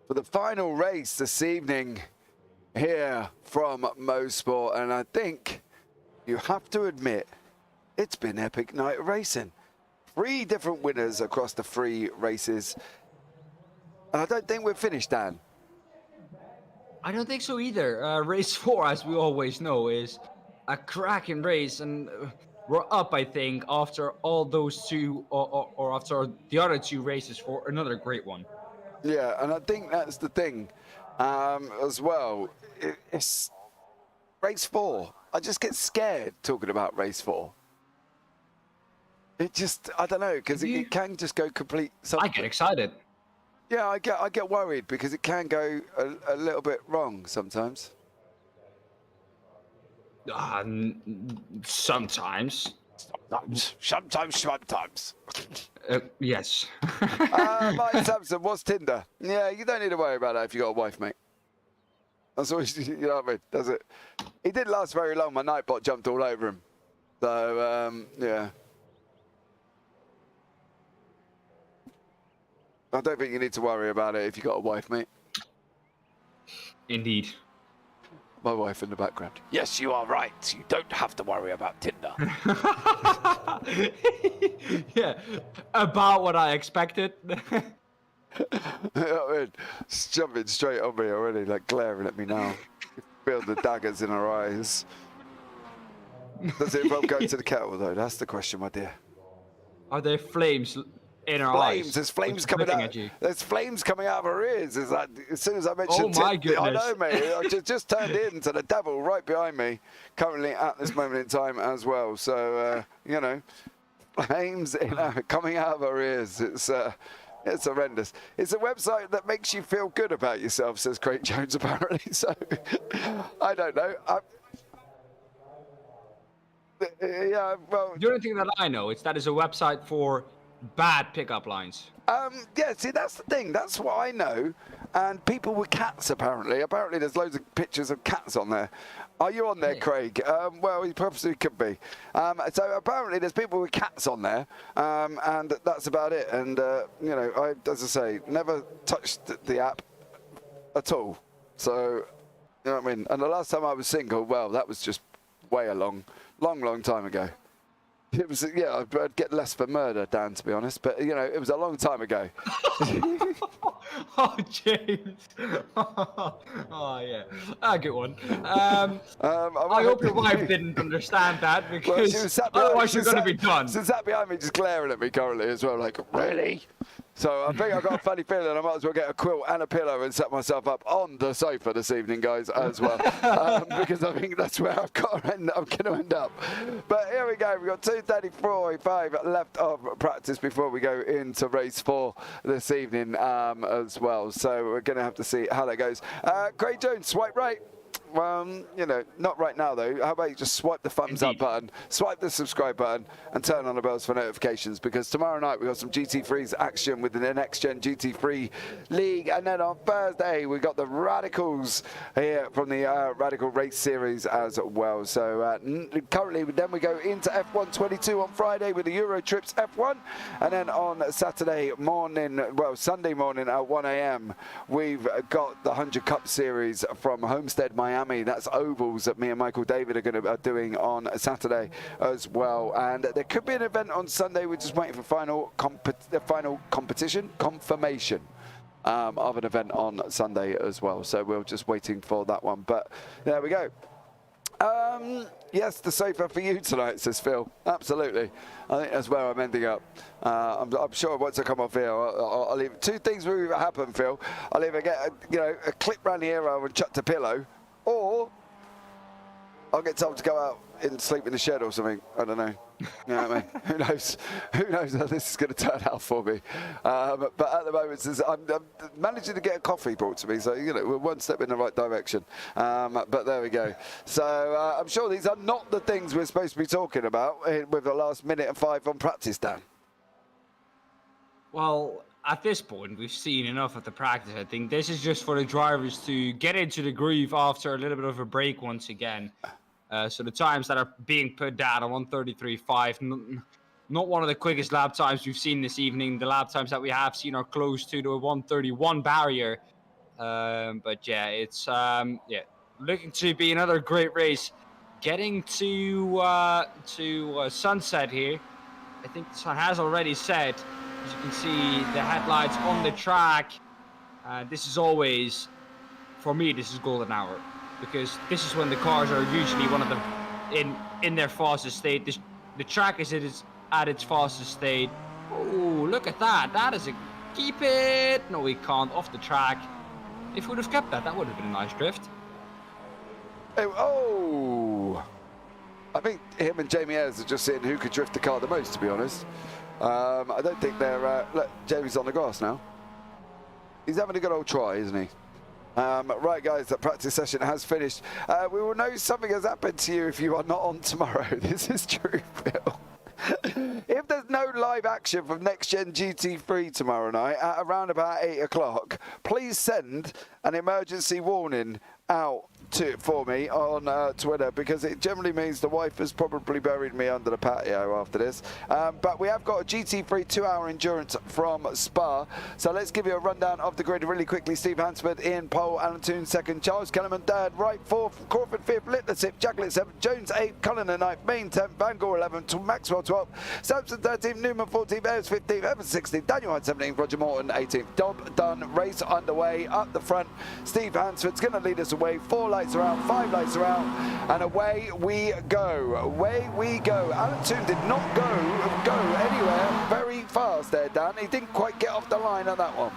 for the final race this evening here from Mosport, and I think you have to admit it's been epic night of racing. 3 different winners across the 3 races, and I don't think we're finished, Dan. I don't think so either. Race 4, as we always know, is a cracking race, and we're up, I think, after all those 2, or after the other 2 races for another great one. Yeah, and I think that's the thing as well. It's race 4. I just get scared talking about race 4. It just, I don't know, because it can just go complete. I get excited. Yeah, I get worried because it can go a little bit wrong sometimes. Sometimes. Sometimes. Yes. Mike Sampson, what's Tinder? Yeah, you don't need to worry about that if you got a wife, mate. That's always, you know what I mean? Does it? He didn't last very long. My Nightbot jumped all over him. So, yeah. I don't think you need to worry about it if you got a wife, mate. Indeed. My wife in the background. Yes, you are right. You don't have to worry about Tinder. Yeah, about what I expected. You know what I mean? She's jumping straight on me already, like glaring at me now. Feel the daggers in her eyes. Does it involve going to the kettle, though? That's the question, my dear. Are there flames in our eyes? There's flames coming out. There's flames coming out of her ears. Is that as soon as I mentioned? Oh my goodness! I know, mate. I just turned into the devil right behind me, currently at this moment in time as well. So you know, flames coming out of her ears. It's horrendous. It's a website that makes you feel good about yourself, says Craig Jones, apparently. So I don't know. Yeah, well. The only thing that I know is that is a website for bad pickup lines. Yeah, see, that's the thing. That's what I know. And people with cats, apparently. Apparently, there's loads of pictures of cats on there. Are you on there, Craig? Well, he probably could be. So apparently, there's people with cats on there, and that's about it. And you know, as I say, never touched the app at all. So, you know what I mean. And the last time I was single, well, that was just way a long time ago. It was, yeah, I'd get less for murder, Dan, to be honest. But, you know, it was a long time ago. Oh, James. Oh, yeah. A good one. I hope your wife didn't understand that, because otherwise you're going to be done. She's sat behind me just glaring at me currently as well, like, really? So I think I've got a funny feeling I might as well get a quilt and a pillow and set myself up on the sofa this evening, guys, as well. Because I think that's where I'm going to end up. But here we go. We've got 2:34.5 left of practice before we go into race 4 this evening as well. So we're going to have to see how that goes. Craig Jones, swipe right. You know, not right now though. How about you just swipe the thumbs up button, swipe the subscribe button, and turn on the bells for notifications, because tomorrow night we've got some GT3's action with the Next Gen GT3 League, and then on Thursday we've got the Radicals here from the Radical Race Series as well. So currently then we go into F1 22 on Friday with the Euro Trips F1, and then on Saturday morning, well, Sunday morning at 1 AM, we've got the 100 Cup Series from Homestead, Miami. That's ovals that me and Michael David are going to be doing on Saturday as well. And there could be an event on Sunday. We're just waiting for final confirmation of an event on Sunday as well. So we're just waiting for that one. But there we go. Yes, the sofa for you tonight, says Phil. Absolutely. I think that's where I'm ending up. I'm sure once I come off here, I'll leave. 2 things will either happen, Phil. I'll either get a clip round the ear and chuck a pillow, or I'll get told to go out and sleep in the shed or something. I don't know. You know what I mean? Who knows? Who knows how this is going to turn out for me? But at the moment, I'm managing to get a coffee brought to me, so you know we're one step in the right direction. But there we go. So I'm sure these are not the things we're supposed to be talking about with the last minute and 5 on practice, Dan. Well, at this point, we've seen enough of the practice. I think this is just for the drivers to get into the groove after a little bit of a break once again. So the times that are being put down on 1:33.5, not one of the quickest lap times we've seen this evening. The lap times that we have seen are close to the 1:31 barrier. But yeah, it's looking to be another great race. Getting to sunset here. I think the sun has already set. As you can see, the headlights on the track. This is always, for me, this is golden hour, because this is when the cars are usually one of the in their fastest state. The track is at its fastest state. Oh, look at that! That is a keep it. No, we can't. Off the track. If we would have kept that, that would have been a nice drift. Oh! I think him and Jamie Ayres are just seeing who could drift the car the most, to be honest. I don't think they're... look, Jamie's on the grass now. He's having a good old try, isn't he? Right, guys, the practice session has finished. We will know something has happened to you if you are not on tomorrow. This is true, Phil. If there's no live action from Next Gen GT3 tomorrow night at around about 8 o'clock, please send an emergency warning out for me on Twitter, because it generally means the wife has probably buried me under the patio after this. But we have got a GT3 2-hour endurance from Spa. So let's give you a rundown of the grid really quickly. Steve Hansford in pole, Alan Toon second, Charles Kellerman third, Wright fourth, Crawford fifth, Littler sixth, Jacklett seventh, Jones eighth, Cullinan ninth, Main 10th, Van Gore 11th, Maxwell 12th, Sampson 13th, Newman 14th, Ayres 15th, Evans 16th, Daniel Hunt 17th, Roger Morton 18th. Job done, race underway, up the front. Steve Hansford's going to lead us away. 4 lights around, 5 lights around, and away we go. Away we go. Alan Toon did not go anywhere very fast there, Dan. He didn't quite get off the line on that one.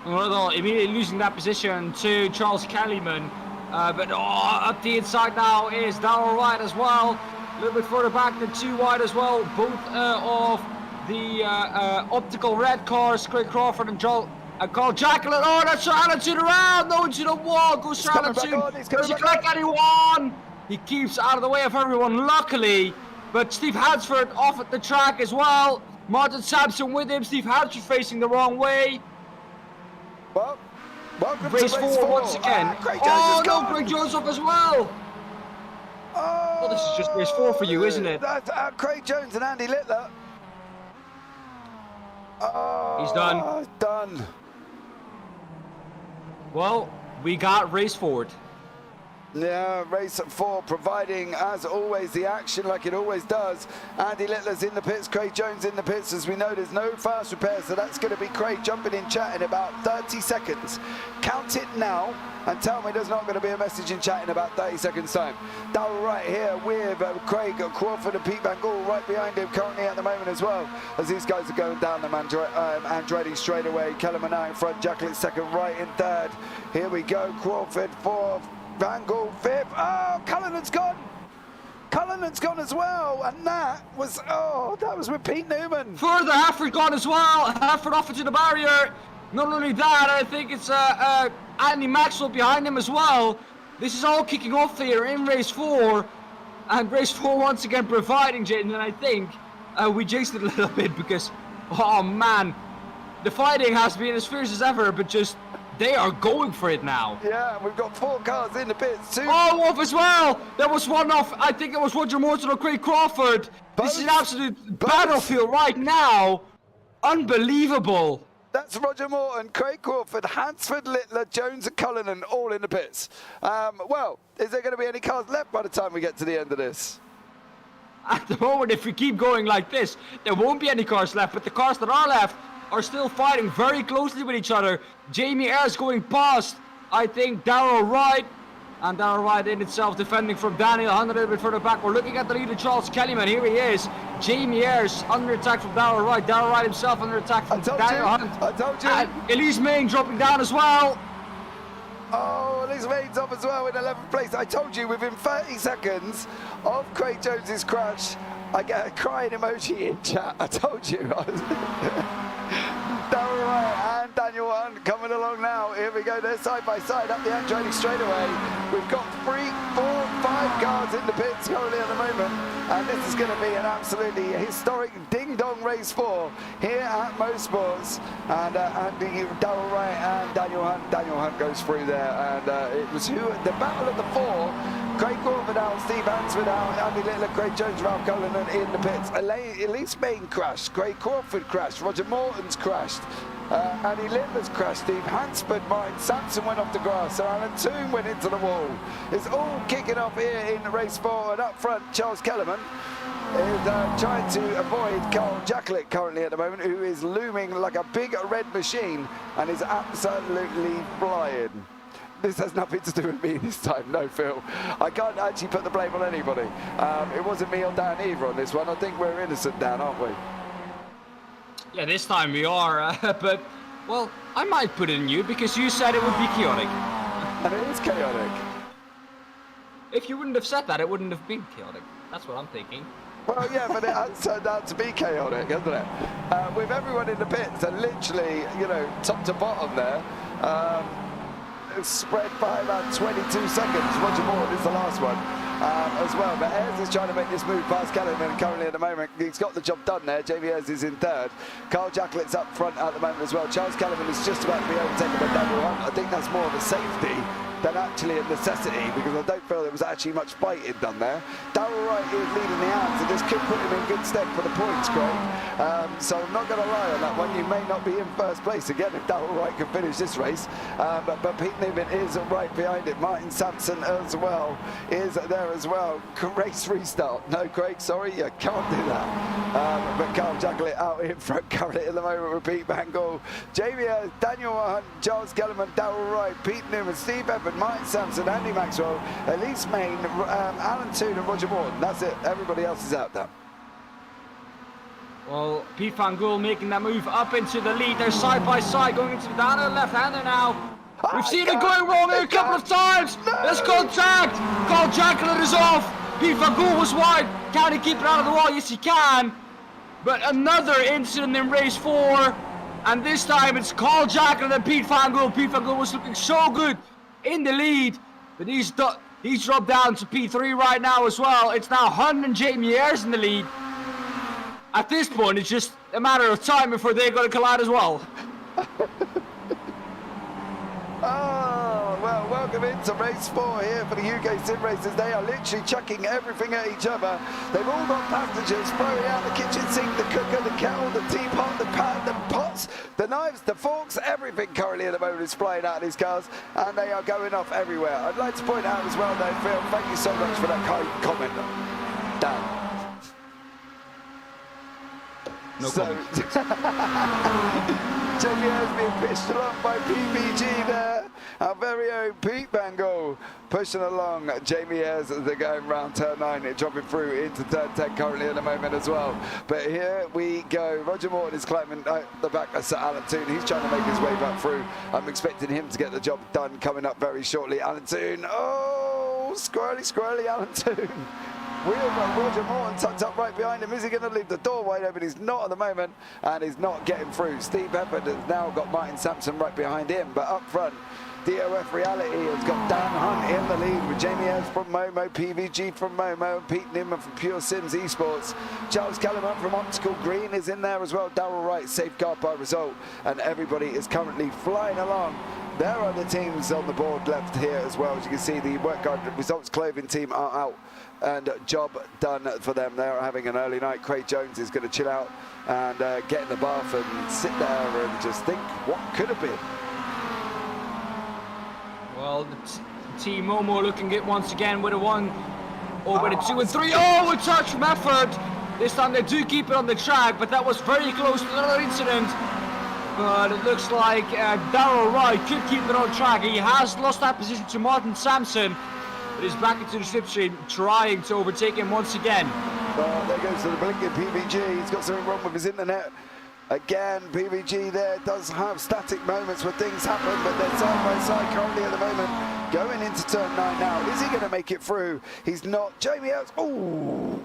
Well, immediately losing that position to Charles Kellyman. But up the inside now is Darrell Wright as well. A little bit further back than 2 wide as well. Both of the optical red cars, Craig Crawford and Carl Jacklett. Oh, that's Alan Toon around. No, into the wall. Goes to Alan Toon. Does he collect anyone? He keeps out of the way of everyone, luckily. But Steve Hansford off at the track as well. Martin Sampson with him. Steve Hansford facing the wrong way. Well, welcome race to race 4 once again. Craig Jones off as well. Oh, well, this is just race 4 for you, isn't it? That's Craig Jones and Andy Littler. Oh, he's done. Done. Well, we got race forward. Yeah, race 4 providing, as always, the action like it always does. Andy Littler's in the pits, Craig Jones in the pits. As we know, there's no fast repairs, so that's going to be Craig jumping in chat in about 30 seconds. Count it now and tell me there's not going to be a message in chat in about 30 seconds time. Darrell right here with Craig Crawford and Pete Van Gore right behind him currently at the moment as well, as these guys are going down the Andretti straight away. Kellerman out in front, Jacklett second, Wright in third. Here we go, Crawford fourth, Van Gore fifth. Oh, Cullinan's gone. Cullinan's gone as well, and that was with Pete Newman. Further, Hafford gone as well. Hafford off into the barrier. Not only that, I think it's Andy Maxwell behind him as well. This is all kicking off here in race 4, and race 4 once again providing, Jaden, and I think we jinxed it a little bit because, oh man, the fighting has been as fierce as ever, but just they are going for it now. Yeah, we've got 4 cars in the pits. 2. Oh, off as well. There was one off. I think it was Roger Morton or Craig Crawford. This is an absolute battlefield right now. Unbelievable. That's Roger Morton, Craig Crawford, Hansford, Littler, Jones and Cullinan all in the pits. Well, is there going to be any cars left by the time we get to the end of this? At the moment, if we keep going like this, there won't be any cars left, but the cars that are left are still fighting very closely with each other. Jamie Ayres going past, I think, Darrell Wright. And Darrell Wright in itself defending from Daniel Hunt a little bit further back. We're looking at the leader, Charles Kellyman. Here he is. Jamie Ayres under attack from Darrell Wright. Darrell Wright himself under attack from Daniel Hunt. I told you. And Elise Main dropping down as well. Oh, Elise Main's up as well in 11th place. I told you, within 30 seconds of Craig Jones's crash, I get a crying emoji in chat. I told you. Darrell Wright and Daniel Hunt coming along now. Here we go. They're side by side up the Andretti straightaway. We've got 3, 4, 5 cars in the pits currently at the moment. And this is going to be an absolutely historic ding-dong race 4 here at Mosports. And Darrell Wright and Daniel Hunt. Daniel Hunt goes through there. And it was the battle of the 4. Craig Crawford out, Steve Hansford out, Andy Littler, Craig Jones, Ralph Cullinan in the pits. Elise Main crashed, Craig Crawford crashed, Roger Morton's crashed. Andy Littler's crashed, Steve Hansford, Martin Sampson went off the grass, so Alan Toon went into the wall. It's all kicking off here in race 4, and up front, Charles Kellerman is trying to avoid Carl Jacklett currently at the moment, who is looming like a big red machine and is absolutely flying. This has nothing to do with me this time, no, Phil. I can't actually put the blame on anybody. It wasn't me or Dan either on this one. I think we're innocent, Dan, aren't we? Yeah, this time we are, but, well, I might put it in you because you said it would be chaotic. And it is chaotic. If you wouldn't have said that, it wouldn't have been chaotic. That's what I'm thinking. Well, yeah, but it has turned out to be chaotic, hasn't it? With everyone in the pits and literally, you know, top to bottom there, spread by about 22 seconds. Roger Moore is the last one as well. But Ayres is trying to make this move past Kellerman currently at the moment. He's got the job done there. Jamie Ayres is in third. Carl Jacklett's up front at the moment as well. Charles Kellerman is just about to be overtaken by Daniel Hunt. I think that's more of a safety than actually a necessity, because I don't feel there was actually much fighting done there. Darrell Wright is leading the hands, and this could put him in good stead for the points, Craig. So I'm not going to lie on that one. You may not be in first place again if Darrell Wright can finish this race. But Pete Newman is right behind it. Martin Sampson as well is there as well. Race restart. No, Craig, sorry, you can't do that. But Carl Jacklett out in front currently at the moment with Pete Van Gogh. Jamie Ayres, Daniel Hunt, Charles Kellerman, Darrell Wright, Pete Newman, Steve Evans, Martin Sampson, Andy Maxwell, Elise Main, Alan Toon and Roger Morton. That's it. Everybody else is out there. Well, Pete Van Gool making that move up into the lead. They're side by side going into the Daan left-hander now. We've seen it going wrong here a couple of times. There's contact. Carl Jacklett is off. Pete Van Gool was wide. Can he keep it out of the wall? Yes, he can. But another incident in race 4. And this time it's Carl Jacklett and Pete Van Gool. Pete Van Gool was looking so good in the lead, but he's dropped down to P3 right now as well. It's now Hunt and Jamie Ayres in the lead. At this point, it's just a matter of time before they're going to collide as well. Oh, well, welcome into race 4 here for the UK SimRacers. They are literally chucking everything at each other. They've all got passengers throwing out the kitchen sink, the cooker, the kettle, the teapot, the pan, the pots, the knives, the forks, everything currently at the moment is flying out of these cars, and they are going off everywhere. I'd like to point out as well, though, Phil, thank you so much for that kind comment. Dan. No comment. Jamie Ayres being pitched along by PVG there. Our very own Pete Van Gogh pushing along Jamie Ayres as they're going round turn 9, dropping through into turn 10 currently at the moment as well. But here we go. Roger Morton is climbing the back of Sir Alan Toon. He's trying to make his way back through. I'm expecting him to get the job done coming up very shortly. Alan Toon. Oh, squirrely Alan Toon. We've got Roger Morton tucked up right behind him. Is he going to leave the door wide open? He's not at the moment, and he's not getting through. Steve Pepper has now got Martin Sampson right behind him, but up front, DOF Reality has got Dan Hunt in the lead with Jamie Ayres from Momo, PVG from Momo, and Pete Newman from Pure Sims Esports. Charles Kellerman from Optical Green is in there as well. Darrell Wright safeguard by result, and everybody is currently flying along. There are the teams on the board left here as well. As you can see, the Workguard Results Clothing team are out, and job done for them. They're having an early night. Craig Jones is going to chill out and get in the bath and sit there and just think what could have been. Well, the Team Momo looking good once again with a 1 over the 2 and 3. Oh, a touch from effort. This time they do keep it on the track, but that was very close to another incident. But it looks like Darrell Wright could keep it on track. He has lost that position to Martin Sampson, but he's back into the slipstream, trying to overtake him once again. Well, there goes to the blinking PVG. He's got something wrong with his internet. Again, PVG there does have static moments where things happen, but they're side by side currently at the moment. Going into turn 9 now. Is he going to make it through? He's not. Jamie Ayres. Oh,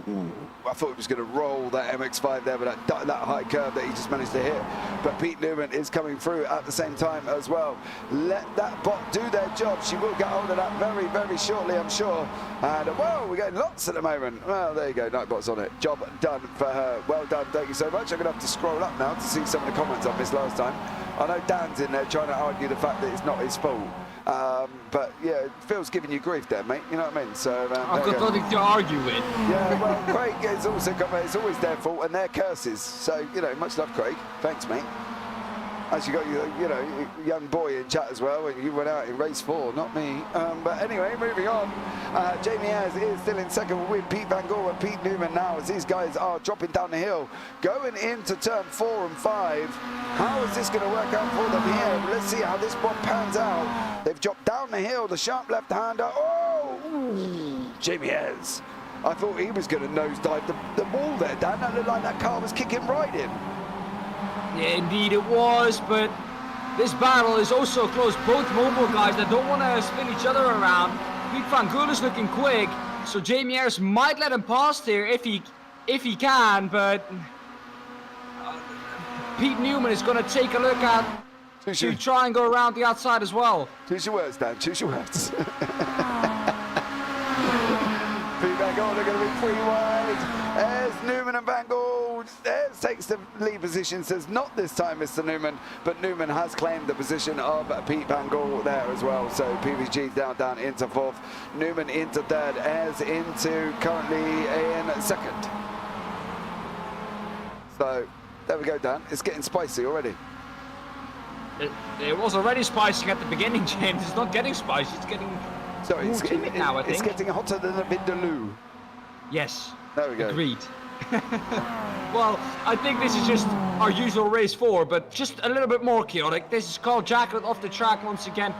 I thought he was going to roll that MX5 there, but that high curve that he just managed to hit. But Pete Newman is coming through at the same time as well. Let that bot do their job. She will get hold of that very, very shortly, I'm sure. And whoa, we're getting lots at the moment. Well, there you go. Nightbot's on it. Job done for her. Well done. Thank you so much. I'm going to have to scroll up now to see some of the comments I missed last time. I know Dan's in there trying to argue the fact that it's not his fault. But yeah, Phil's giving you grief there, mate. You know what I mean? So I've got nothing to argue with. Yeah, well, Craig is also it's always their fault and their curses. So you know, much love, Craig. Thanks, mate. As you got you know, young boy in chat as well, and you went out in race 4, not me. But anyway, moving on. Jamie Ayres is still in second with Pete Van Gore and Pete Newman now, as these guys are dropping down the hill, going into turn 4 and 5. How is this going to work out for them here? Let's see how this one pans out. They've dropped down the hill, the sharp left-hander. Oh, Jamie Ayres. I thought he was going to nosedive the ball there, Dan. That looked like that car was kicking right in. Yeah, indeed it was, but this battle is also close. Both mobile guys that don't want to spin each other around. Pete Van Gool is looking quick, so Jamie Ayres might let him past here if he can, but Pete Newman is going to take a look at to try and go around the outside as well. Choose your words, Dan. Choose your words. Pete Van Gool are going to be 3 wide. There's Newman and Van Gool. Ayres takes the lead position, says not this time, Mr. Newman, but Newman has claimed the position of Pete Van Gool there as well. So PVG down into 4th, Newman into 3rd, Ayres into currently in 2nd. So there we go, Dan. It's getting spicy already. It was already spicy at the beginning, James. It's not getting spicy. It's getting more timid now, I think. It's getting hotter than a vindaloo. Yes. There we go. Agreed. Well, I think this is just our usual race 4, but just a little bit more chaotic. This is called Jacqueline off the track once again.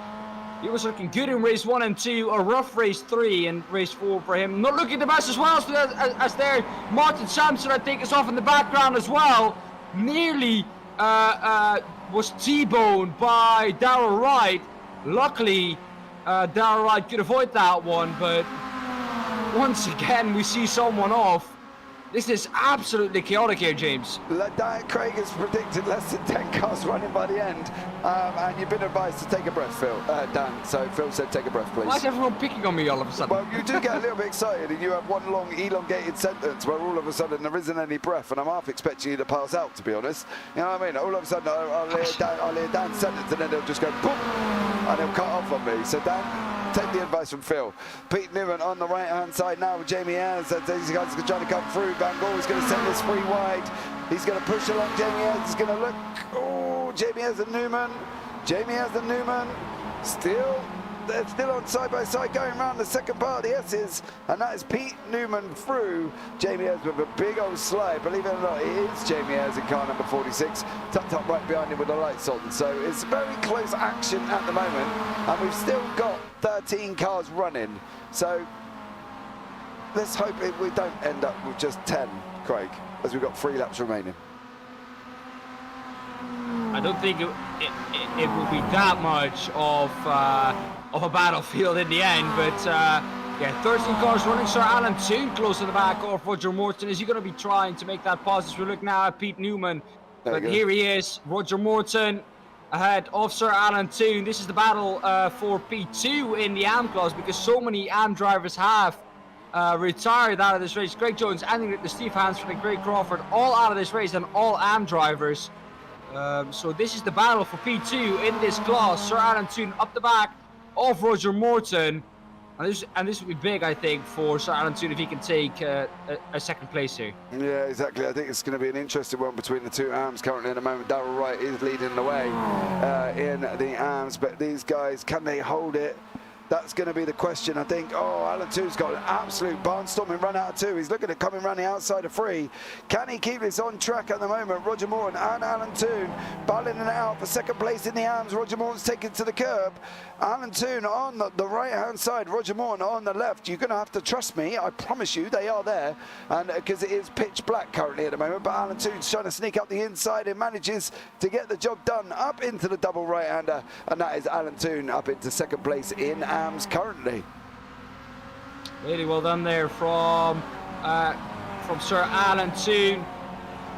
He was looking good in race 1 and 2, a rough race 3 and race 4 for him. Not looking the best as well as there. Martin Sampson, I think, is off in the background as well. Nearly was T-boned by Darrell Wright. Luckily, Darrell Wright could avoid that one, but once again, we see someone off. This is absolutely chaotic here, James. Craig has predicted less than 10 cars running by the end, and you've been advised to take a breath, Phil, Dan. So Phil said take a breath, please. Why is everyone picking on me all of a sudden? Well, you do get a little bit excited, and you have one long elongated sentence where all of a sudden there isn't any breath, and I'm half expecting you to pass out, to be honest. You know what I mean? All of a sudden I'll hear Dan's sentence, and then they'll just go boom, and he'll cut off on me. So Dan, take the advice from Phil. Pete Newman on the right-hand side now with Jamie Ayres. These guys are trying to come through. Van Gool is going to send this 3 wide. He's going to push along Jamie Ayres. He's going to look. Oh, Jamie Ayres and Newman. Jamie Ayres and Newman. They're still on side by side going around the second part of the S's. And that is Pete Newman through Jamie Ayres with a big old slide. Believe it or not, it is Jamie Ayres in car number 46. Tucked up right behind him with the lights on. So it's very close action at the moment. And we've still got 13 cars running. So let's hope we don't end up with just 10, Craig, as we've got 3 laps remaining. I don't think it will be that much of a battlefield in the end, but yeah, 13 cars running. Sir Alan Toon close to the back of Roger Morton. Is he going to be trying to make that pass? As we look now at Pete Newman, but here he is, Roger Morton ahead of Sir Alan Toon. This is the battle for P2 in the AM class, because so many AM drivers have retired out of this race. Greg Jones, Andy Ritter, Steve Hansford and Greg Crawford all out of this race, and all AM drivers. So this is the battle for P2 in this class. Sir Alan Toon up the back of Roger Morton. And this would be big, I think, for Sir Alan Toon if he can take a second place here. Yeah, exactly. I think it's going to be an interesting one between the 2 AMs currently at the moment. Darrell Wright is leading the way in the AMs, but these guys, can they hold it? That's going to be the question, I think. Oh, Alan Toon's got an absolute barnstorming run out of 2. He's looking at coming around the outside of 3. Can he keep this on track at the moment? Roger Morton and Alan Toon battling it out for second place in the AMs. Roger Morton's taken to the curb. Alan Toon on the right-hand side. Roger Morton on the left. You're going to have to trust me. I promise you they are there. And because it is pitch black currently at the moment. But Alan Toon's trying to sneak up the inside and manages to get the job done up into the double right-hander. And that is Alan Toon up into second place in AMs currently. Really well done there from Sir Alan Toon.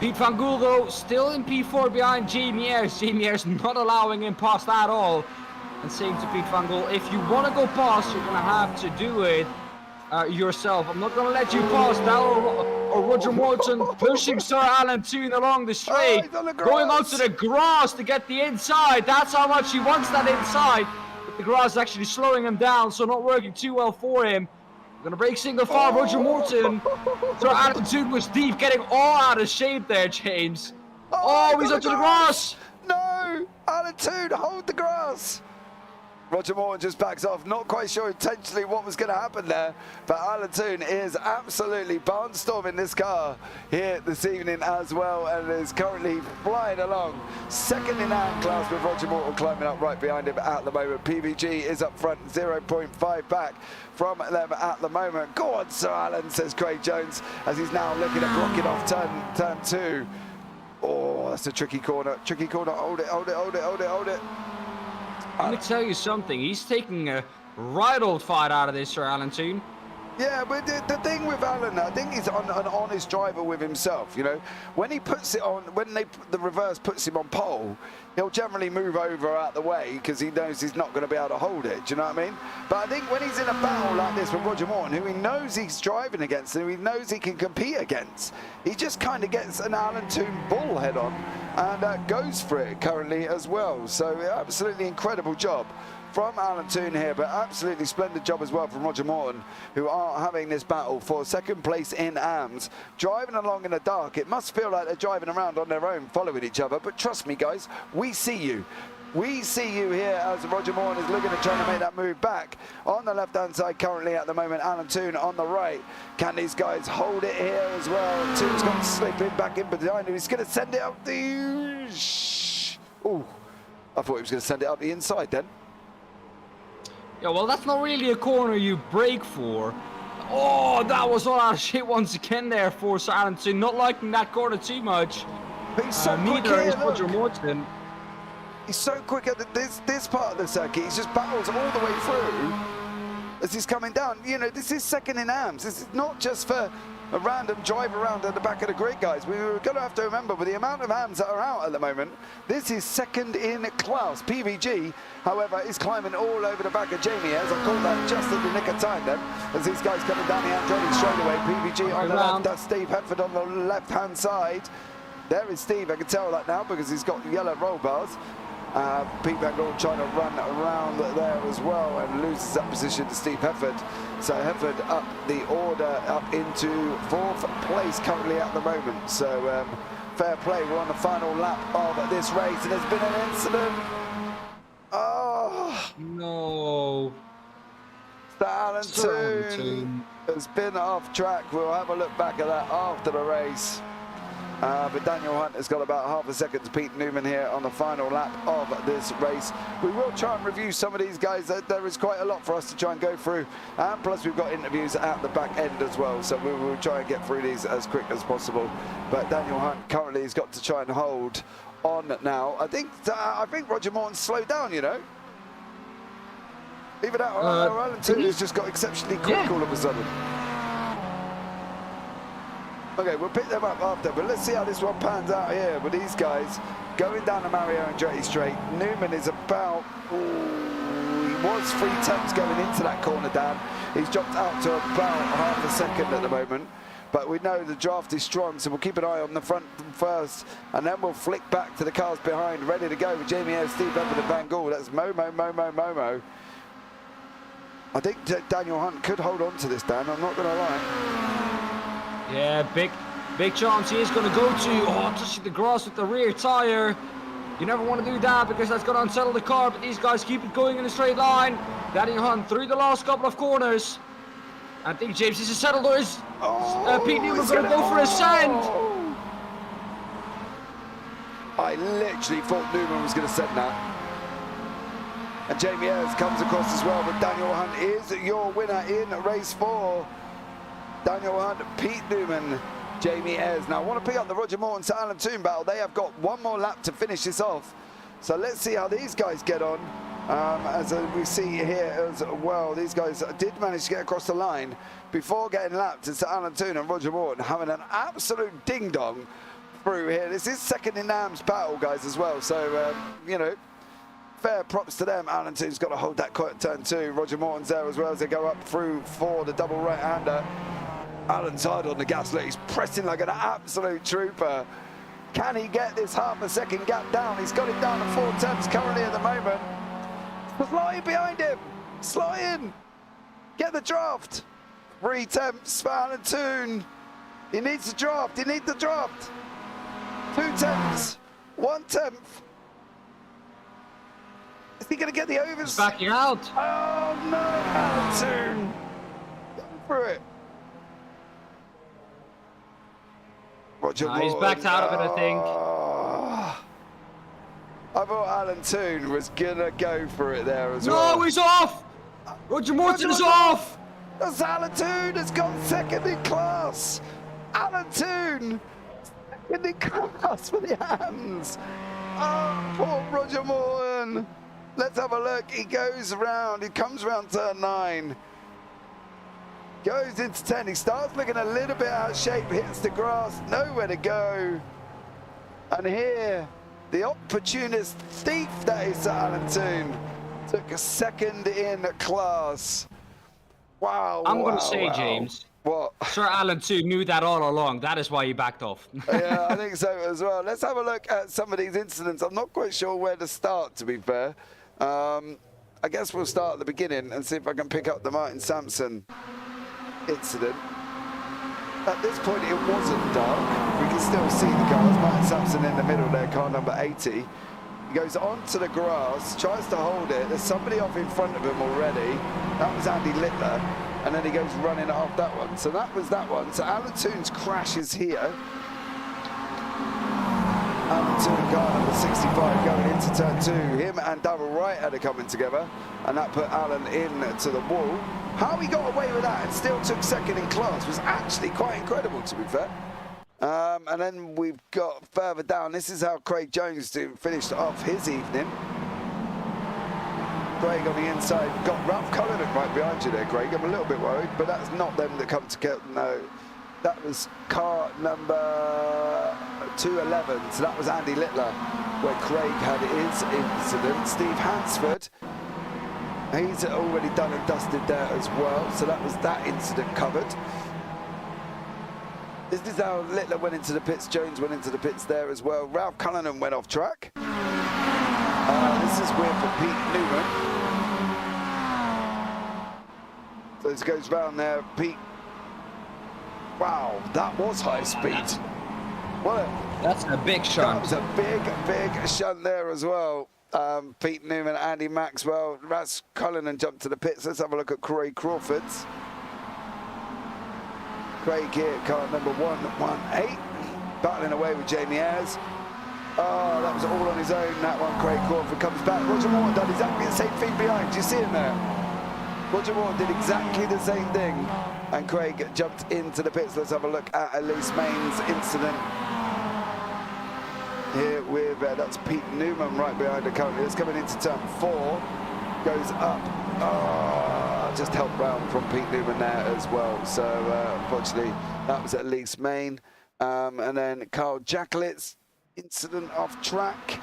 Pete Van Gool, though, still in P4 behind Jamie Ayres. Jamie Ayres not allowing him past at all. And saying to Pete Van Gool, if you want to go past, you're going to have to do it yourself. I'm not going to let you pass now. Or Roger Morton pushing Sir Alan Toon along the straight. Going onto the grass to get the inside. That's how much he wants that inside. The grass is actually slowing him down, so not working too well for him. Gonna break single file. Roger Morton. So attitude was deep, getting all out of shape there, James. Oh, he's onto the grass. No, Alan Toon, hold the grass. Roger Morton just backs off, not quite sure intentionally what was going to happen there, but Alan Toon is absolutely barnstorming this car here this evening as well, and is currently flying along. Second in hand class with Roger Morton climbing up right behind him at the moment. PVG is up front, 0.5 back from them at the moment. Go on, Sir Alan, says Craig Jones, as he's now looking at blocking off turn 2. Oh, that's a tricky corner. Tricky corner. Hold it, hold it, hold it, hold it, hold it. Let me tell you something. He's taking a right old fight out of this, Sir Alan Toon. Yeah, but the thing with Alan, I think he's an honest driver with himself. You know, when he puts it on, when the reverse puts him on pole, he'll generally move over out the way because he knows he's not going to be able to hold it. Do you know what I mean? But I think when he's in a battle like this with Roger Morton, who he knows he's driving against and who he knows he can compete against, he just kind of gets an Alan Toon bull head on and goes for it currently as well. So absolutely incredible job from Alan Toon here, but absolutely splendid job as well from Roger Morton, who are having this battle for second place in AMS. Driving along in the dark, it must feel like they're driving around on their own, following each other, but trust me guys, we see you. We see you here as Roger Morton is looking at trying to make that move back. On the left-hand side currently at the moment, Alan Toon on the right. Can these guys hold it here as well? Toon's got to slip in back in behind him. He's going to send it up the... Ooh, I thought he was going to send it up the inside then. Yeah, well, that's not really a corner you brake for. Oh, that was all out of shit once again there for Sir Alan Toon. Not liking that corner too much. But he's so quick neither here, is Roger Morton. He's so quick at this part of the circuit. He just battles all the way through as he's coming down. You know, this is second in AMS. This is not just for a random drive around at the back of the grid, guys. We're going to have to remember, with the amount of AMS that are out at the moment, this is second in class. PVG, however, is climbing all over the back of Jamie Ayres. I called that just at the nick of time then, as these guys coming down the Andretti straightaway. PVG on the left, that's Steve Hefford on the left-hand side. There is Steve, I can tell that now because he's got yellow roll bars. Pete Van Gogh trying to run around there as well and loses that position to Steve Hefford. So Hefford up the order, up into 4th place currently at the moment. So fair play, we're on the final lap of this race and there's been an incident. Oh no. Alan Toon has been off track. We'll have a look back at that after the race. But Daniel Hunt has got about half a second to Pete Newman here on the final lap of this race. We will try and review some of these guys. There is quite a lot for us to try and go through. And plus we've got interviews at the back end as well. So we will try and get through these as quick as possible. But Daniel Hunt currently has got to try and hold on now. I think Roger Morton slowed down, you know. Even that Alan Toon has just got exceptionally quick all of a sudden. Okay, we'll pick them up after, but let's see how this one pans out here with these guys going down the Mario Andretti straight. Newman is about, he was 3 tenths going into that corner, Dan. He's dropped out to about half a second at the moment, but we know the draft is strong, so we'll keep an eye on the front first, and then we'll flick back to the cars behind, ready to go with Jamie Ayres, Steve Evans and Van Gogh. That's Momo. I think Daniel Hunt could hold on to this, Dan, I'm not going to lie. Yeah, big chance he is going to go to. Oh, touching the grass with the rear tire. You never want to do that because that's going to unsettle the car, but these guys keep it going in a straight line. Daniel Hunt through the last couple of corners. I think James is settled, or is Pete Newman going to go for a send? I literally thought Newman was going to send that. And Jamie Ayres comes across as well, but Daniel Hunt is your winner in race 4. Daniel Hunt, Pete Newman, Jamie Ayres. Now I want to pick up the Roger Morton to Alan Toon battle. They have got one more lap to finish this off. So let's see how these guys get on. As we see here as well, these guys did manage to get across the line before getting lapped. It's Alan Toon and Roger Morton having an absolute ding-dong through here. This is second in AMS battle, guys, as well. So, you know, fair props to them. Alan Toon's got to hold that turn 2. Roger Morton's there as well as they go up through for the double right-hander. Alan's hard on the gas. Look, he's pressing like an absolute trooper. Can he get this half a second gap down? He's got it down to 4 tenths currently at the moment. Slot in behind him. Slot in. Get the draft. 3 tenths for Alan Toon. He needs the draft. He needs the draft. 2 tenths. 1 tenth. Is he going to get the overs? He's backing out. Oh no, Alan Toon. Go for it. Roger He's backed out of it, I think. I thought Alan Toon was gonna go for it there as well. No, he's off! Roger Morton is off! That's Alan Toon has gone second in class. Alan Toon, second in class for the hands. Oh, poor Roger Morton. Let's have a look. He goes around. He comes around turn 9. Goes into 10. He starts looking a little bit out of shape. Hits the grass. Nowhere to go. And here, the opportunist thief that is Alan Toon took a second in class. Wow. I'm going wow, to say, wow. James. What? Sir Alan Toon knew that all along. That is why he backed off. Yeah, I think so as well. Let's have a look at some of these incidents. I'm not quite sure where to start, to be fair. I guess we'll start at the beginning and see if I can pick up the Martin Sampson incident. At this point, it wasn't dark. We can still see the cars. Martin Sampson in the middle there, car number 80. He goes onto the grass, tries to hold it. There's somebody off in front of him already. That was Andy Littler. And then he goes running off that one. So that was that one. So Alan Toon's crash is here. Alan Toon, car number 65, going into turn 2. Him and Darryl Wright are coming together. And that put Alan into the wall. How he got away with that and still took second in class was actually quite incredible, to be fair. And then we've got further down. This is how Craig Jones finished off his evening. Craig on the inside, got Ralph Cullinan right behind you there, Craig. I'm a little bit worried, but that's not them that come together. No, that was car number 211. So that was Andy Littler, where Craig had his incident. Steve Hansford, he's already done and dusted there as well. So that was that incident covered. This is how Littler went into the pits. Jones went into the pits there as well. Ralph Cullinan went off track. This is with Pete Newman. So this goes round there, Pete. Wow, that was high speed. That's a big shunt. That was a big shunt there as well. Pete Newman, Andy Maxwell, Ras Cullinan jumped to the pits. Let's have a look at Craig Crawford's. Craig here, car number 118, battling away with Jamie Ayres. Oh, that was all on his own, that one. Craig Crawford comes back. Roger Morton done exactly the same thing behind. Do you see him there? Roger Morton did exactly the same thing. And Craig jumped into the pits. Let's have a look at Elise Main's incident. Here with, that's Pete Newman right behind her currently. It's coming into turn 4. Goes up. Oh, just help round from Pete Newman there as well. So, unfortunately, that was Elise Main. And then Carl Jacquelette's incident off track.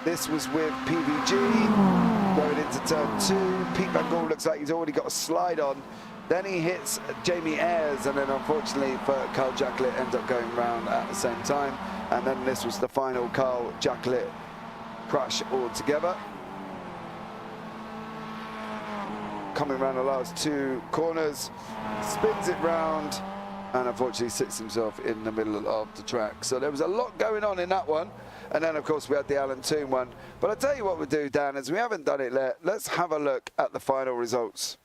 This was with PVG going into turn 2. Pete Van Gaal looks like he's already got a slide on. Then he hits Jamie Ayres, and then unfortunately for Carl Jacquelette ends up going round at the same time. And then this was the final Carl Jacquelette crash altogether. Coming around the last 2 corners, spins it round, and unfortunately sits himself in the middle of the track. So there was a lot going on in that one. And then, of course, we had the Alan Toon one. But I'll tell you what we'll do, Dan, is we haven't done it yet. Let's have a look at the final results.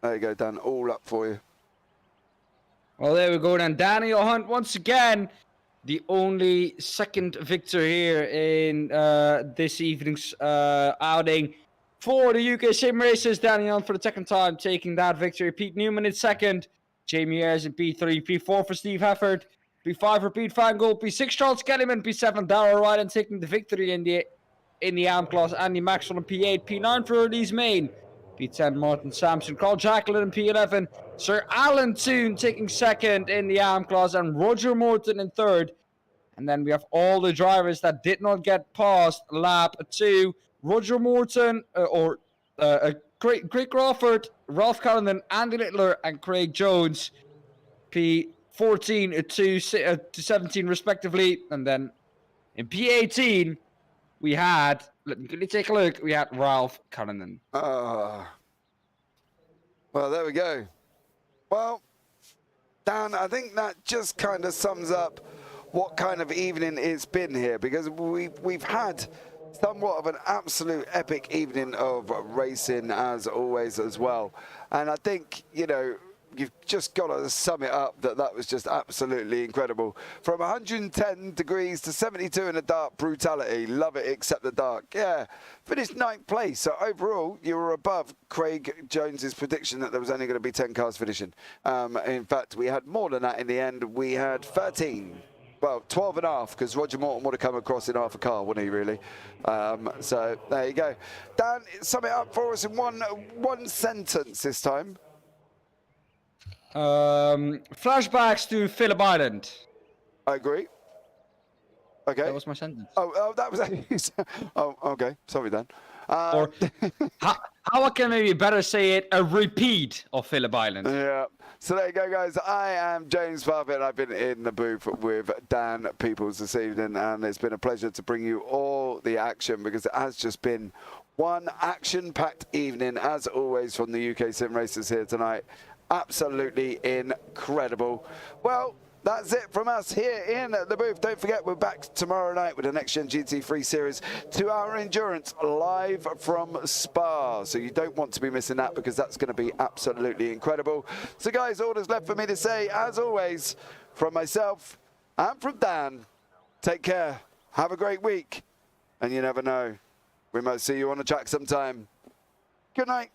There you go, Dan, all up for you. Well, there we go then. Daniel Hunt, once again, the only second victor here in this evening's outing. For the UK SimRacers, Daniel Hunt for the second time taking that victory. Pete Newman in second. Jamie Ayres in P3. P4 for Steve Hefford. P5 for Pete Van Gaal. P6 Charles Kellyman. P7 Darryl Wright and taking the victory in the AM class. Andy Maxwell in P8. P9 for Elise Main. P10 Martin Sampson. Carl Jacqueline in P11. Sir Alan Toon taking second in the AM class. And Roger Morton in third. And then we have all the drivers that did not get past lap 2. Roger Morton, Craig Crawford, Ralph Cullinan, Andy Littler, and Craig Jones. P14 to 17 respectively. And then in P18, we had, let me take a look, we had Ralph Cullinan. Well, there we go. Well, Dan, I think that just kind of sums up what kind of evening it's been here, because we've had somewhat of an absolute epic evening of racing as always as well. And I think, you know, you've just got to sum it up that was just absolutely incredible. From 110 degrees to 72 in the dark, brutality. Love it, except the dark. Yeah, finished 9th place. So overall, you were above Craig Jones's prediction that there was only going to be 10 cars finishing. In fact, we had more than that in the end. We had 13. Well, 12 and a half, because Roger Morton would have come across in half a car, wouldn't he, really? So there you go. Dan, sum it up for us in one sentence this time. Flashbacks to Phillip Island. I agree. Okay. That was my sentence. Oh, that was. Oh, okay. Sorry, Dan. Or how I can maybe better say it, a repeat of Phillip Island. Yeah. So there you go, guys. I am James Parfitt, and I've been in the booth with Dan Pepels this evening, and it's been a pleasure to bring you all the action, because it has just been one action-packed evening, as always, from the UK SimRacers here tonight. Absolutely incredible. Well, that's it from us here in the booth. Don't forget, we're back tomorrow night with the Next Gen GT3 Series 2-hour endurance live from Spa. So you don't want to be missing that, because that's going to be absolutely incredible. So guys, all that's left for me to say, as always, from myself and from Dan, take care, have a great week, and you never know, we might see you on the track sometime. Good night.